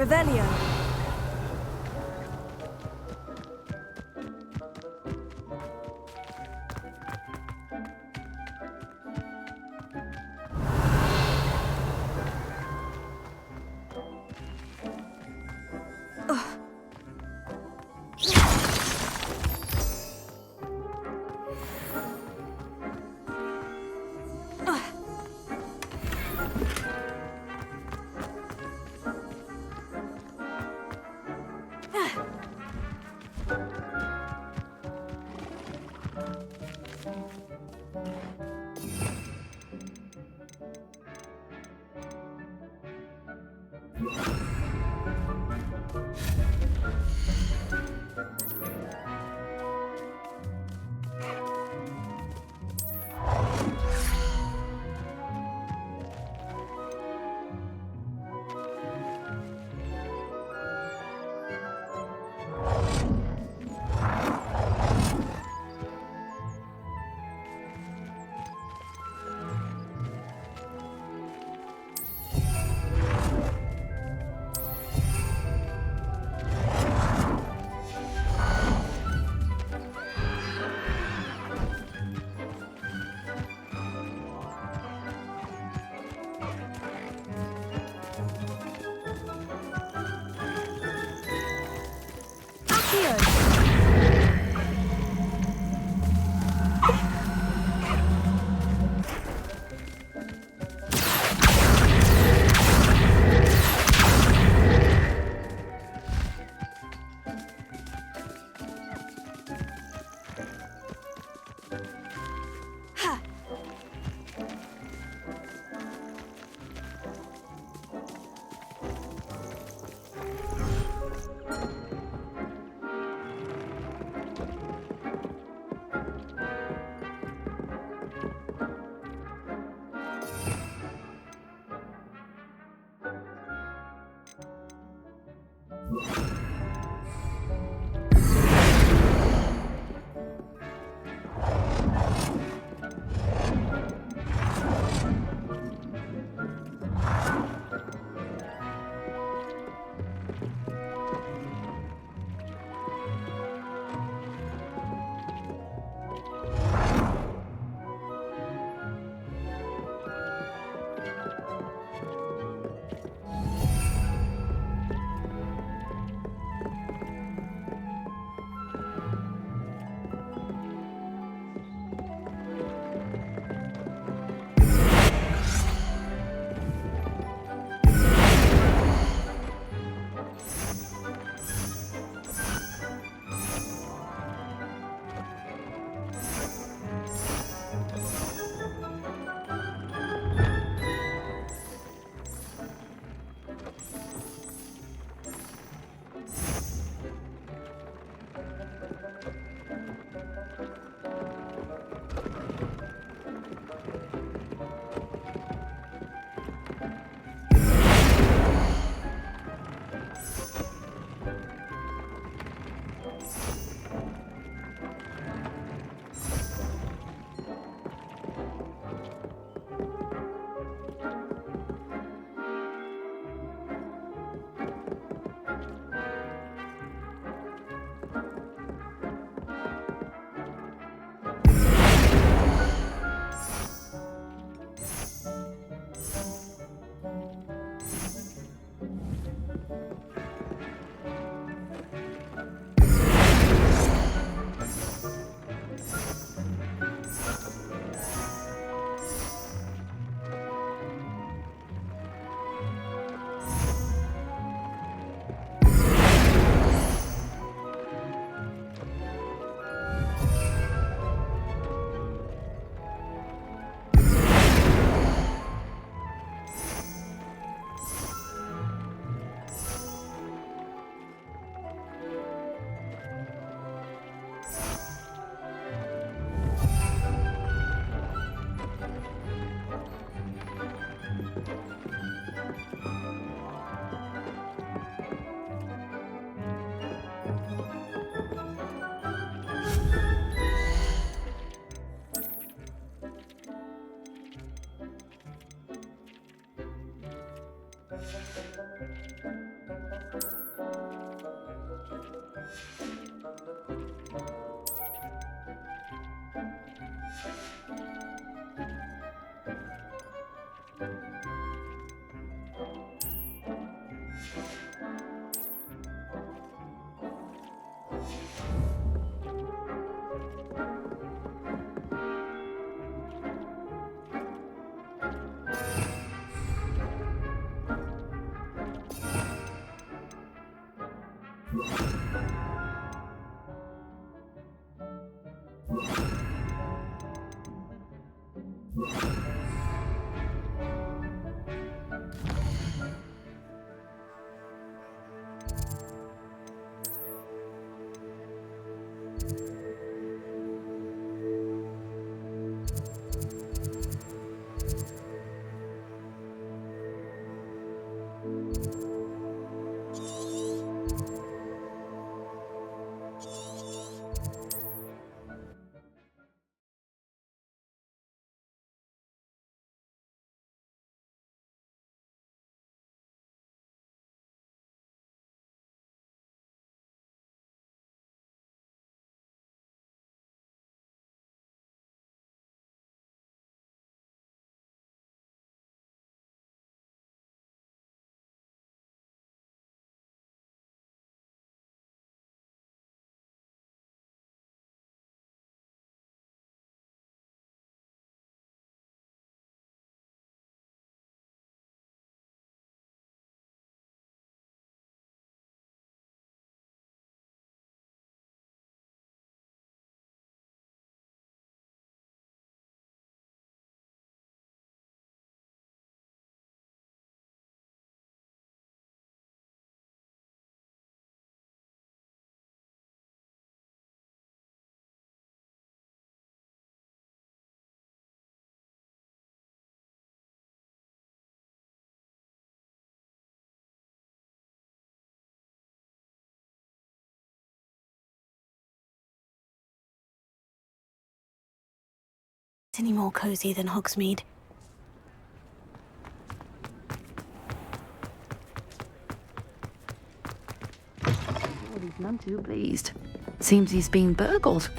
Revelio. Any more cozy than Hogsmeade. Oh, he's none too pleased. Seems he's been burgled.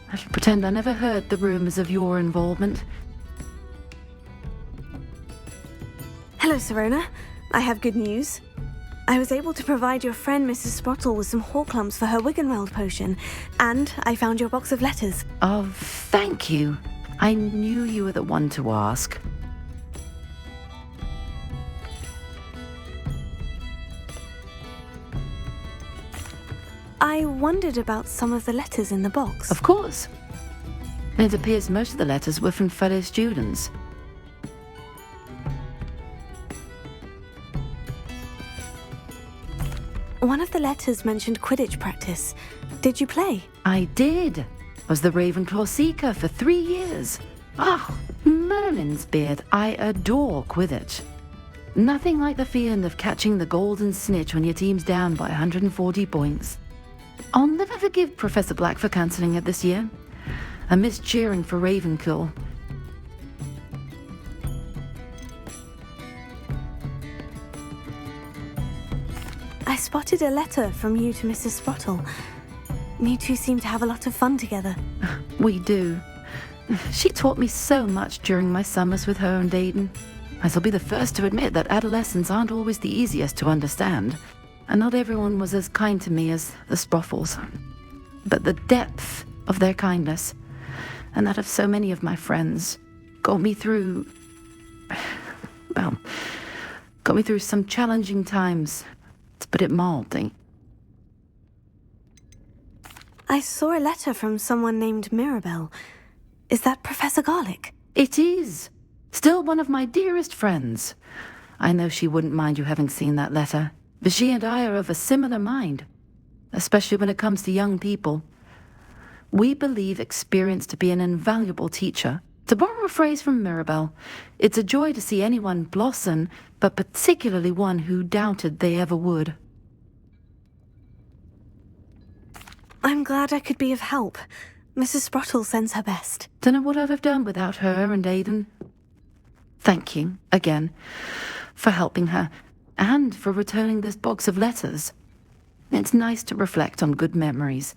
I should pretend I never heard the rumours of your involvement. Hello, Serona. I have good news. I was able to provide your friend Mrs. Sprottle with some Horklumps for her Wiggenweld potion, and I found your box of letters. Oh, thank you. I knew you were the one to ask. I wondered about some of the letters in the box. Of course. It appears most of the letters were from fellow students. One of the letters mentioned Quidditch practice. Did you play? I did. Was the Ravenclaw Seeker for 3 years. Oh, Merlin's beard, I adore Quidditch. Nothing like the feeling of catching the golden snitch when your team's down by 140 points. I'll never forgive Professor Black for cancelling it this year. I miss cheering for Ravenclaw. I spotted a letter from you to Mrs. Sprottle. You two seem to have a lot of fun together. We do. She taught me so much during my summers with her and Aiden. I shall be the first to admit that adolescents aren't always the easiest to understand, and not everyone was as kind to me as the Sproffles. But the depth of their kindness, and that of so many of my friends, got me through some challenging times, to put it mildly. I saw a letter from someone named Mirabelle. Is that Professor Garlick? It is. Still one of my dearest friends. I know she wouldn't mind you having seen that letter, but she and I are of a similar mind, especially when it comes to young people. We believe experience to be an invaluable teacher. To borrow a phrase from Mirabelle, it's a joy to see anyone blossom, but particularly one who doubted they ever would. I'm glad I could be of help. Mrs. Sprottle sends her best. Don't know what I'd have done without her and Aiden. Thank you, again, for helping her, and for returning this box of letters. It's nice to reflect on good memories.